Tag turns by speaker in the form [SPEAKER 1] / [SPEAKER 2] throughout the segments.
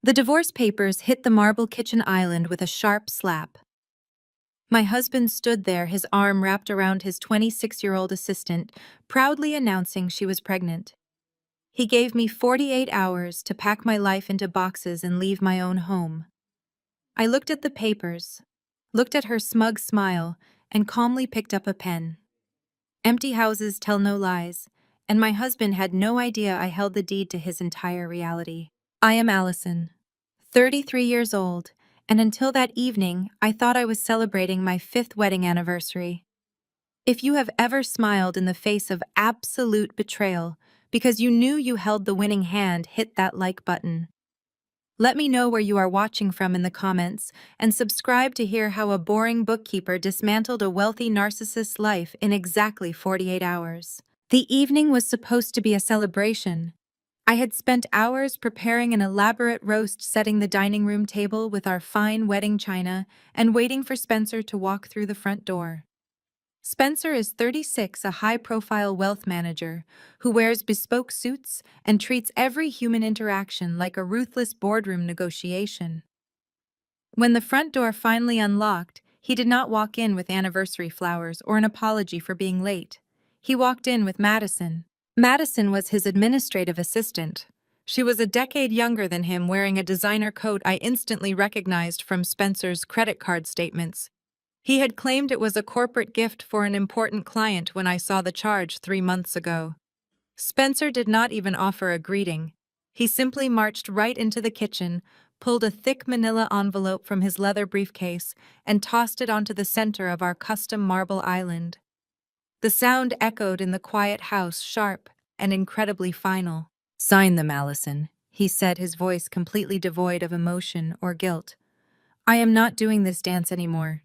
[SPEAKER 1] The divorce papers hit the marble kitchen island with a sharp slap. My husband stood there, his arm wrapped around his 26-year-old assistant, proudly announcing she was pregnant. He gave me 48 hours to pack my life into boxes and leave my own home. I looked at the papers, looked at her smug smile, and calmly picked up a pen. Empty houses tell no lies, and my husband had no idea I held the deed to his entire reality. I am Allison, 33 years old, and until that evening, I thought I was celebrating my 5th wedding anniversary. If you have ever smiled in the face of absolute betrayal because you knew you held the winning hand, hit that like button. Let me know where you are watching from in the comments, and subscribe to hear how a boring bookkeeper dismantled a wealthy narcissist's life in exactly 48 hours. The evening was supposed to be a celebration. I had spent hours preparing an elaborate roast, setting the dining room table with our fine wedding china, and waiting for Spencer to walk through the front door. Spencer is 36, a high-profile wealth manager who wears bespoke suits and treats every human interaction like a ruthless boardroom negotiation. When the front door finally unlocked, he did not walk in with anniversary flowers or an apology for being late. He walked in with Madison. Madison was his administrative assistant. She was a decade younger than him, wearing a designer coat I instantly recognized from Spencer's credit card statements. He had claimed it was a corporate gift for an important client when I saw the charge 3 months ago. Spencer did not even offer a greeting. He simply marched right into the kitchen, pulled a thick manila envelope from his leather briefcase, and tossed it onto the center of our custom marble island. The sound echoed in the quiet house, sharp and incredibly final. "Sign them, Allison," he said, his voice completely devoid of emotion or guilt. "I am not doing this dance anymore.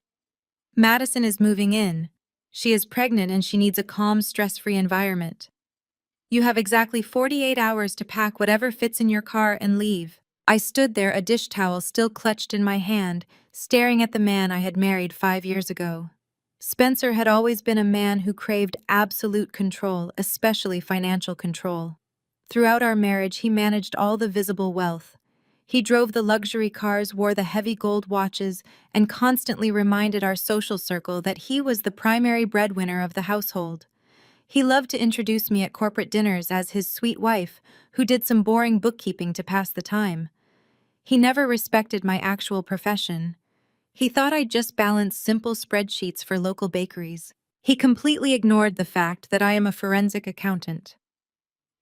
[SPEAKER 1] Madison is moving in. She is pregnant and she needs a calm, stress-free environment. You have exactly 48 hours to pack whatever fits in your car and leave." I stood there, a dish towel still clutched in my hand, staring at the man I had married 5 years ago. Spencer had always been a man who craved absolute control, especially financial control. Throughout our marriage, he managed all the visible wealth. He drove the luxury cars, wore the heavy gold watches, and constantly reminded our social circle that he was the primary breadwinner of the household. He loved to introduce me at corporate dinners as his sweet wife, who did some boring bookkeeping to pass the time. He never respected my actual profession. He thought I'd just balance simple spreadsheets for local bakeries. He completely ignored the fact that I am a forensic accountant.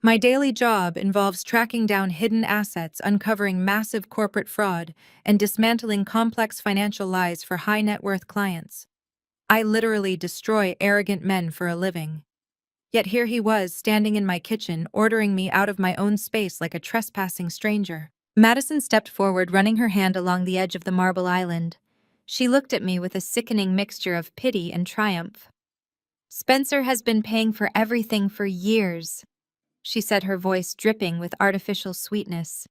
[SPEAKER 1] My daily job involves tracking down hidden assets, uncovering massive corporate fraud, and dismantling complex financial lies for high-net-worth clients. I literally destroy arrogant men for a living. Yet here he was, standing in my kitchen, ordering me out of my own space like a trespassing stranger. Madison stepped forward, running her hand along the edge of the marble island. She looked at me with a sickening mixture of pity and triumph. "Spencer has been paying for everything for years," she said, her voice dripping with artificial sweetness.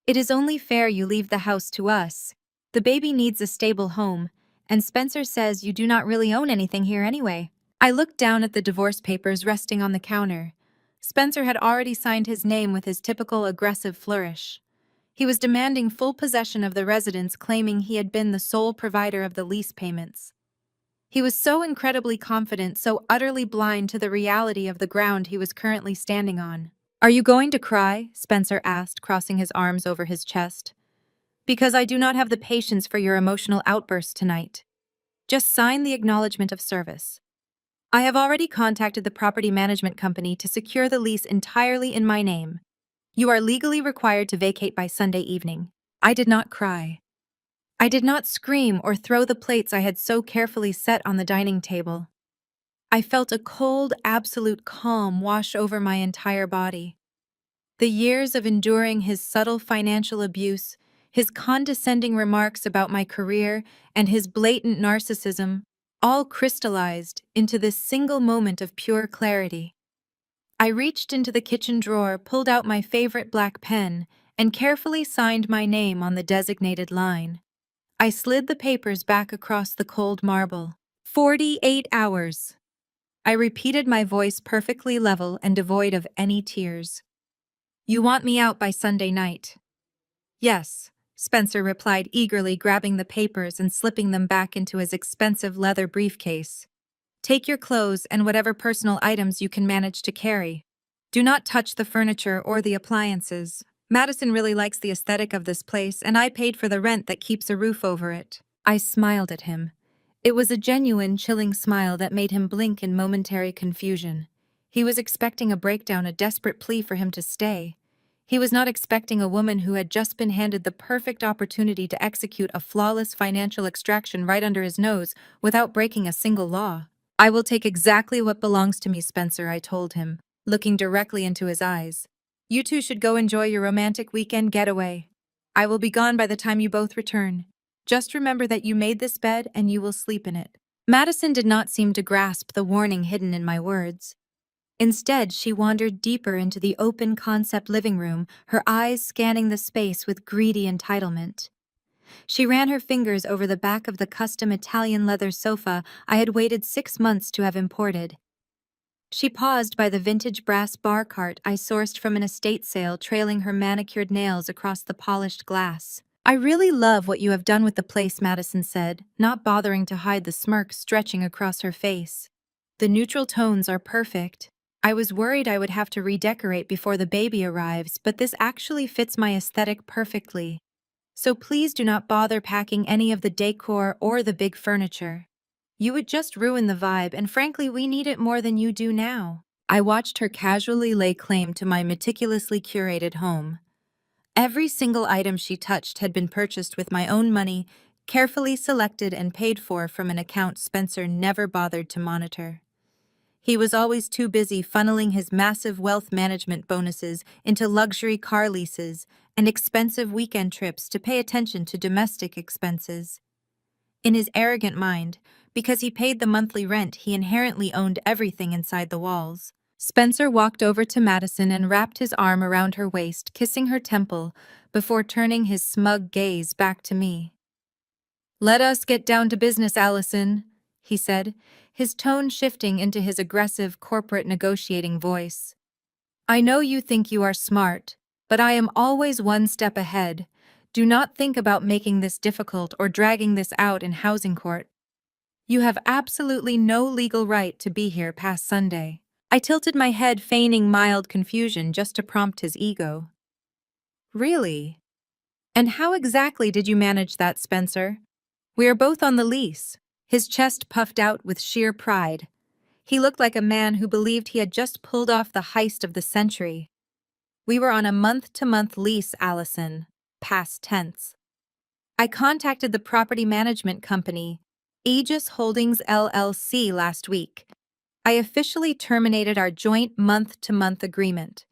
[SPEAKER 1] "It is only fair you leave the house to us. The baby needs a stable home, and Spencer says you do not really own anything here anyway." I looked down at the divorce papers resting on the counter. Spencer had already signed his name with his typical aggressive flourish. He was demanding full possession of the residence, claiming he had been the sole provider of the lease payments. He was so incredibly confident, so utterly blind to the reality of the ground he was currently standing on. "Are you going to cry?" Spencer asked, crossing his arms over his chest. "Because I do not have the patience for your emotional outbursts tonight. Just sign the acknowledgement of service. I have already contacted the property management company to secure the lease entirely in my name. You are legally required to vacate by Sunday evening." I did not cry. I did not scream or throw the plates I had so carefully set on the dining table. I felt a cold, absolute calm wash over my entire body. The years of enduring his subtle financial abuse, his condescending remarks about my career, and his blatant narcissism all crystallized into this single moment of pure clarity. I reached into the kitchen drawer, pulled out my favorite black pen, and carefully signed my name on the designated line. I slid the papers back across the cold marble. 48 hours. I repeated, my voice perfectly level and devoid of any tears. "You want me out by Sunday night?" Yes, Spencer replied eagerly, grabbing the papers and slipping them back into his expensive leather briefcase. Take your clothes and whatever personal items you can manage to carry. Do not touch the furniture or the appliances. Madison really likes the aesthetic of this place, and I paid for the rent that keeps a roof over it. I smiled at him. It was a genuine, chilling smile that made him blink in momentary confusion. He was expecting a breakdown, a desperate plea for him to stay. He was not expecting a woman who had just been handed the perfect opportunity to execute a flawless financial extraction right under his nose without breaking a single law. I will take exactly what belongs to me, Spencer, I told him, looking directly into his eyes. You two should go enjoy your romantic weekend getaway. I will be gone by the time you both return. Just remember that you made this bed and you will sleep in it. Madison did not seem to grasp the warning hidden in my words. Instead, she wandered deeper into the open concept living room, her eyes scanning the space with greedy entitlement. She ran her fingers over the back of the custom Italian leather sofa I had waited 6 months to have imported. She paused by the vintage brass bar cart I sourced from an estate sale, trailing her manicured nails across the polished glass. I really love what you have done with the place, Madison said, not bothering to hide the smirk stretching across her face. The neutral tones are perfect. I was worried I would have to redecorate before the baby arrives, but this actually fits my aesthetic perfectly. So please do not bother packing any of the decor or the big furniture. You would just ruin the vibe, and frankly, we need it more than you do now. I watched her casually lay claim to my meticulously curated home. Every single item she touched had been purchased with my own money, carefully selected and paid for from an account Spencer never bothered to monitor. He was always too busy funneling his massive wealth management bonuses into luxury car leases and expensive weekend trips to pay attention to domestic expenses. In his arrogant mind, because he paid the monthly rent, he inherently owned everything inside the walls. Spencer walked over to Madison and wrapped his arm around her waist, kissing her temple, before turning his smug gaze back to me. "Let us get down to business, Allison," he said, his tone shifting into his aggressive corporate negotiating voice. "I know you think you are smart, but I am always one step ahead. Do not think about making this difficult or dragging this out in housing court. You have absolutely no legal right to be here past Sunday." I tilted my head, feigning mild confusion just to prompt his ego. "Really? And how exactly did you manage that, Spencer? We are both on the lease." His chest puffed out with sheer pride. He looked like a man who believed he had just pulled off the heist of the century. "We were on a month-to-month lease, Allison. Past tense. I contacted the property management company, Aegis Holdings LLC, last week. I officially terminated our joint month-to-month agreement.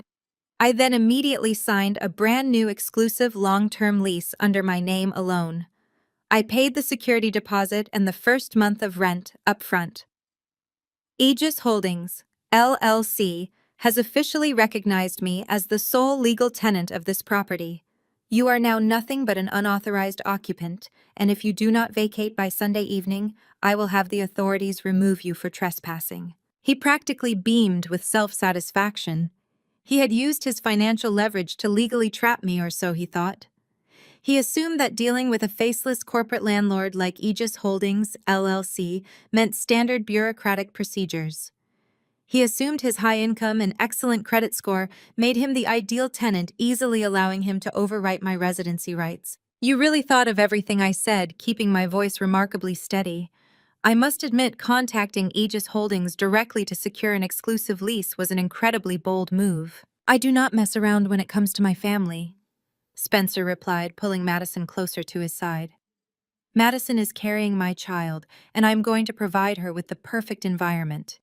[SPEAKER 1] I then immediately signed a brand new exclusive long-term lease under my name alone. I paid the security deposit and the first month of rent upfront. Aegis Holdings, LLC, has officially recognized me as the sole legal tenant of this property. You are now nothing but an unauthorized occupant, and if you do not vacate by Sunday evening, I will have the authorities remove you for trespassing." He practically beamed with self-satisfaction. He had used his financial leverage to legally trap me, or so he thought. He assumed that dealing with a faceless corporate landlord like Aegis Holdings, LLC, meant standard bureaucratic procedures. He assumed his high income and excellent credit score made him the ideal tenant, easily allowing him to overwrite my residency rights. "You really thought of everything I said," keeping my voice remarkably steady. I must admit, contacting Aegis Holdings directly to secure an exclusive lease was an incredibly bold move. "I do not mess around when it comes to my family," Spencer replied, pulling Madison closer to his side. "Madison is carrying my child, and I am going to provide her with the perfect environment.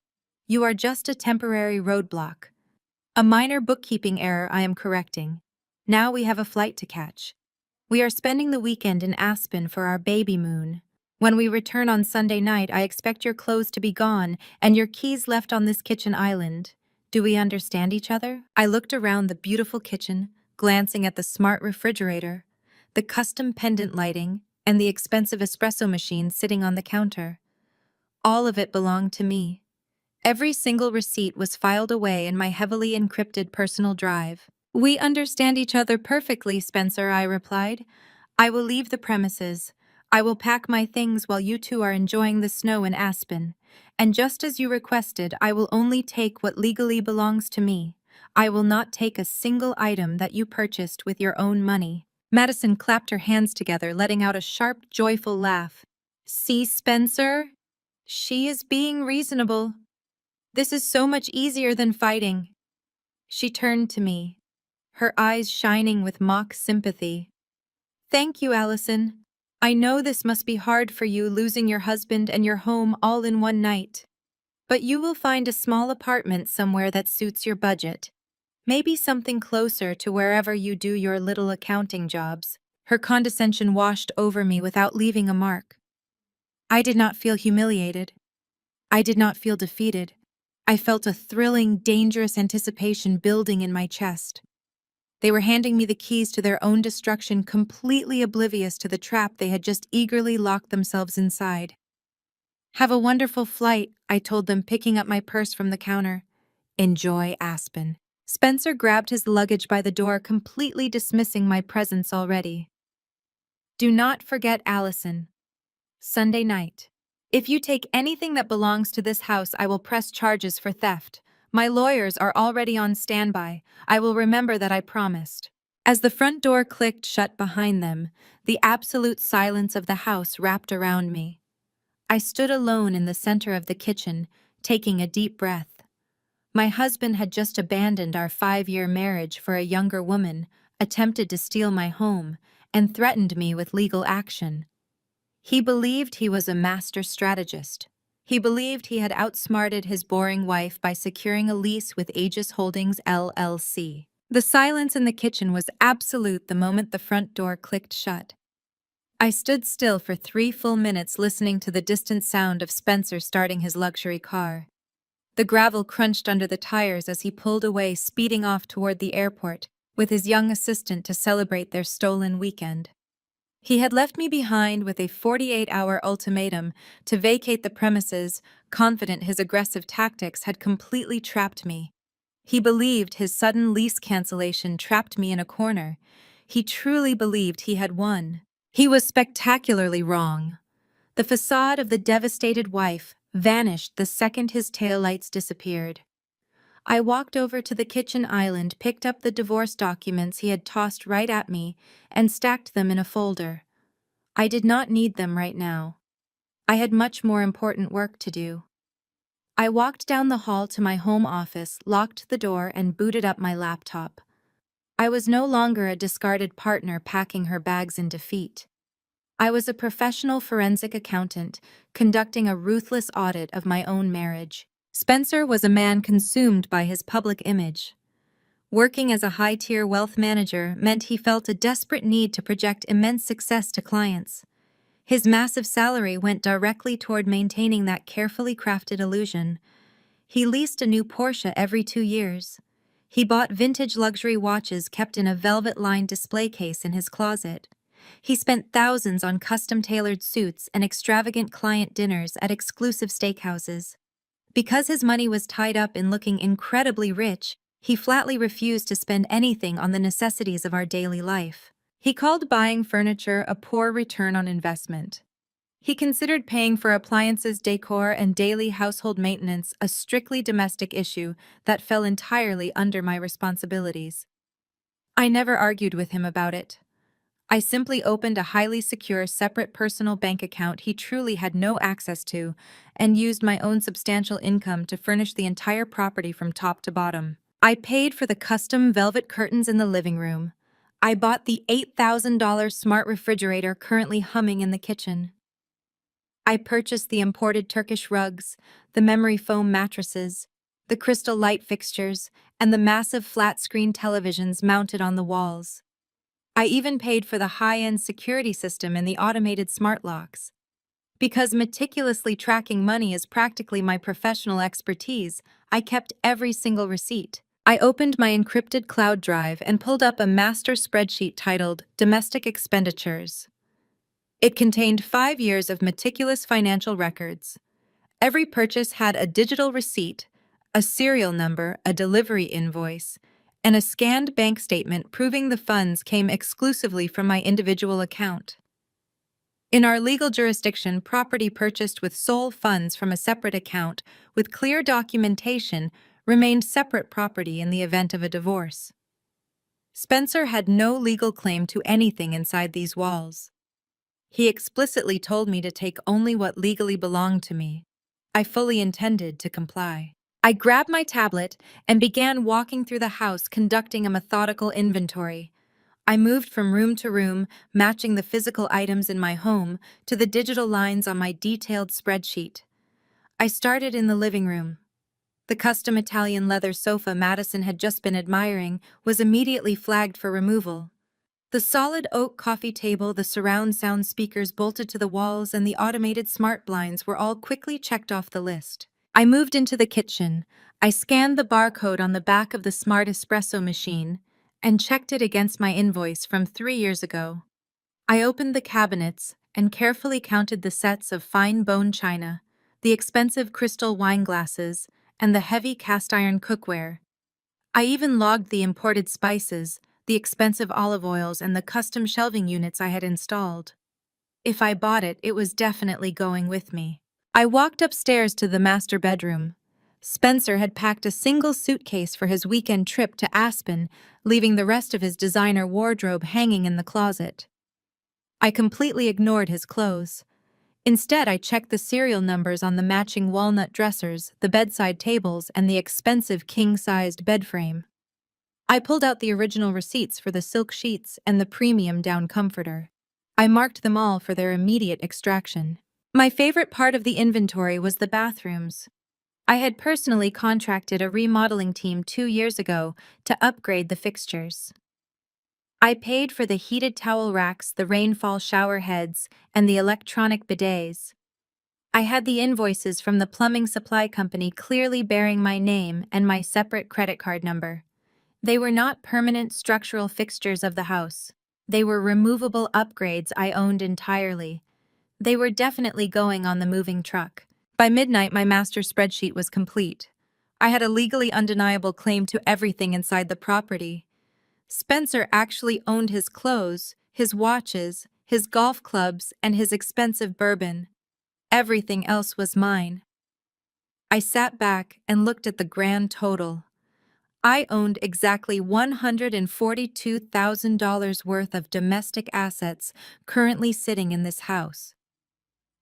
[SPEAKER 1] You are just a temporary roadblock. A minor bookkeeping error I am correcting. Now we have a flight to catch. We are spending the weekend in Aspen for our baby moon. When we return on Sunday night, I expect your clothes to be gone and your keys left on this kitchen island. Do we understand each other?" I looked around the beautiful kitchen, glancing at the smart refrigerator, the custom pendant lighting, and the expensive espresso machine sitting on the counter. All of it belonged to me. Every single receipt was filed away in my heavily encrypted personal drive. We understand each other perfectly, Spencer, I replied. I will leave the premises. I will pack my things while you two are enjoying the snow in Aspen. And just as you requested, I will only take what legally belongs to me. I will not take a single item that you purchased with your own money. Madison clapped her hands together, letting out a sharp, joyful laugh. See, Spencer? She is being reasonable. This is so much easier than fighting. She turned to me, her eyes shining with mock sympathy. Thank you, Allison. I know this must be hard for you, losing your husband and your home all in one night. But you will find a small apartment somewhere that suits your budget. Maybe something closer to wherever you do your little accounting jobs. Her condescension washed over me without leaving a mark. I did not feel humiliated. I did not feel defeated. I felt a thrilling, dangerous anticipation building in my chest. They were handing me the keys to their own destruction, completely oblivious to the trap they had just eagerly locked themselves inside. Have a wonderful flight, I told them, picking up my purse from the counter. Enjoy, Aspen. Spencer grabbed his luggage by the door, completely dismissing my presence already. Do not forget Allison. Sunday night. If you take anything that belongs to this house, I will press charges for theft. My lawyers are already on standby. I will remember that, I promised. As the front door clicked shut behind them, the absolute silence of the house wrapped around me. I stood alone in the center of the kitchen, taking a deep breath. My husband had just abandoned our 5-year marriage for a younger woman, attempted to steal my home, and threatened me with legal action. He believed he was a master strategist. He believed he had outsmarted his boring wife by securing a lease with Aegis Holdings LLC. The silence in the kitchen was absolute the moment the front door clicked shut. I stood still for 3 full minutes, listening to the distant sound of Spencer starting his luxury car. The gravel crunched under the tires as he pulled away, speeding off toward the airport with his young assistant to celebrate their stolen weekend. He had left me behind with a 48-hour ultimatum to vacate the premises, confident his aggressive tactics had completely trapped me. He believed his sudden lease cancellation trapped me in a corner. He truly believed he had won. He was spectacularly wrong. The facade of the devastated wife vanished the second his taillights disappeared. I walked over to the kitchen island, picked up the divorce documents he had tossed right at me, and stacked them in a folder. I did not need them right now. I had much more important work to do. I walked down the hall to my home office, locked the door, and booted up my laptop. I was no longer a discarded partner packing her bags in defeat. I was a professional forensic accountant, conducting a ruthless audit of my own marriage. Spencer was a man consumed by his public image. Working as a high-tier wealth manager meant he felt a desperate need to project immense success to clients. His massive salary went directly toward maintaining that carefully crafted illusion. He leased a new Porsche every 2 years. He bought vintage luxury watches kept in a velvet-lined display case in his closet. He spent thousands on custom-tailored suits and extravagant client dinners at exclusive steakhouses. Because his money was tied up in looking incredibly rich, he flatly refused to spend anything on the necessities of our daily life. He called buying furniture a poor return on investment. He considered paying for appliances, decor, and daily household maintenance a strictly domestic issue that fell entirely under my responsibilities. I never argued with him about it. I simply opened a highly secure, separate personal bank account he truly had no access to, and used my own substantial income to furnish the entire property from top to bottom. I paid for the custom velvet curtains in the living room. I bought the $8,000 smart refrigerator currently humming in the kitchen. I purchased the imported Turkish rugs, the memory foam mattresses, the crystal light fixtures, and the massive flat-screen televisions mounted on the walls. I even paid for the high-end security system and the automated smart locks. Because meticulously tracking money is practically my professional expertise, I kept every single receipt. I opened my encrypted cloud drive and pulled up a master spreadsheet titled Domestic Expenditures. It contained 5 years of meticulous financial records. Every purchase had a digital receipt, a serial number, a delivery invoice, and a scanned bank statement proving the funds came exclusively from my individual account. In our legal jurisdiction, property purchased with sole funds from a separate account with clear documentation remained separate property in the event of a divorce. Spencer had no legal claim to anything inside these walls. He explicitly told me to take only what legally belonged to me. I fully intended to comply. I grabbed my tablet and began walking through the house, conducting a methodical inventory. I moved from room to room, matching the physical items in my home to the digital lines on my detailed spreadsheet. I started in the living room. The custom Italian leather sofa Madison had just been admiring was immediately flagged for removal. The solid oak coffee table, the surround sound speakers bolted to the walls, and the automated smart blinds were all quickly checked off the list. I moved into the kitchen. I scanned the barcode on the back of the smart espresso machine and checked it against my invoice from 3 years ago. I opened the cabinets and carefully counted the sets of fine bone china, the expensive crystal wine glasses, and the heavy cast iron cookware. I even logged the imported spices, the expensive olive oils, and the custom shelving units I had installed. If I bought it, it was definitely going with me. I walked upstairs to the master bedroom. Spencer had packed a single suitcase for his weekend trip to Aspen, leaving the rest of his designer wardrobe hanging in the closet. I completely ignored his clothes. Instead, I checked the serial numbers on the matching walnut dressers, the bedside tables, and the expensive king-sized bed frame. I pulled out the original receipts for the silk sheets and the premium down comforter. I marked them all for their immediate extraction. My favorite part of the inventory was the bathrooms. I had personally contracted a remodeling team 2 years ago to upgrade the fixtures. I paid for the heated towel racks, the rainfall shower heads, and the electronic bidets. I had the invoices from the plumbing supply company clearly bearing my name and my separate credit card number. They were not permanent structural fixtures of the house. They were removable upgrades I owned entirely. They were definitely going on the moving truck. By midnight, my master spreadsheet was complete. I had a legally undeniable claim to everything inside the property. Spencer actually owned his clothes, his watches, his golf clubs, and his expensive bourbon. Everything else was mine. I sat back and looked at the grand total. I owned exactly $142,000 worth of domestic assets currently sitting in this house.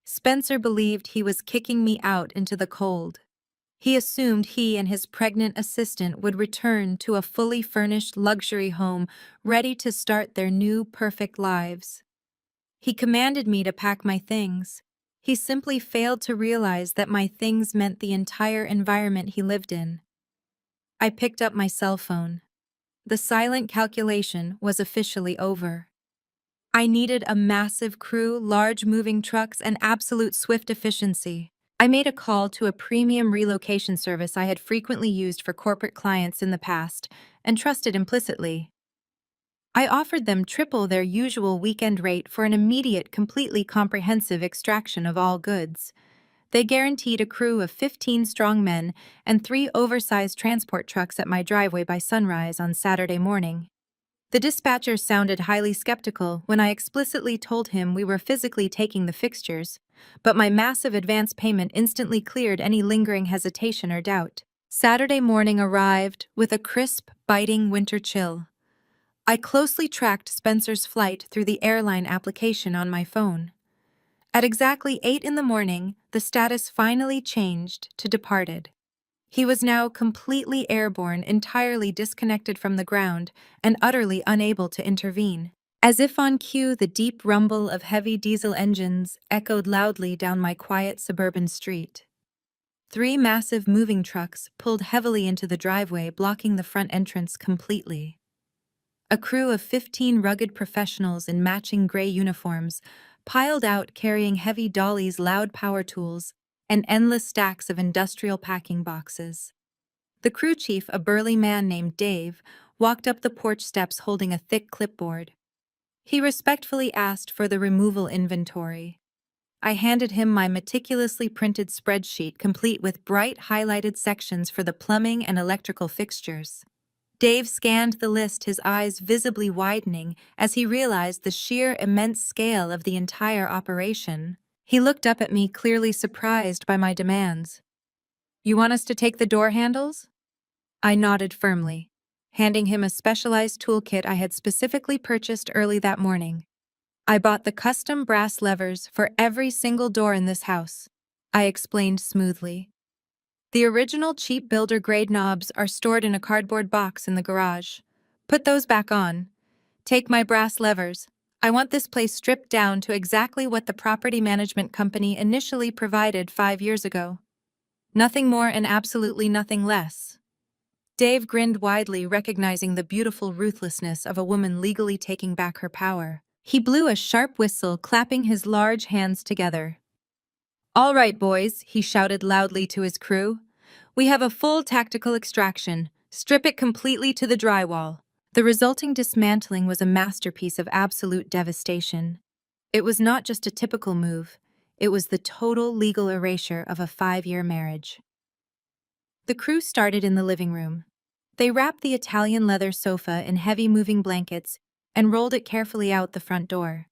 [SPEAKER 1] Spencer believed he was kicking me out into the cold. He assumed he and his pregnant assistant would return to a fully furnished luxury home ready to start their new perfect lives. He commanded me to pack my things. He simply failed to realize that my things meant the entire environment he lived in. I picked up my cell phone. The silent calculation was officially over. I needed a massive crew, large moving trucks, and absolute swift efficiency. I made a call to a premium relocation service I had frequently used for corporate clients in the past and trusted implicitly. I offered them triple their usual weekend rate for an immediate, completely comprehensive extraction of all goods. They guaranteed a crew of 15 strong men and 3 oversized transport trucks at my driveway by sunrise on Saturday morning. The dispatcher sounded highly skeptical when I explicitly told him we were physically taking the fixtures, but my massive advance payment instantly cleared any lingering hesitation or doubt. Saturday morning arrived with a crisp, biting winter chill. I closely tracked Spencer's flight through the airline application on my phone. At exactly 8 in the morning, the status finally changed to departed. He was now completely airborne, entirely disconnected from the ground, and utterly unable to intervene. As if on cue, the deep rumble of heavy diesel engines echoed loudly down my quiet suburban street. 3 massive moving trucks pulled heavily into the driveway, blocking the front entrance completely. A crew of 15 rugged professionals in matching gray uniforms piled out, carrying heavy dollies, loud power tools, and endless stacks of industrial packing boxes. The crew chief, a burly man named Dave, walked up the porch steps holding a thick clipboard. He respectfully asked for the removal inventory. I handed him my meticulously printed spreadsheet complete with bright highlighted sections for the plumbing and electrical fixtures. Dave scanned the list, his eyes visibly widening as he realized the sheer immense scale of the entire operation. He looked up at me, clearly surprised by my demands. "You want us to take the door handles?" I nodded firmly, handing him a specialized toolkit I had specifically purchased early that morning. "I bought the custom brass levers for every single door in this house," I explained smoothly. "The original cheap builder-grade knobs are stored in a cardboard box in the garage. Put those back on. Take my brass levers. I want this place stripped down to exactly what the property management company initially provided 5 years ago. Nothing more and absolutely nothing less." Dave grinned widely, recognizing the beautiful ruthlessness of a woman legally taking back her power. He blew a sharp whistle, clapping his large hands together. "All right, boys," he shouted loudly to his crew. "We have a full tactical extraction. Strip it completely to the drywall." The resulting dismantling was a masterpiece of absolute devastation. It was not just a typical move, it was the total legal erasure of a 5-year marriage. The crew started in the living room. They wrapped the Italian leather sofa in heavy moving blankets and rolled it carefully out the front door.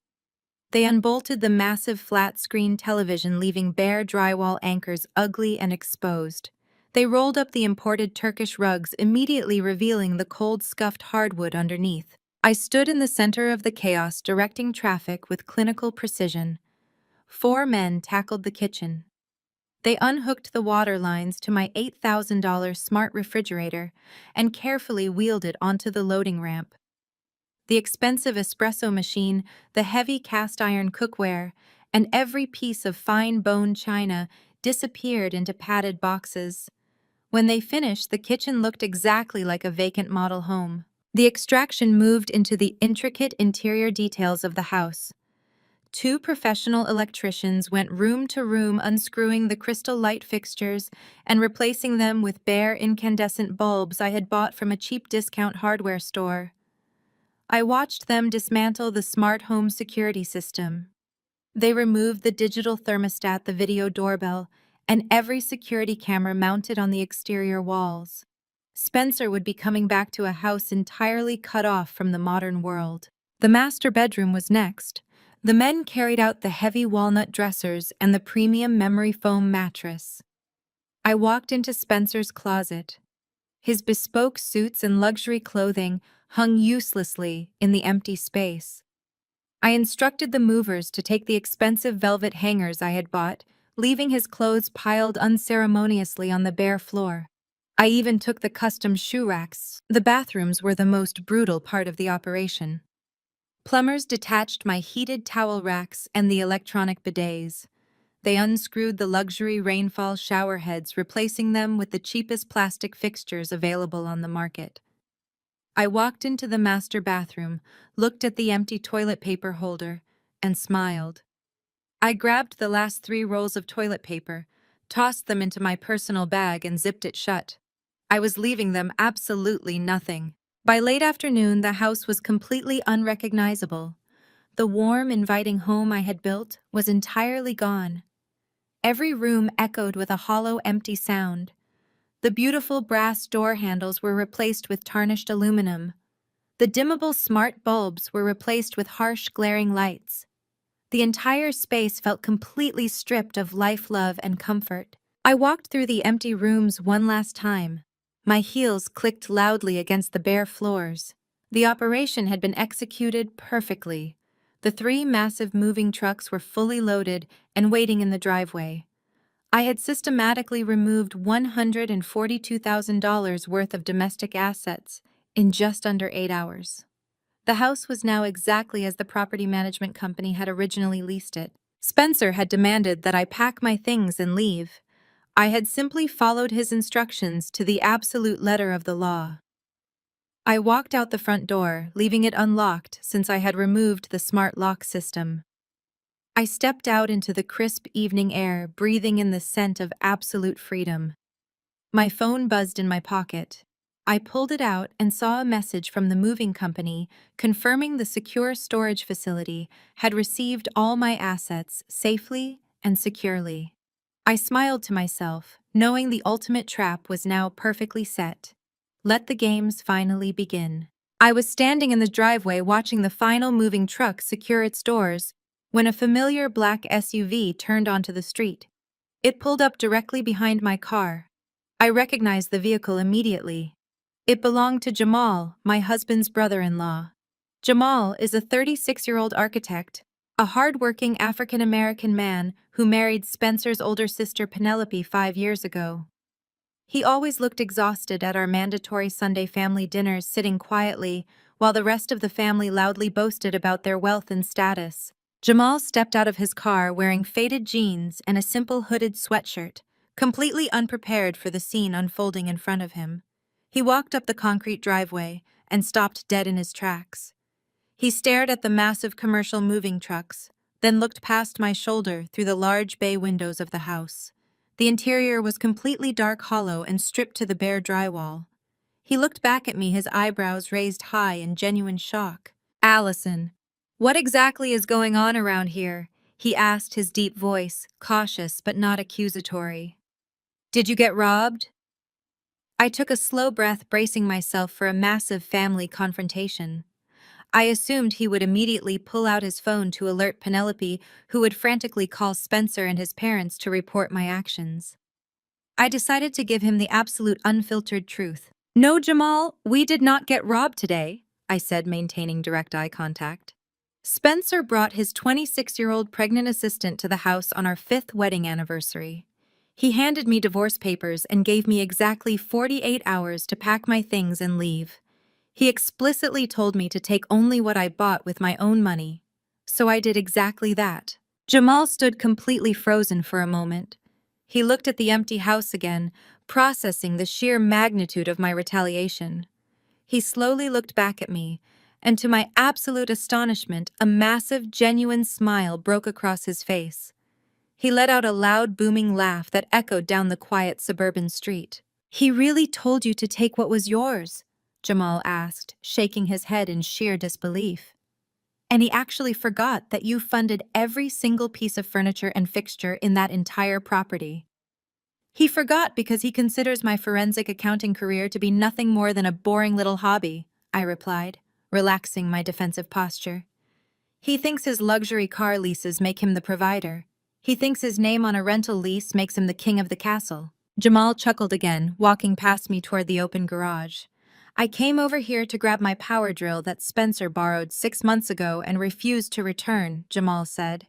[SPEAKER 1] They unbolted the massive flat-screen television, leaving bare drywall anchors ugly and exposed. They rolled up the imported Turkish rugs, immediately revealing the cold, scuffed hardwood underneath. I stood in the center of the chaos, directing traffic with clinical precision. 4 men tackled the kitchen. They unhooked the water lines to my $8,000 smart refrigerator and carefully wheeled it onto the loading ramp. The expensive espresso machine, the heavy cast-iron cookware, and every piece of fine bone china disappeared into padded boxes. When they finished, the kitchen looked exactly like a vacant model home. The extraction moved into the intricate interior details of the house. 2 professional electricians went room to room, unscrewing the crystal light fixtures and replacing them with bare incandescent bulbs I had bought from a cheap discount hardware store. I watched them dismantle the smart home security system. They removed the digital thermostat, the video doorbell, and every security camera mounted on the exterior walls. Spencer would be coming back to a house entirely cut off from the modern world. The master bedroom was next. The men carried out the heavy walnut dressers and the premium memory foam mattress. I walked into Spencer's closet. His bespoke suits and luxury clothing hung uselessly in the empty space. I instructed the movers to take the expensive velvet hangers I had bought, leaving his clothes piled unceremoniously on the bare floor. I even took the custom shoe racks. The bathrooms were the most brutal part of the operation. Plumbers detached my heated towel racks and the electronic bidets. They unscrewed the luxury rainfall shower heads, replacing them with the cheapest plastic fixtures available on the market. I walked into the master bathroom, looked at the empty toilet paper holder, and smiled. I grabbed the last 3 rolls of toilet paper, tossed them into my personal bag, and zipped it shut. I was leaving them absolutely nothing. By late afternoon, the house was completely unrecognizable. The warm, inviting home I had built was entirely gone. Every room echoed with a hollow, empty sound. The beautiful brass door handles were replaced with tarnished aluminum. The dimmable smart bulbs were replaced with harsh, glaring lights. The entire space felt completely stripped of life, love, and comfort. I walked through the empty rooms one last time. My heels clicked loudly against the bare floors. The operation had been executed perfectly. The 3 massive moving trucks were fully loaded and waiting in the driveway. I had systematically removed $142,000 worth of domestic assets in just under 8 hours. The house was now exactly as the property management company had originally leased it. Spencer had demanded that I pack my things and leave. I had simply followed his instructions to the absolute letter of the law. I walked out the front door, leaving it unlocked since I had removed the smart lock system. I stepped out into the crisp evening air, breathing in the scent of absolute freedom. My phone buzzed in my pocket. I pulled it out and saw a message from the moving company confirming the secure storage facility had received all my assets safely and securely. I smiled to myself, knowing the ultimate trap was now perfectly set. Let the games finally begin. I was standing in the driveway watching the final moving truck secure its doors when a familiar black SUV turned onto the street. It pulled up directly behind my car. I recognized the vehicle immediately. It belonged to Jamal, my husband's brother-in-law. Jamal is a 36-year-old architect, a hard-working African-American man who married Spencer's older sister Penelope 5 years ago. He always looked exhausted at our mandatory Sunday family dinners, sitting quietly, while the rest of the family loudly boasted about their wealth and status. Jamal stepped out of his car wearing faded jeans and a simple hooded sweatshirt, completely unprepared for the scene unfolding in front of him. He walked up the concrete driveway and stopped dead in his tracks. He stared at the massive commercial moving trucks, then looked past my shoulder through the large bay windows of the house. The interior was completely dark hollow and stripped to the bare drywall. He looked back at me, his eyebrows raised high in genuine shock. "Allison, what exactly is going on around here?" he asked, his deep voice, cautious but not accusatory. "Did you get robbed?" I took a slow breath, bracing myself for a massive family confrontation. I assumed he would immediately pull out his phone to alert Penelope, who would frantically call Spencer and his parents to report my actions. I decided to give him the absolute unfiltered truth. "No, Jamal, we did not get robbed today," I said, maintaining direct eye contact. "Spencer brought his 26-year-old pregnant assistant to the house on our 5th wedding anniversary. He handed me divorce papers and gave me exactly 48 hours to pack my things and leave. He explicitly told me to take only what I bought with my own money. So I did exactly that." Jamal stood completely frozen for a moment. He looked at the empty house again, processing the sheer magnitude of my retaliation. He slowly looked back at me, and to my absolute astonishment, a massive, genuine smile broke across his face. He let out a loud, booming laugh that echoed down the quiet suburban street. "He really told you to take what was yours?" Jamal asked, shaking his head in sheer disbelief. "And he actually forgot that you funded every single piece of furniture and fixture in that entire property." "He forgot because he considers my forensic accounting career to be nothing more than a boring little hobby," I replied, relaxing my defensive posture. "He thinks his luxury car leases make him the provider. He thinks his name on a rental lease makes him the king of the castle." Jamal chuckled again, walking past me toward the open garage. "I came over here to grab my power drill that Spencer borrowed 6 months ago and refused to return," Jamal said.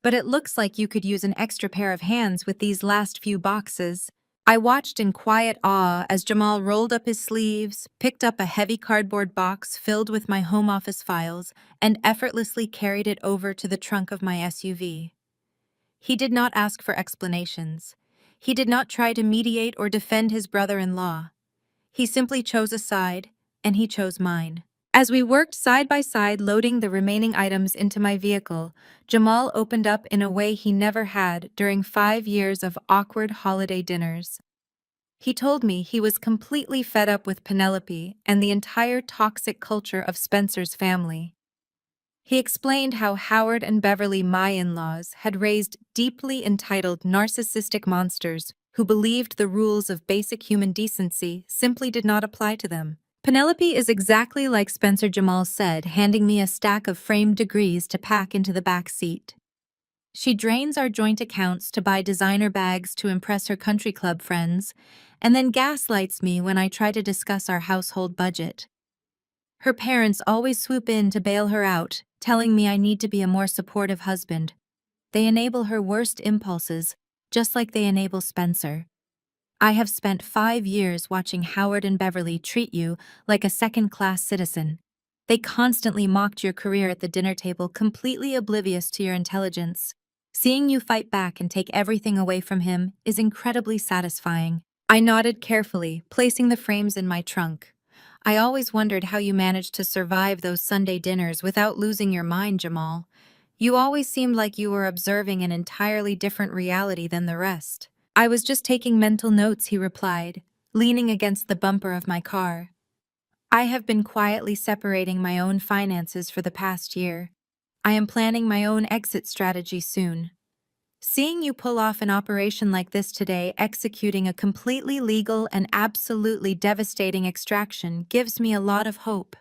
[SPEAKER 1] "But it looks like you could use an extra pair of hands with these last few boxes." I watched in quiet awe as Jamal rolled up his sleeves, picked up a heavy cardboard box filled with my home office files, and effortlessly carried it over to the trunk of my SUV. He did not ask for explanations. He did not try to mediate or defend his brother-in-law. He simply chose a side, and he chose mine. As we worked side by side loading the remaining items into my vehicle, Jamal opened up in a way he never had during 5 years of awkward holiday dinners. He told me he was completely fed up with Penelope and the entire toxic culture of Spencer's family. He explained how Howard and Beverly, my in-laws, had raised deeply entitled narcissistic monsters who believed the rules of basic human decency simply did not apply to them. "Penelope is exactly like Spencer," Jamal said, handing me a stack of framed degrees to pack into the back seat. "She drains our joint accounts to buy designer bags to impress her country club friends, and then gaslights me when I try to discuss our household budget. Her parents always swoop in to bail her out, telling me I need to be a more supportive husband. They enable her worst impulses, just like they enable Spencer. I have spent 5 years watching Howard and Beverly treat you like a second-class citizen. They constantly mocked your career at the dinner table, completely oblivious to your intelligence. Seeing you fight back and take everything away from him is incredibly satisfying." I nodded carefully, placing the frames in my trunk. "I always wondered how you managed to survive those Sunday dinners without losing your mind, Jamal. You always seemed like you were observing an entirely different reality than the rest." "I was just taking mental notes," he replied, leaning against the bumper of my car. "I have been quietly separating my own finances for the past year. I am planning my own exit strategy soon." Seeing you pull off an operation like this today, executing a completely legal and absolutely devastating extraction, gives me a lot of hope.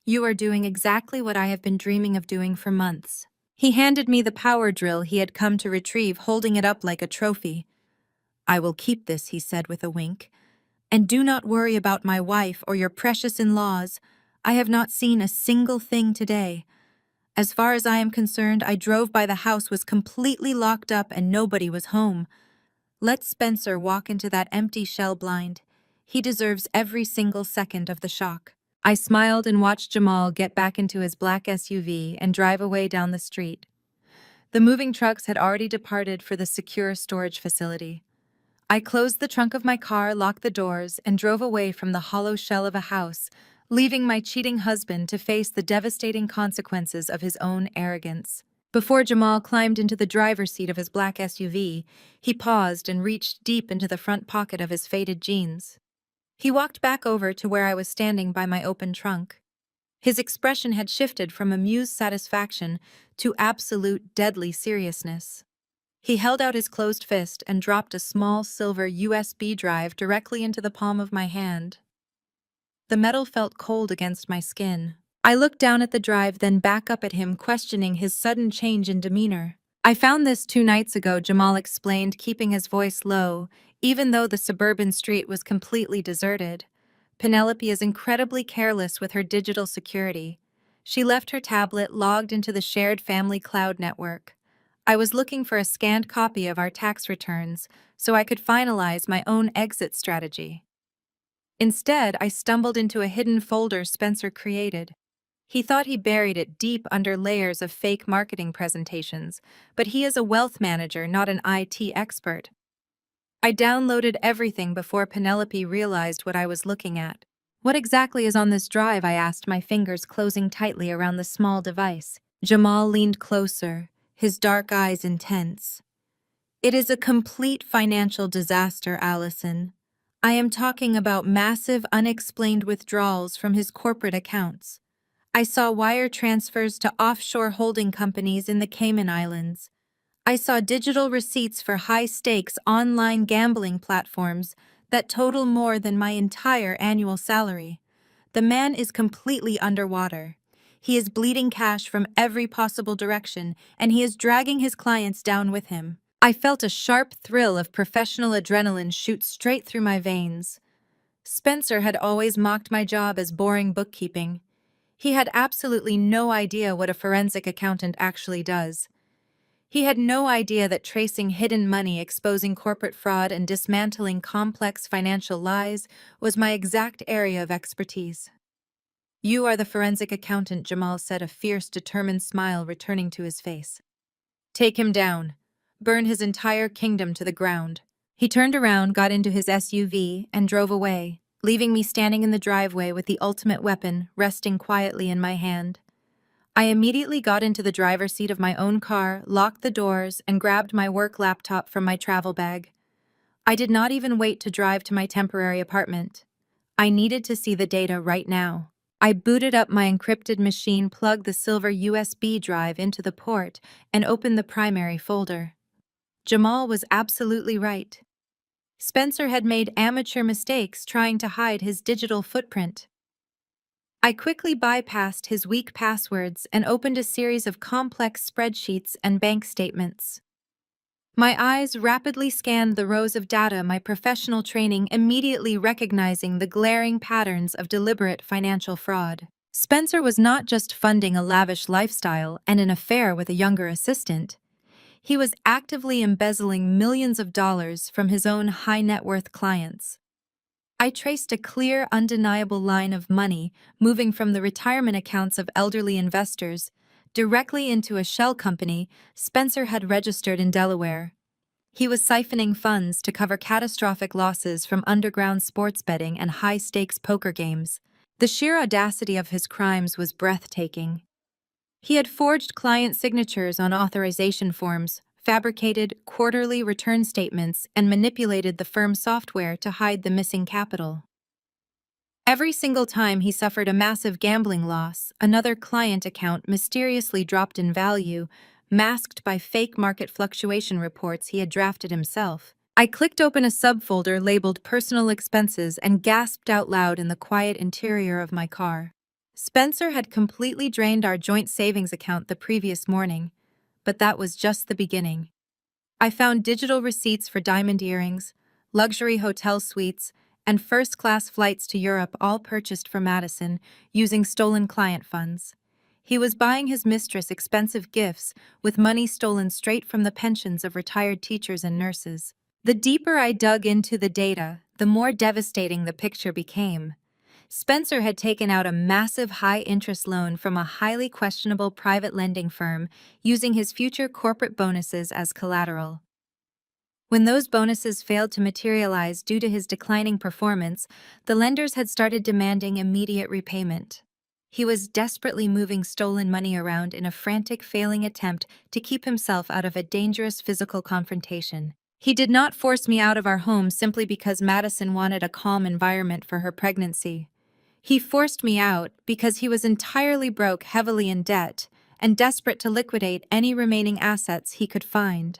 [SPEAKER 1] You are doing exactly what I have been dreaming of doing for months. He handed me the power drill he had come to retrieve, holding it up like a trophy. I will keep this, he said with a wink. And do not worry about my wife or your precious in-laws. I have not seen a single thing today. As far as I am concerned, I drove by the house was completely locked up and nobody was home. Let Spencer walk into that empty shell blind. He deserves every single second of the shock. I smiled and watched Jamal get back into his black SUV and drive away down the street. The moving trucks had already departed for the secure storage facility. I closed the trunk of my car, locked the doors, and drove away from the hollow shell of a house, leaving my cheating husband to face the devastating consequences of his own arrogance. Before Jamal climbed into the driver's seat of his black SUV, he paused and reached deep into the front pocket of his faded jeans. He walked back over to where I was standing by my open trunk. His expression had shifted from amused satisfaction to absolute deadly seriousness. He held out his closed fist and dropped a small silver USB drive directly into the palm of my hand. The metal felt cold against my skin. I looked down at the drive, then back up at him, questioning his sudden change in demeanor. I found this 2 nights ago, Jamal explained, keeping his voice low, even though the suburban street was completely deserted. Penelope is incredibly careless with her digital security. She left her tablet logged into the shared family cloud network. I was looking for a scanned copy of our tax returns so I could finalize my own exit strategy. Instead, I stumbled into a hidden folder Spencer created. He thought he buried it deep under layers of fake marketing presentations, but he is a wealth manager, not an IT expert. I downloaded everything before Penelope realized what I was looking at. What exactly is on this drive? I asked, my fingers closing tightly around the small device. Jamal leaned closer, his dark eyes intense. It is a complete financial disaster, Allison. I am talking about massive unexplained withdrawals from his corporate accounts. I saw wire transfers to offshore holding companies in the Cayman Islands. I saw digital receipts for high-stakes online gambling platforms that total more than my entire annual salary. The man is completely underwater. He is bleeding cash from every possible direction, and he is dragging his clients down with him. I felt a sharp thrill of professional adrenaline shoot straight through my veins. Spencer had always mocked my job as boring bookkeeping. He had absolutely no idea what a forensic accountant actually does. He had no idea that tracing hidden money, exposing corporate fraud, and dismantling complex financial lies was my exact area of expertise. You are the forensic accountant, Jamal said, a fierce, determined smile returning to his face. Take him down. Burn his entire kingdom to the ground. He turned around, got into his SUV, and drove away, leaving me standing in the driveway with the ultimate weapon resting quietly in my hand. I immediately got into the driver's seat of my own car, locked the doors, and grabbed my work laptop from my travel bag. I did not even wait to drive to my temporary apartment. I needed to see the data right now. I booted up my encrypted machine, plugged the silver USB drive into the port, and opened the primary folder. Jamal was absolutely right. Spencer had made amateur mistakes trying to hide his digital footprint. I quickly bypassed his weak passwords and opened a series of complex spreadsheets and bank statements. My eyes rapidly scanned the rows of data, my professional training immediately recognizing the glaring patterns of deliberate financial fraud. Spencer was not just funding a lavish lifestyle and an affair with a younger assistant. He was actively embezzling millions of dollars from his own high-net-worth clients. I traced a clear, undeniable line of money moving from the retirement accounts of elderly investors directly into a shell company Spencer had registered in Delaware. He was siphoning funds to cover catastrophic losses from underground sports betting and high-stakes poker games. The sheer audacity of his crimes was breathtaking. He had forged client signatures on authorization forms, fabricated quarterly return statements, and manipulated the firm's software to hide the missing capital. Every single time he suffered a massive gambling loss, another client account mysteriously dropped in value, masked by fake market fluctuation reports he had drafted himself. I clicked open a subfolder labeled Personal Expenses and gasped out loud in the quiet interior of my car. Spencer had completely drained our joint savings account the previous morning, but that was just the beginning. I found digital receipts for diamond earrings, luxury hotel suites, and first-class flights to Europe, all purchased for Madison using stolen client funds. He was buying his mistress expensive gifts with money stolen straight from the pensions of retired teachers and nurses. The deeper I dug into the data, the more devastating the picture became. Spencer had taken out a massive high-interest loan from a highly questionable private lending firm using his future corporate bonuses as collateral. When those bonuses failed to materialize due to his declining performance, the lenders had started demanding immediate repayment. He was desperately moving stolen money around in a frantic, failing attempt to keep himself out of a dangerous physical confrontation. He did not force me out of our home simply because Madison wanted a calm environment for her pregnancy. He forced me out because he was entirely broke, heavily in debt, and desperate to liquidate any remaining assets he could find.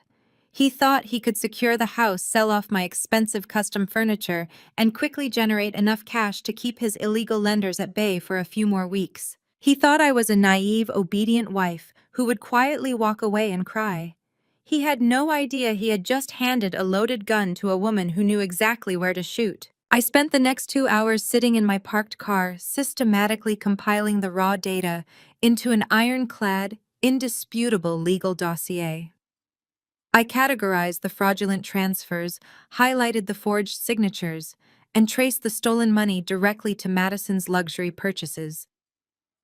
[SPEAKER 1] He thought he could secure the house, sell off my expensive custom furniture, and quickly generate enough cash to keep his illegal lenders at bay for a few more weeks. He thought I was a naive, obedient wife who would quietly walk away and cry. He had no idea he had just handed a loaded gun to a woman who knew exactly where to shoot. I spent the next 2 hours sitting in my parked car, systematically compiling the raw data into an ironclad, indisputable legal dossier. I categorized the fraudulent transfers, highlighted the forged signatures, and traced the stolen money directly to Madison's luxury purchases.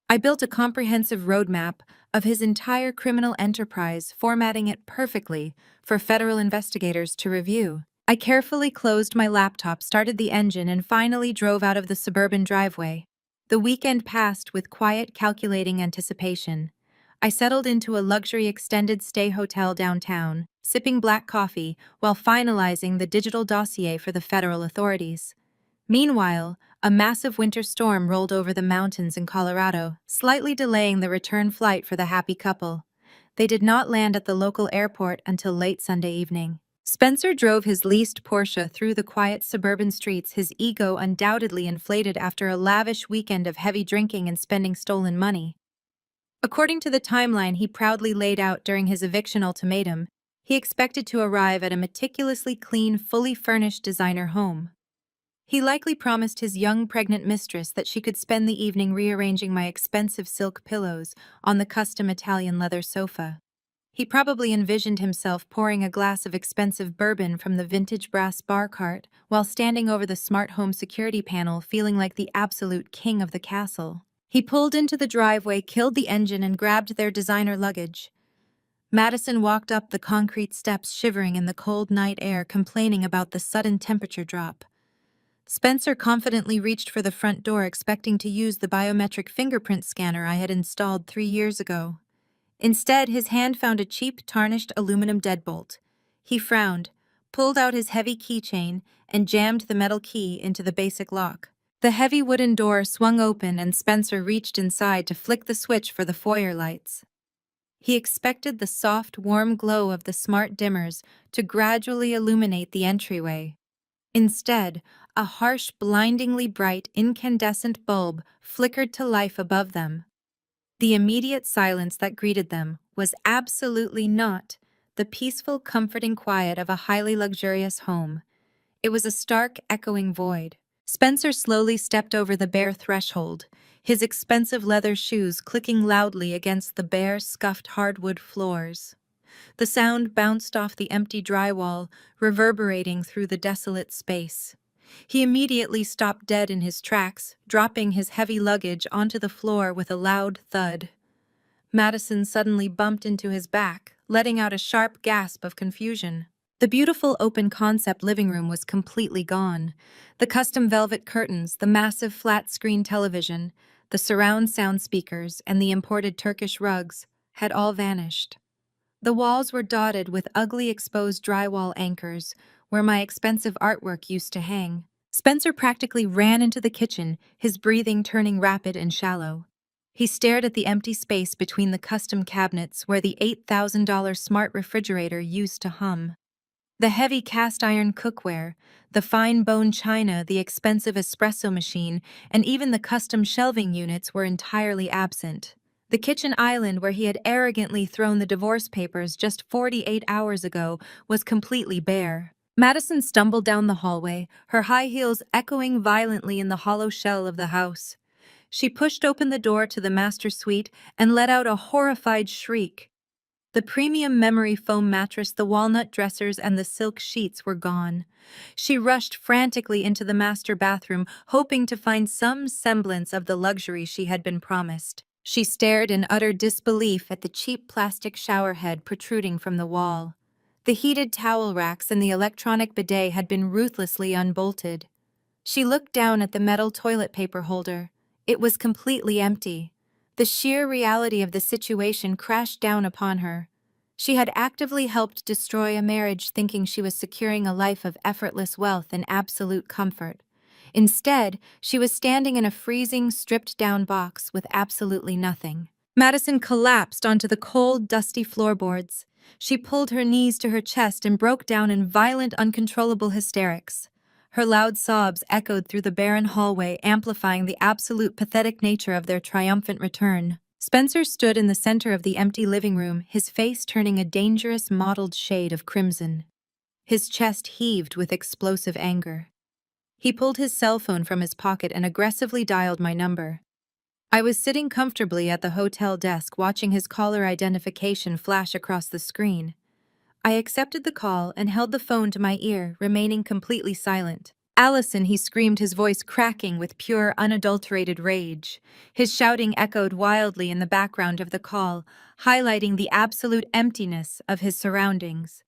[SPEAKER 1] I built a comprehensive roadmap of his entire criminal enterprise, formatting it perfectly for federal investigators to review. I carefully closed my laptop, started the engine, and finally drove out of the suburban driveway. The weekend passed with quiet, calculating anticipation. I settled into a luxury extended stay hotel downtown, sipping black coffee while finalizing the digital dossier for the federal authorities. Meanwhile, a massive winter storm rolled over the mountains in Colorado, slightly delaying the return flight for the happy couple. They did not land at the local airport until late Sunday evening. Spencer drove his leased Porsche through the quiet suburban streets, his ego undoubtedly inflated after a lavish weekend of heavy drinking and spending stolen money. According to the timeline he proudly laid out during his eviction ultimatum, he expected to arrive at a meticulously clean, fully furnished designer home. He likely promised his young pregnant mistress that she could spend the evening rearranging my expensive silk pillows on the custom Italian leather sofa. He probably envisioned himself pouring a glass of expensive bourbon from the vintage brass bar cart while standing over the smart home security panel, feeling like the absolute king of the castle. He pulled into the driveway, killed the engine, and grabbed their designer luggage. Madison walked up the concrete steps, shivering in the cold night air, complaining about the sudden temperature drop. Spencer confidently reached for the front door, expecting to use the biometric fingerprint scanner I had installed 3 years ago. Instead, his hand found a cheap, tarnished aluminum deadbolt. He frowned, pulled out his heavy keychain, and jammed the metal key into the basic lock. The heavy wooden door swung open, and Spencer reached inside to flick the switch for the foyer lights. He expected the soft, warm glow of the smart dimmers to gradually illuminate the entryway. Instead, a harsh, blindingly bright, incandescent bulb flickered to life above them. The immediate silence that greeted them was absolutely not the peaceful, comforting quiet of a highly luxurious home. It was a stark, echoing void. Spencer slowly stepped over the bare threshold, his expensive leather shoes clicking loudly against the bare, scuffed hardwood floors. The sound bounced off the empty drywall, reverberating through the desolate space. He immediately stopped dead in his tracks, dropping his heavy luggage onto the floor with a loud thud. Madison suddenly bumped into his back, letting out a sharp gasp of confusion. The beautiful open-concept living room was completely gone. The custom velvet curtains, the massive flat-screen television, the surround sound speakers, and the imported Turkish rugs had all vanished. The walls were dotted with ugly exposed drywall anchors where my expensive artwork used to hang. Spencer practically ran into the kitchen, his breathing turning rapid and shallow. He stared at the empty space between the custom cabinets where the $8,000 smart refrigerator used to hum. The heavy cast-iron cookware, the fine bone china, the expensive espresso machine, and even the custom shelving units were entirely absent. The kitchen island where he had arrogantly thrown the divorce papers just 48 hours ago was completely bare. Madison stumbled down the hallway, her high heels echoing violently in the hollow shell of the house. She pushed open the door to the master suite and let out a horrified shriek. The premium memory foam mattress, the walnut dressers, and the silk sheets were gone. She rushed frantically into the master bathroom, hoping to find some semblance of the luxury she had been promised. She stared in utter disbelief at the cheap plastic shower head protruding from the wall. The heated towel racks and the electronic bidet had been ruthlessly unbolted. She looked down at the metal toilet paper holder. It was completely empty. The sheer reality of the situation crashed down upon her. She had actively helped destroy a marriage thinking she was securing a life of effortless wealth and absolute comfort. Instead, she was standing in a freezing, stripped-down box with absolutely nothing. Madison collapsed onto the cold, dusty floorboards. She pulled her knees to her chest and broke down in violent, uncontrollable hysterics. Her loud sobs echoed through the barren hallway, amplifying the absolute pathetic nature of their triumphant return. Spencer stood in the center of the empty living room, his face turning a dangerous mottled shade of crimson. His chest heaved with explosive anger. He pulled his cell phone from his pocket and aggressively dialed my number. I was sitting comfortably at the hotel desk watching his caller identification flash across the screen. I accepted the call and held the phone to my ear, remaining completely silent. "Allison," he screamed, his voice cracking with pure, unadulterated rage. His shouting echoed wildly in the background of the call, highlighting the absolute emptiness of his surroundings.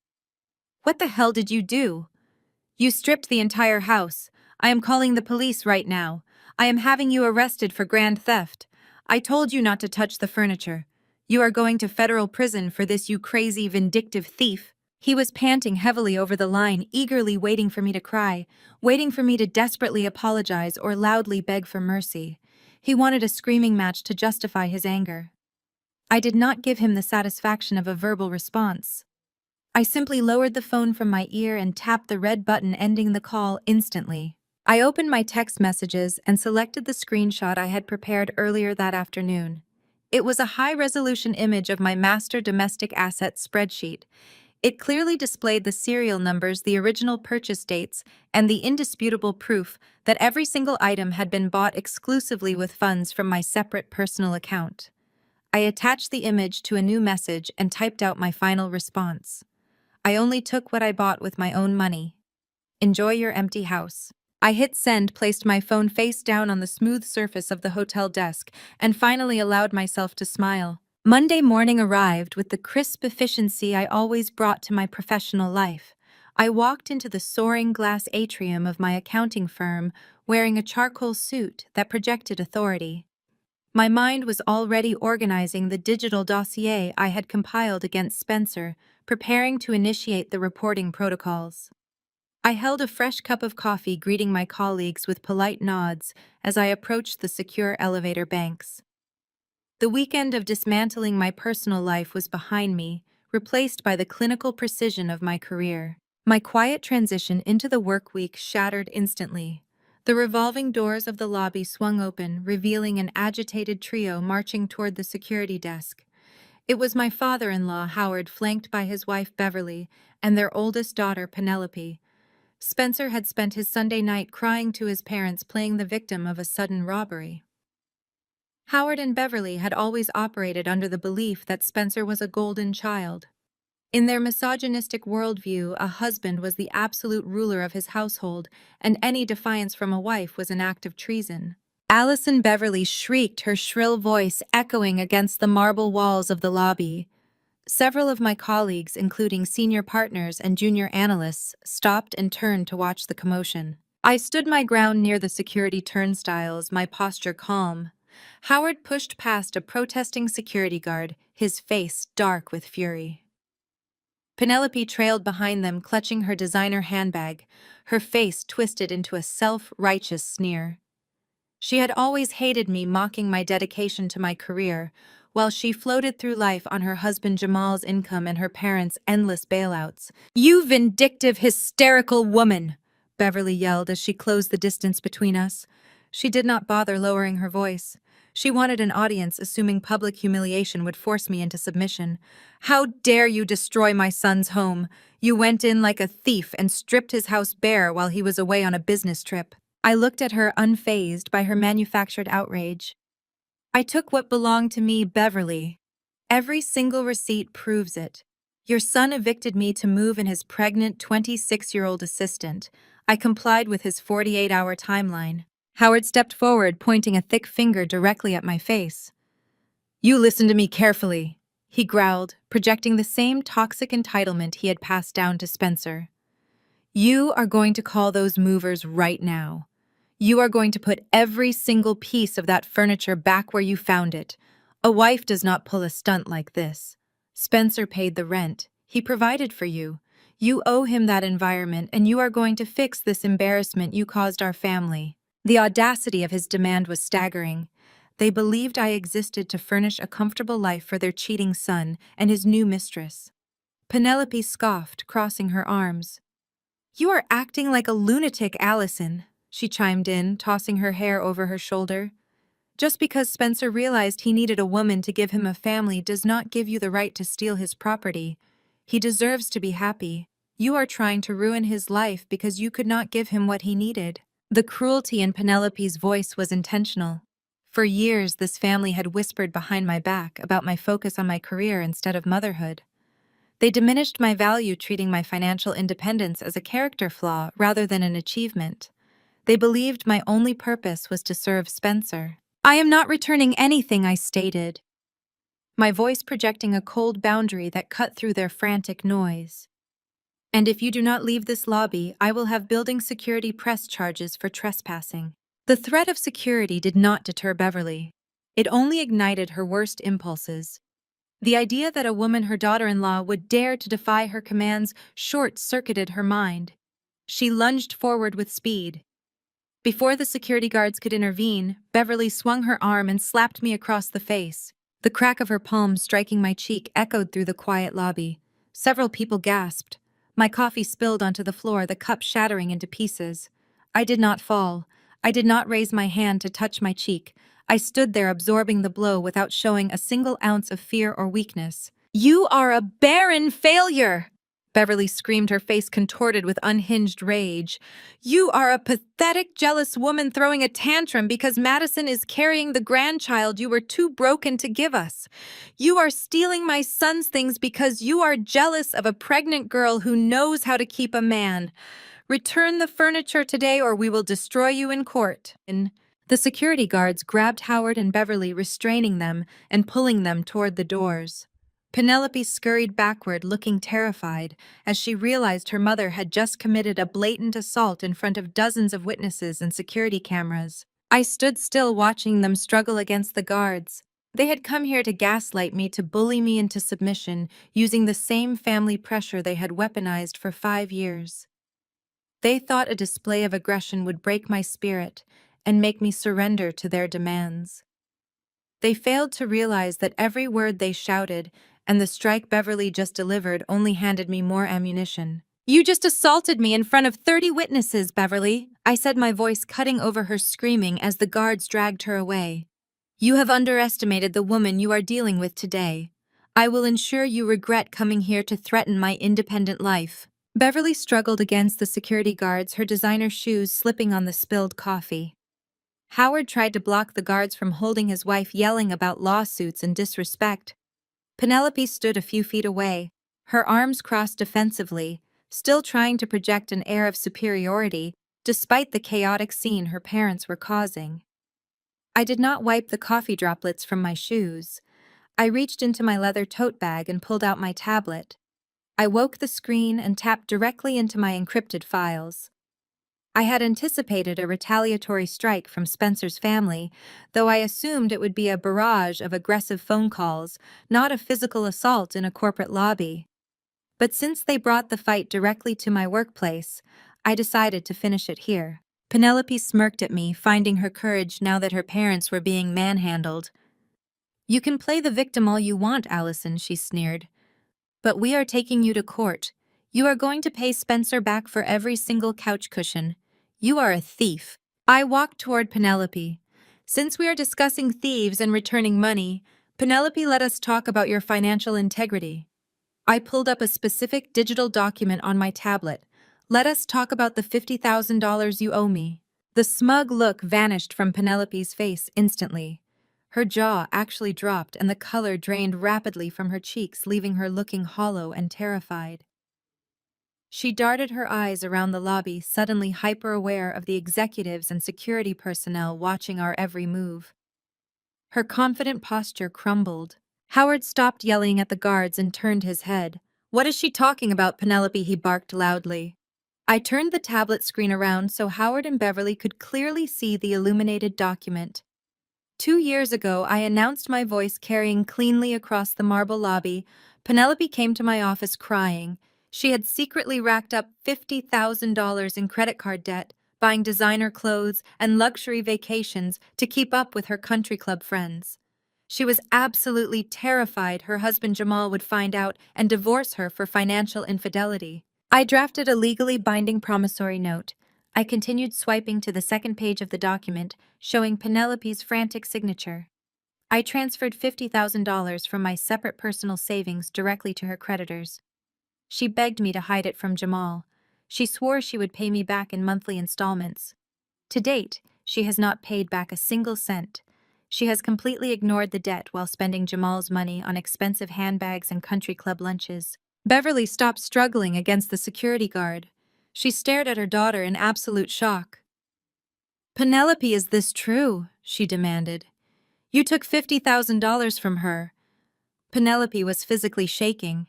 [SPEAKER 1] "What the hell did you do? You stripped the entire house. I am calling the police right now. I am having you arrested for grand theft. I told you not to touch the furniture. You are going to federal prison for this, you crazy, vindictive thief." He was panting heavily over the line, eagerly waiting for me to cry, waiting for me to desperately apologize or loudly beg for mercy. He wanted a screaming match to justify his anger. I did not give him the satisfaction of a verbal response. I simply lowered the phone from my ear and tapped the red button ending the call instantly. I opened my text messages and selected the screenshot I had prepared earlier that afternoon. It was a high-resolution image of my master domestic assets spreadsheet. It clearly displayed the serial numbers, the original purchase dates, and the indisputable proof that every single item had been bought exclusively with funds from my separate personal account. I attached the image to a new message and typed out my final response. "I only took what I bought with my own money. Enjoy your empty house." I hit send, placed my phone face down on the smooth surface of the hotel desk, and finally allowed myself to smile. Monday morning arrived with the crisp efficiency I always brought to my professional life. I walked into the soaring glass atrium of my accounting firm wearing a charcoal suit that projected authority. My mind was already organizing the digital dossier I had compiled against Spencer, preparing to initiate the reporting protocols. I held a fresh cup of coffee, greeting my colleagues with polite nods as I approached the secure elevator banks. The weekend of dismantling my personal life was behind me, replaced by the clinical precision of my career. My quiet transition into the work week shattered instantly. The revolving doors of the lobby swung open, revealing an agitated trio marching toward the security desk. It was my father-in-law, Howard, flanked by his wife, Beverly, and their oldest daughter, Penelope. Spencer had spent his Sunday night crying to his parents, playing the victim of a sudden robbery. Howard and Beverly had always operated under the belief that Spencer was a golden child. In their misogynistic worldview, a husband was the absolute ruler of his household, and any defiance from a wife was an act of treason. Allison Beverly shrieked, her shrill voice echoing against the marble walls of the lobby. Several of my colleagues, including senior partners and junior analysts, stopped and turned to watch the commotion. I stood my ground near the security turnstiles, my posture calm. Howard pushed past a protesting security guard, his face dark with fury. Penelope trailed behind them, clutching her designer handbag, her face twisted into a self-righteous sneer. She had always hated me, mocking my dedication to my career, while she floated through life on her husband Jamal's income and her parents' endless bailouts. "You vindictive, hysterical woman!" Beverly yelled as she closed the distance between us. She did not bother lowering her voice. She wanted an audience, assuming public humiliation would force me into submission. "How dare you destroy my son's home? You went in like a thief and stripped his house bare while he was away on a business trip." I looked at her, unfazed by her manufactured outrage. "I took what belonged to me, Beverly. Every single receipt proves it. Your son evicted me to move in his pregnant 26-year-old assistant. I complied with his 48-hour timeline." Howard stepped forward, pointing a thick finger directly at my face. "You listen to me carefully," he growled, projecting the same toxic entitlement he had passed down to Spencer. "You are going to call those movers right now. You are going to put every single piece of that furniture back where you found it. A wife does not pull a stunt like this. Spencer paid the rent. He provided for you. You owe him that environment, and you are going to fix this embarrassment you caused our family." The audacity of his demand was staggering. They believed I existed to furnish a comfortable life for their cheating son and his new mistress. Penelope scoffed, crossing her arms. "You are acting like a lunatic, Allison," she chimed in, tossing her hair over her shoulder. "Just because Spencer realized he needed a woman to give him a family does not give you the right to steal his property. He deserves to be happy. You are trying to ruin his life because you could not give him what he needed." The cruelty in Penelope's voice was intentional. For years, this family had whispered behind my back about my focus on my career instead of motherhood. They diminished my value, treating my financial independence as a character flaw rather than an achievement. They believed my only purpose was to serve Spencer. "I am not returning anything," I stated, my voice projecting a cold boundary that cut through their frantic noise. "And if you do not leave this lobby, I will have building security press charges for trespassing." The threat of security did not deter Beverly. It only ignited her worst impulses. The idea that a woman, her daughter-in-law, would dare to defy her commands short-circuited her mind. She lunged forward with speed. Before the security guards could intervene, Beverly swung her arm and slapped me across the face. The crack of her palm striking my cheek echoed through the quiet lobby. Several people gasped. My coffee spilled onto the floor, the cup shattering into pieces. I did not fall. I did not raise my hand to touch my cheek. I stood there absorbing the blow without showing a single ounce of fear or weakness. "You are a barren failure!" Beverly screamed, her face contorted with unhinged rage. "You are a pathetic, jealous woman throwing a tantrum because Madison is carrying the grandchild you were too broken to give us. You are stealing my son's things because you are jealous of a pregnant girl who knows how to keep a man. Return the furniture today or we will destroy you in court." The security guards grabbed Howard and Beverly, restraining them and pulling them toward the doors. Penelope scurried backward, looking terrified, as she realized her mother had just committed a blatant assault in front of dozens of witnesses and security cameras. I stood still, watching them struggle against the guards. They had come here to gaslight me, to bully me into submission, using the same family pressure they had weaponized for 5 years. They thought a display of aggression would break my spirit and make me surrender to their demands. They failed to realize that every word they shouted and the strike Beverly just delivered only handed me more ammunition. "You just assaulted me in front of 30 witnesses, Beverly," I said, my voice cutting over her screaming as the guards dragged her away. "You have underestimated the woman you are dealing with today. I will ensure you regret coming here to threaten my independent life." Beverly struggled against the security guards, her designer shoes slipping on the spilled coffee. Howard tried to block the guards from holding his wife, yelling about lawsuits and disrespect. Penelope stood a few feet away, her arms crossed defensively, still trying to project an air of superiority despite the chaotic scene her parents were causing. I did not wipe the coffee droplets from my shoes. I reached into my leather tote bag and pulled out my tablet. I woke the screen and tapped directly into my encrypted files. I had anticipated a retaliatory strike from Spencer's family, though I assumed it would be a barrage of aggressive phone calls, not a physical assault in a corporate lobby. But since they brought the fight directly to my workplace, I decided to finish it here. Penelope smirked at me, finding her courage now that her parents were being manhandled. "You can play the victim all you want, Allison," she sneered. "But we are taking you to court. You are going to pay Spencer back for every single couch cushion. You are a thief." I walked toward Penelope. "Since we are discussing thieves and returning money, Penelope, let us talk about your financial integrity." I pulled up a specific digital document on my tablet. "Let us talk about the $50,000 you owe me." The smug look vanished from Penelope's face instantly. Her jaw actually dropped and the color drained rapidly from her cheeks, leaving her looking hollow and terrified. She darted her eyes around the lobby, suddenly hyper-aware of the executives and security personnel watching our every move. Her confident posture crumbled. Howard stopped yelling at the guards and turned his head. "What is she talking about, Penelope?" he barked loudly. I turned the tablet screen around so Howard and Beverly could clearly see the illuminated document. 2 years ago, I announced my voice carrying cleanly across the marble lobby. Penelope came to my office crying. She had secretly racked up $50,000 in credit card debt, buying designer clothes and luxury vacations to keep up with her country club friends. She was absolutely terrified her husband Jamal would find out and divorce her for financial infidelity. I drafted a legally binding promissory note. I continued swiping to the second page of the document, showing Penelope's frantic signature. I transferred $50,000 from my separate personal savings directly to her creditors. She begged me to hide it from Jamal. She swore she would pay me back in monthly installments. To date, she has not paid back a single cent. She has completely ignored the debt while spending Jamal's money on expensive handbags and country club lunches. Beverly stopped struggling against the security guard. She stared at her daughter in absolute shock. "Penelope, is this true?" she demanded. "You took $50,000 from her." Penelope was physically shaking.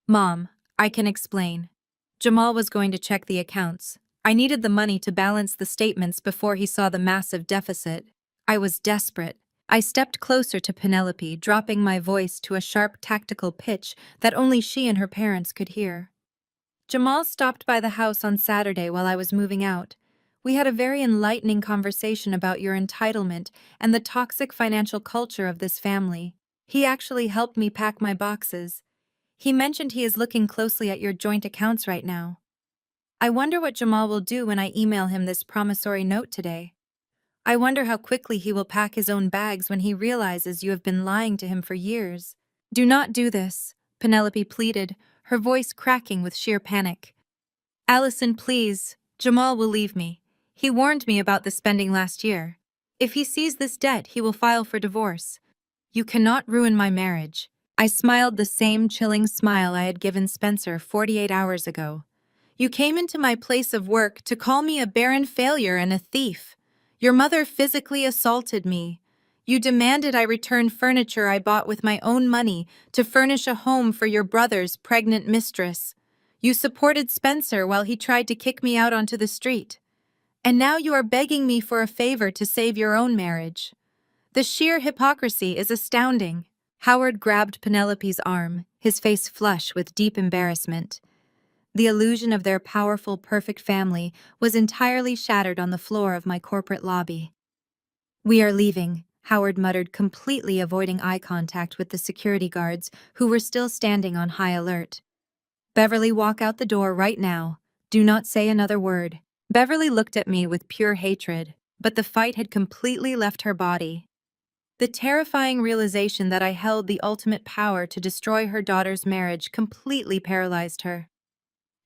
[SPEAKER 1] "Mom, I can explain. Jamal was going to check the accounts. I needed the money to balance the statements before he saw the massive deficit. I was desperate." I stepped closer to Penelope, dropping my voice to a sharp tactical pitch that only she and her parents could hear. "Jamal stopped by the house on Saturday while I was moving out. We had a very enlightening conversation about your entitlement and the toxic financial culture of this family. He actually helped me pack my boxes. He mentioned he is looking closely at your joint accounts right now. I wonder what Jamal will do when I email him this promissory note today. I wonder how quickly he will pack his own bags when he realizes you have been lying to him for years." "Do not do this," Penelope pleaded, her voice cracking with sheer panic. "Allison, please. Jamal will leave me. He warned me about the spending last year. If he sees this debt, he will file for divorce. You cannot ruin my marriage." I smiled the same chilling smile I had given Spencer 48 hours ago. "You came into my place of work to call me a barren failure and a thief. Your mother physically assaulted me. You demanded I return furniture I bought with my own money to furnish a home for your brother's pregnant mistress. You supported Spencer while he tried to kick me out onto the street. And now you are begging me for a favor to save your own marriage. The sheer hypocrisy is astounding." Howard grabbed Penelope's arm, his face flush with deep embarrassment. The illusion of their powerful, perfect family was entirely shattered on the floor of my corporate lobby. "We are leaving," Howard muttered, completely avoiding eye contact with the security guards who were still standing on high alert. "Beverly, walk out the door right now. Do not say another word." Beverly looked at me with pure hatred, but the fight had completely left her body. The terrifying realization that I held the ultimate power to destroy her daughter's marriage completely paralyzed her.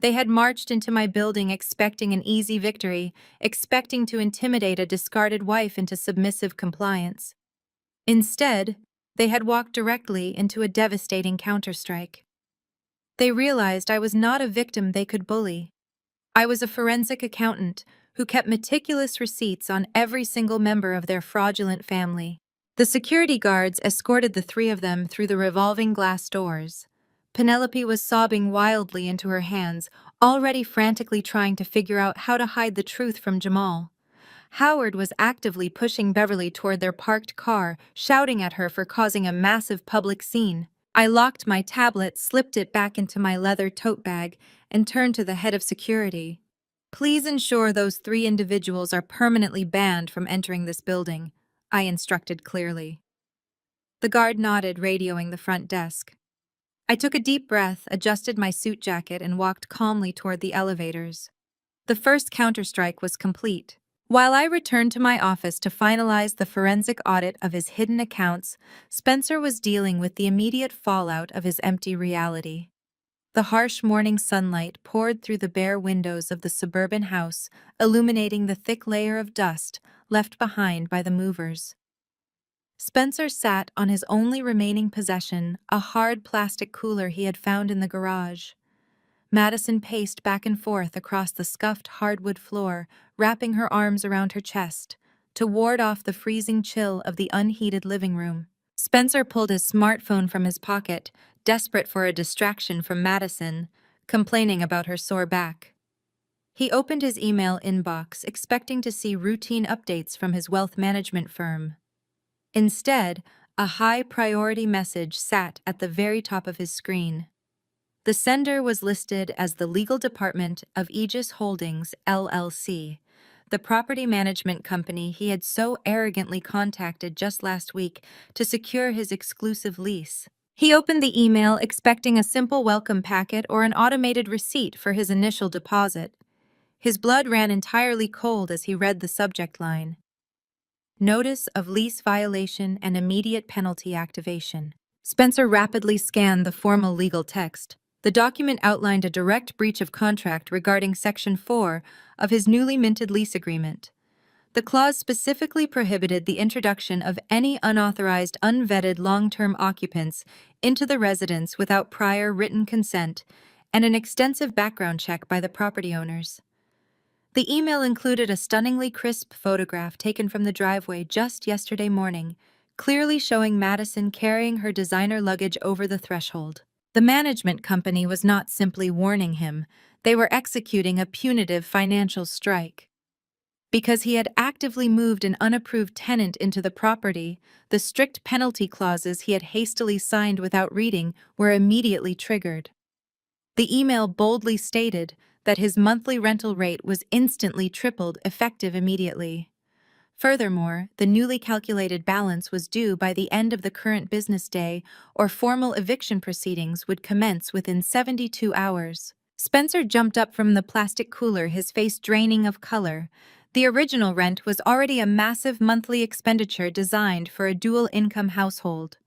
[SPEAKER 1] They had marched into my building expecting an easy victory, expecting to intimidate a discarded wife into submissive compliance. Instead, they had walked directly into a devastating counterstrike. They realized I was not a victim they could bully. I was a forensic accountant who kept meticulous receipts on every single member of their fraudulent family. The security guards escorted the three of them through the revolving glass doors. Penelope was sobbing wildly into her hands, already frantically trying to figure out how to hide the truth from Jamal. Howard was actively pushing Beverly toward their parked car, shouting at her for causing a massive public scene. I locked my tablet, slipped it back into my leather tote bag, and turned to the head of security. Please ensure those 3 individuals are permanently banned from entering this building, I instructed clearly. The guard nodded, radioing the front desk. I took a deep breath, adjusted my suit jacket, and walked calmly toward the elevators. The first counterstrike was complete. While I returned to my office to finalize the forensic audit of his hidden accounts, Spencer was dealing with the immediate fallout of his empty reality. The harsh morning sunlight poured through the bare windows of the suburban house, illuminating the thick layer of dust left behind by the movers. Spencer sat on his only remaining possession, a hard plastic cooler he had found in the garage. Madison paced back and forth across the scuffed hardwood floor, wrapping her arms around her chest to ward off the freezing chill of the unheated living room. Spencer pulled his smartphone from his pocket, desperate for a distraction from Madison, complaining about her sore back. He opened his email inbox, expecting to see routine updates from his wealth management firm. Instead, a high-priority message sat at the very top of his screen. The sender was listed as the legal department of Aegis Holdings, LLC, the property management company he had so arrogantly contacted just last week to secure his exclusive lease. He opened the email expecting a simple welcome packet or an automated receipt for his initial deposit. His blood ran entirely cold as he read the subject line. Notice of lease violation and immediate penalty activation. Spencer rapidly scanned the formal legal text. The document outlined a direct breach of contract regarding Section 4 of his newly minted lease agreement. The clause specifically prohibited the introduction of any unauthorized, unvetted long-term occupants into the residence without prior written consent and an extensive background check by the property owners. The email included a stunningly crisp photograph taken from the driveway just yesterday morning, clearly showing Madison carrying her designer luggage over the threshold. The management company was not simply warning him, they were executing a punitive financial strike. Because he had actively moved an unapproved tenant into the property, the strict penalty clauses he had hastily signed without reading were immediately triggered. The email boldly stated that his monthly rental rate was instantly tripled, effective immediately. Furthermore, the newly calculated balance was due by the end of the current business day, or formal eviction proceedings would commence within 72 hours. Spencer jumped up from the plastic cooler, his face draining of color. The original rent was already a massive monthly expenditure designed for a dual-income household.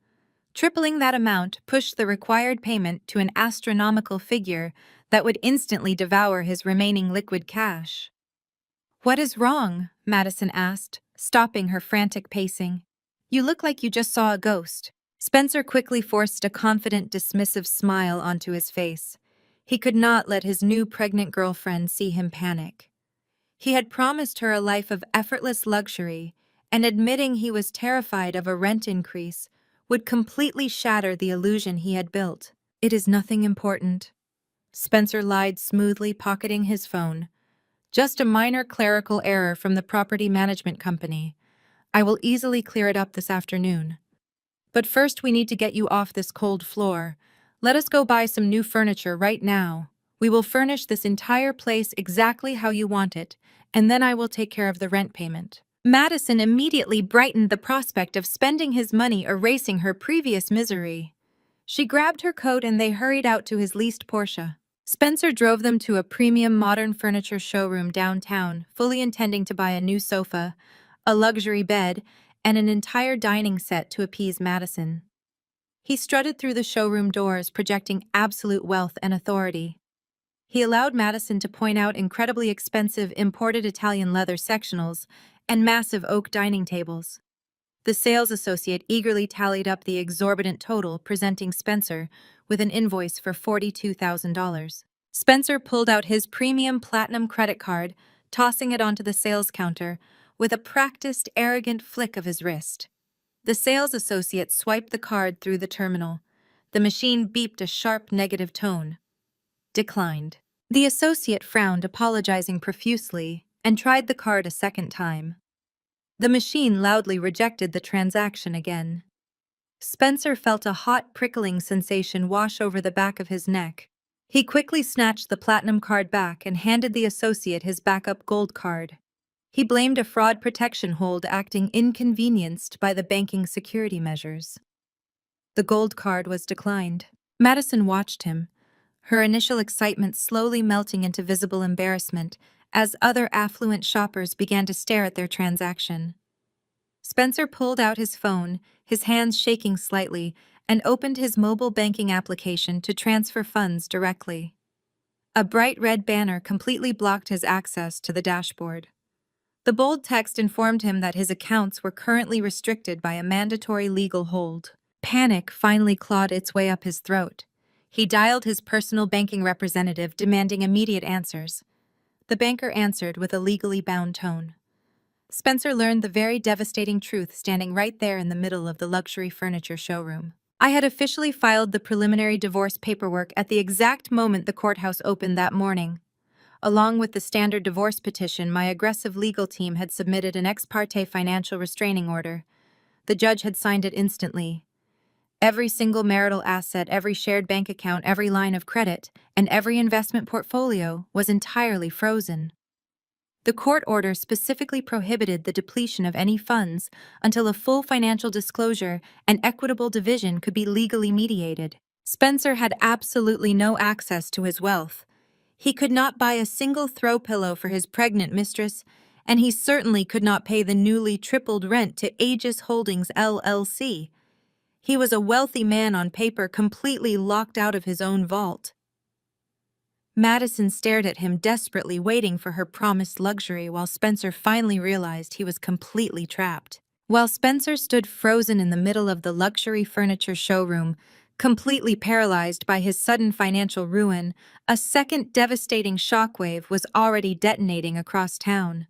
[SPEAKER 1] Tripling that amount pushed the required payment to an astronomical figure that would instantly devour his remaining liquid cash. "What is wrong?" Madison asked, stopping her frantic pacing. "You look like you just saw a ghost." Spencer quickly forced a confident, dismissive smile onto his face. He could not let his new pregnant girlfriend see him panic. He had promised her a life of effortless luxury, and admitting he was terrified of a rent increase would completely shatter the illusion he had built. "It is nothing important," Spencer lied smoothly, pocketing his phone. "Just a minor clerical error from the property management company. I will easily clear it up this afternoon. But first we need to get you off this cold floor. Let us go buy some new furniture right now. We will furnish this entire place exactly how you want it, and then I will take care of the rent payment." Madison immediately brightened the prospect of spending his money erasing her previous misery. She grabbed her coat and they hurried out to his leased Porsche. Spencer drove them to a premium modern furniture showroom downtown, fully intending to buy a new sofa, a luxury bed, and an entire dining set to appease Madison. He strutted through the showroom doors, projecting absolute wealth and authority. He allowed Madison to point out incredibly expensive imported Italian leather sectionals and massive oak dining tables. The sales associate eagerly tallied up the exorbitant total, presenting Spencer with an invoice for $42,000. Spencer pulled out his premium platinum credit card, tossing it onto the sales counter with a practiced, arrogant flick of his wrist. The sales associate swiped the card through the terminal. The machine beeped a sharp negative tone. "Declined." The associate frowned, apologizing profusely, and tried the card a second time. The machine loudly rejected the transaction again. Spencer felt a hot, prickling sensation wash over the back of his neck. He quickly snatched the platinum card back and handed the associate his backup gold card. He blamed a fraud protection hold acting inconvenienced by the banking security measures. The gold card was declined. Madison watched him, her initial excitement slowly melting into visible embarrassment as other affluent shoppers began to stare at their transaction. Spencer pulled out his phone, his hands shaking slightly, and opened his mobile banking application to transfer funds directly. A bright red banner completely blocked his access to the dashboard. The bold text informed him that his accounts were currently restricted by a mandatory legal hold. Panic finally clawed its way up his throat. He dialed his personal banking representative, demanding immediate answers. The banker answered with a legally bound tone. Spencer learned the very devastating truth standing right there in the middle of the luxury furniture showroom. I had officially filed the preliminary divorce paperwork at the exact moment the courthouse opened that morning. Along with the standard divorce petition, my aggressive legal team had submitted an ex parte financial restraining order. The judge had signed it instantly. Every single marital asset, every shared bank account, every line of credit, and every investment portfolio was entirely frozen. The court order specifically prohibited the depletion of any funds until a full financial disclosure and equitable division could be legally mediated. Spencer had absolutely no access to his wealth. He could not buy a single throw pillow for his pregnant mistress, and he certainly could not pay the newly tripled rent to Aegis Holdings LLC. He was a wealthy man on paper, completely locked out of his own vault. Madison stared at him desperately, waiting for her promised luxury, while Spencer finally realized he was completely trapped. While Spencer stood frozen in the middle of the luxury furniture showroom, completely paralyzed by his sudden financial ruin, a second devastating shockwave was already detonating across town.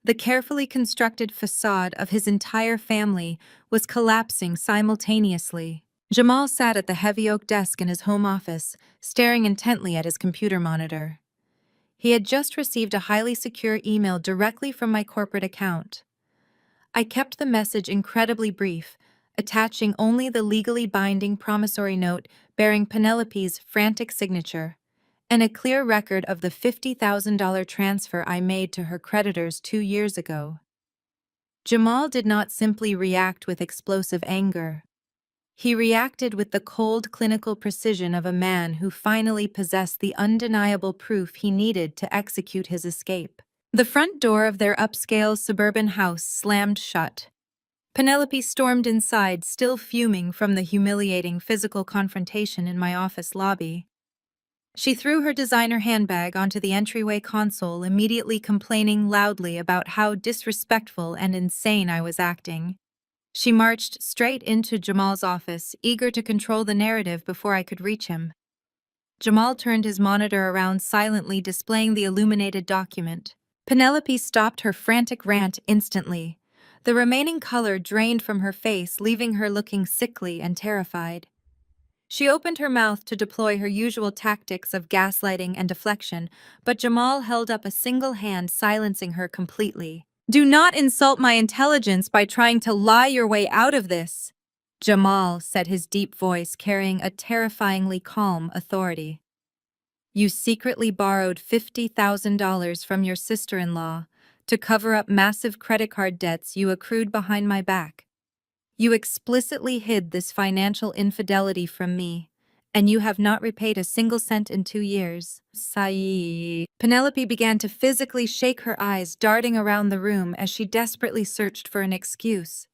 [SPEAKER 1] The carefully constructed facade of his entire family was collapsing simultaneously. Jamal sat at the heavy oak desk in his home office, staring intently at his computer monitor. He had just received a highly secure email directly from my corporate account. I kept the message incredibly brief, attaching only the legally binding promissory note bearing Penelope's frantic signature, and a clear record of the $50,000 transfer I made to her creditors 2 years ago. Jamal did not simply react with explosive anger. He reacted with the cold clinical precision of a man who finally possessed the undeniable proof he needed to execute his escape. The front door of their upscale suburban house slammed shut. Penelope stormed inside, still fuming from the humiliating physical confrontation in my office lobby. She threw her designer handbag onto the entryway console, immediately complaining loudly about how disrespectful and insane I was acting. She marched straight into Jamal's office, eager to control the narrative before I could reach him. Jamal turned his monitor around, silently displaying the illuminated document. Penelope stopped her frantic rant instantly. The remaining color drained from her face, leaving her looking sickly and terrified. She opened her mouth to deploy her usual tactics of gaslighting and deflection, but Jamal held up a single hand, silencing her completely. "Do not insult my intelligence by trying to lie your way out of this," Jamal said, his deep voice carrying a terrifyingly calm authority. "You secretly borrowed $50,000 from your sister-in-law to cover up massive credit card debts you accrued behind my back. You explicitly hid this financial infidelity from me, and you have not repaid a single cent in 2 years. Saeed." Penelope began to physically shake, her eyes darting around the room as she desperately searched for an excuse.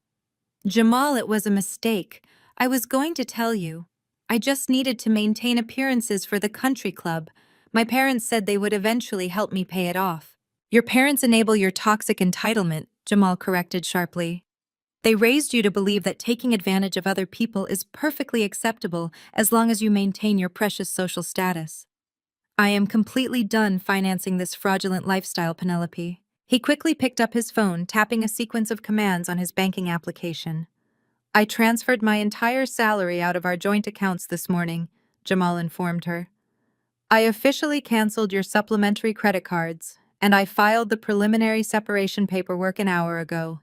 [SPEAKER 1] "Jamal, it was a mistake. I was going to tell you. I just needed to maintain appearances for the country club. My parents said they would eventually help me pay it off." "Your parents enable your toxic entitlement," Jamal corrected sharply. "They raised you to believe that taking advantage of other people is perfectly acceptable as long as you maintain your precious social status. I am completely done financing this fraudulent lifestyle, Penelope." He quickly picked up his phone, tapping a sequence of commands on his banking application. "I transferred my entire salary out of our joint accounts this morning," Jamal informed her. "I officially canceled your supplementary credit cards, and I filed the preliminary separation paperwork an hour ago.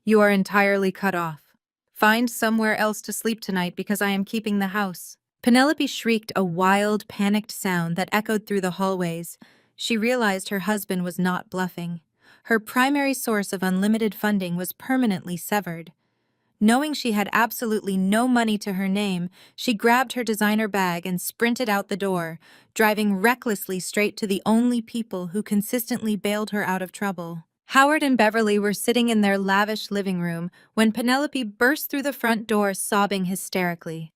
[SPEAKER 1] You are entirely cut off. Find somewhere else to sleep tonight because I am keeping the house." Penelope shrieked a wild, panicked sound that echoed through the hallways. She realized her husband was not bluffing. Her primary source of unlimited funding was permanently severed. Knowing she had absolutely no money to her name, she grabbed her designer bag and sprinted out the door, driving recklessly straight to the only people who consistently bailed her out of trouble. Howard and Beverly were sitting in their lavish living room when Penelope burst through the front door sobbing hysterically.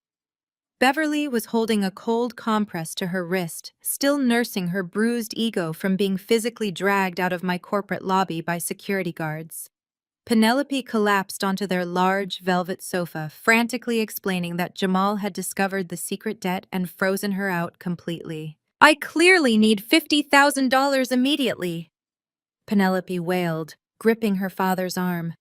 [SPEAKER 1] Beverly was holding a cold compress to her wrist, still nursing her bruised ego from being physically dragged out of my corporate lobby by security guards. Penelope collapsed onto their large velvet sofa, frantically explaining that Jamal had discovered the secret debt and frozen her out completely. "I clearly need $50,000 immediately," Penelope wailed, gripping her father's arm.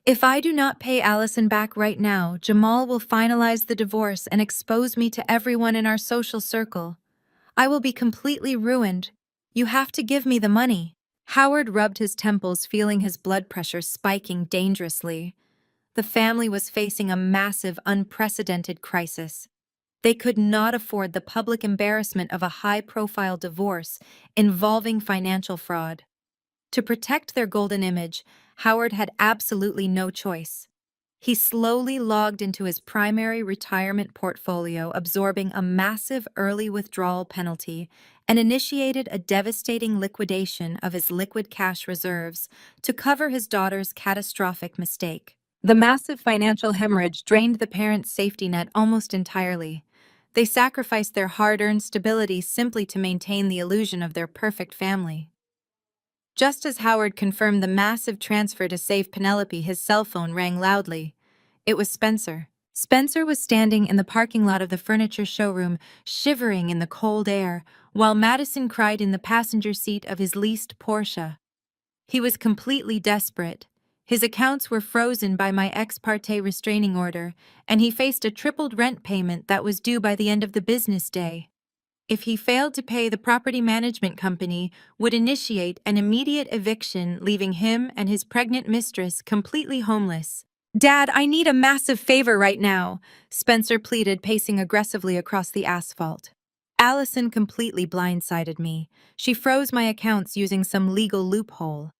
[SPEAKER 1] "If I do not pay Allison back right now, Jamal will finalize the divorce and expose me to everyone in our social circle. I will be completely ruined. You have to give me the money." Howard rubbed his temples, feeling his blood pressure spiking dangerously. The family was facing a massive, unprecedented crisis. They could not afford the public embarrassment of a high-profile divorce involving financial fraud. To protect their golden image, Howard had absolutely no choice. He slowly logged into his primary retirement portfolio, absorbing a massive early withdrawal penalty, and initiated a devastating liquidation of his liquid cash reserves to cover his daughter's catastrophic mistake. The massive financial hemorrhage drained the parents' safety net almost entirely. They sacrificed their hard-earned stability simply to maintain the illusion of their perfect family. Just as Howard confirmed the massive transfer to save Penelope, his cell phone rang loudly. It was Spencer. Spencer was standing in the parking lot of the furniture showroom, shivering in the cold air, while Madison cried in the passenger seat of his leased Porsche. He was completely desperate. His accounts were frozen by my ex parte restraining order, and he faced a tripled rent payment that was due by the end of the business day. If he failed to pay, the property management company would initiate an immediate eviction, leaving him and his pregnant mistress completely homeless. "Dad, I need a massive favor right now," Spencer pleaded, pacing aggressively across the asphalt. Allison completely blindsided me. She froze my accounts using some legal loophole.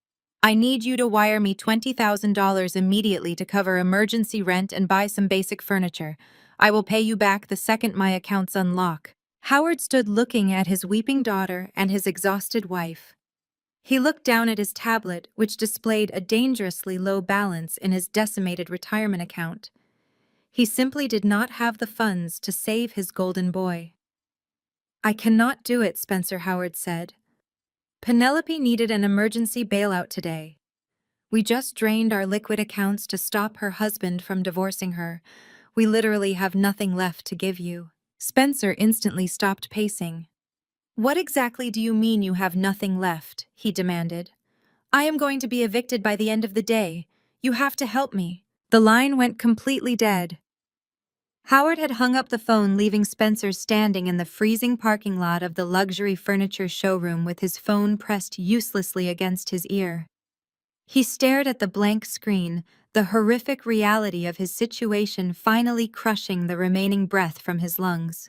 [SPEAKER 1] "I need you to wire me $20,000 immediately to cover emergency rent and buy some basic furniture. I will pay you back the second my accounts unlock." Howard stood looking at his weeping daughter and his exhausted wife. He looked down at his tablet, which displayed a dangerously low balance in his decimated retirement account. He simply did not have the funds to save his golden boy. "I cannot do it," Spencer Howard said. "Penelope needed an emergency bailout today. We just drained our liquid accounts to stop her husband from divorcing her. We literally have nothing left to give you." Spencer instantly stopped pacing. "What exactly do you mean you have nothing left?" he demanded. "I am going to be evicted by the end of the day. You have to help me." The line went completely dead. Howard had hung up the phone, leaving Spencer standing in the freezing parking lot of the luxury furniture showroom with his phone pressed uselessly against his ear. He stared at the blank screen, the horrific reality of his situation finally crushing the remaining breath from his lungs.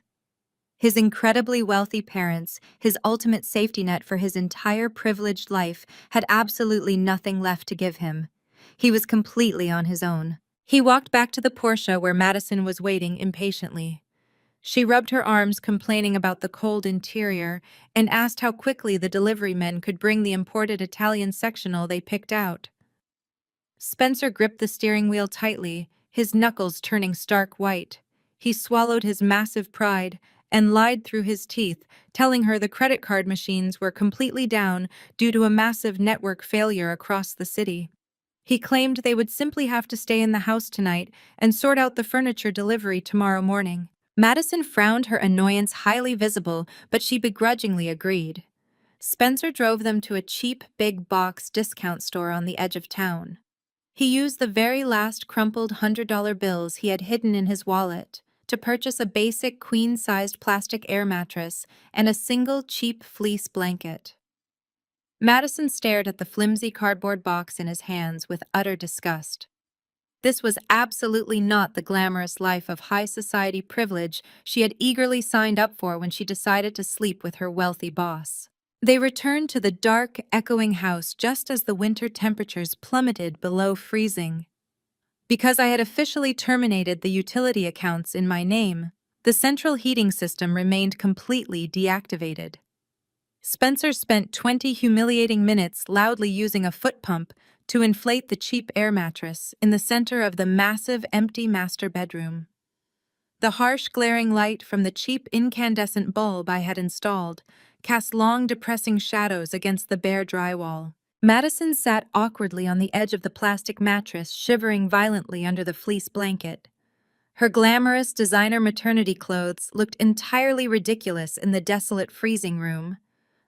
[SPEAKER 1] His incredibly wealthy parents, his ultimate safety net for his entire privileged life, had absolutely nothing left to give him. He was completely on his own. He walked back to the Porsche where Madison was waiting impatiently. She rubbed her arms, complaining about the cold interior, and asked how quickly the delivery men could bring the imported Italian sectional they picked out. Spencer gripped the steering wheel tightly, his knuckles turning stark white. He swallowed his massive pride and lied through his teeth, telling her the credit card machines were completely down due to a massive network failure across the city. He claimed they would simply have to stay in the house tonight and sort out the furniture delivery tomorrow morning. Madison frowned, her annoyance highly visible, but she begrudgingly agreed. Spencer drove them to a cheap, big-box discount store on the edge of town. He used the very last crumpled $100 bills he had hidden in his wallet to purchase a basic queen-sized plastic air mattress and a single cheap fleece blanket. Madison stared at the flimsy cardboard box in his hands with utter disgust. This was absolutely not the glamorous life of high society privilege she had eagerly signed up for when she decided to sleep with her wealthy boss. They returned to the dark, echoing house just as the winter temperatures plummeted below freezing. Because I had officially terminated the utility accounts in my name, the central heating system remained completely deactivated. Spencer spent 20 humiliating minutes loudly using a foot pump to inflate the cheap air mattress in the center of the massive empty master bedroom. The harsh glaring light from the cheap incandescent bulb I had installed cast long depressing shadows against the bare drywall. Madison sat awkwardly on the edge of the plastic mattress, shivering violently under the fleece blanket. Her glamorous designer maternity clothes looked entirely ridiculous in the desolate freezing room.